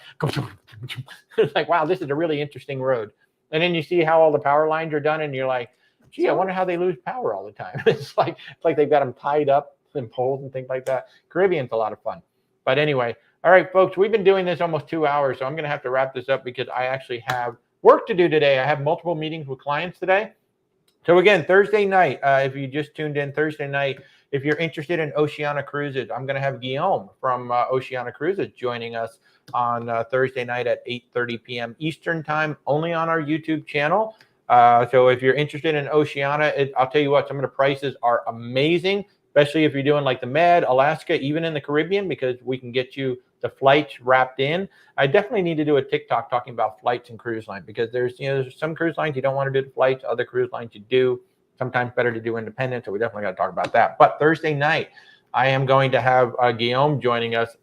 it's like, wow, this is a really interesting road. And then you see how all the power lines are done, and you're like, gee, I wonder how they lose power all the time. It's like they've got them tied up and poles and things like that. Caribbean's a lot of fun. But anyway, all right, folks, we've been doing this almost 2 hours, so I'm going to have to wrap this up because I actually have work to do today. I have multiple meetings with clients today. So again, Thursday night, if you just tuned in Thursday night, if you're interested in Oceania Cruises, I'm going to have Guillaume from Oceania Cruises joining us on Thursday night at 8:30 p.m. Eastern time, only on our YouTube channel. So if you're interested in Oceania, I'll tell you what, some of the prices are amazing, especially if you're doing like the Med, Alaska, even in the Caribbean, because we can get you the flights wrapped in. I definitely need to do a TikTok talking about flights and cruise line, because there's some cruise lines you don't want to do the flights, other cruise lines you do. Sometimes better to do independent, so we definitely got to talk about that. But Thursday night, I am going to have Guillaume joining us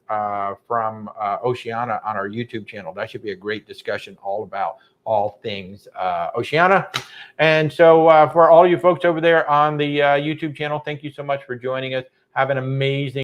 from Oceania on our YouTube channel. That should be a great discussion all about all things Oceania. And so for all you folks over there on the YouTube channel, thank you so much for joining us. Have an amazing